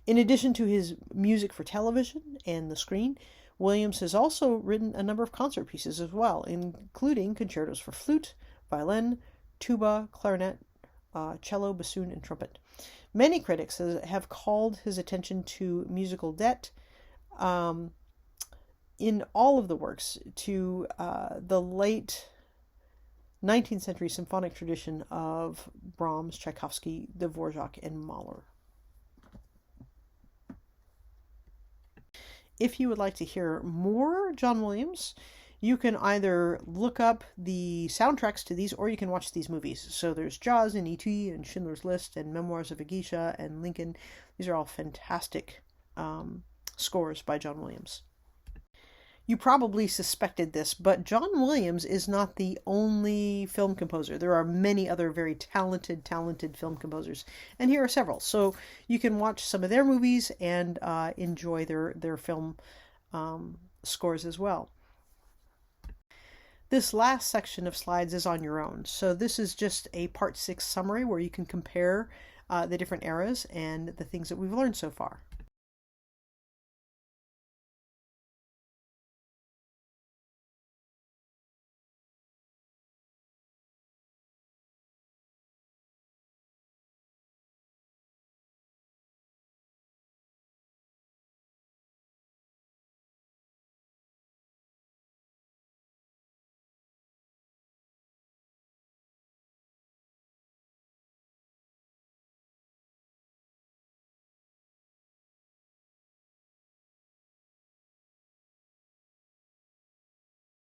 In addition to his music for television and the screen, Williams has also written a number of concert pieces as well, including concertos for flute, violin, tuba, clarinet, cello, bassoon, and trumpet. Many critics have called his attention to musical debt in all of the works to the late 19th century symphonic tradition of Brahms, Tchaikovsky, Dvorak, and Mahler. If you would like to hear more John Williams, you can either look up the soundtracks to these, or you can watch these movies. So there's Jaws and E.T. and Schindler's List and Memoirs of a Geisha and Lincoln. These are all fantastic scores by John Williams. You probably suspected this, but John Williams is not the only film composer. There are many other very talented film composers, and here are several. So you can watch some of their movies and enjoy their film scores as well. This last section of slides is on your own. So this is just a Part 6 summary where you can compare the different eras and the things that we've learned so far.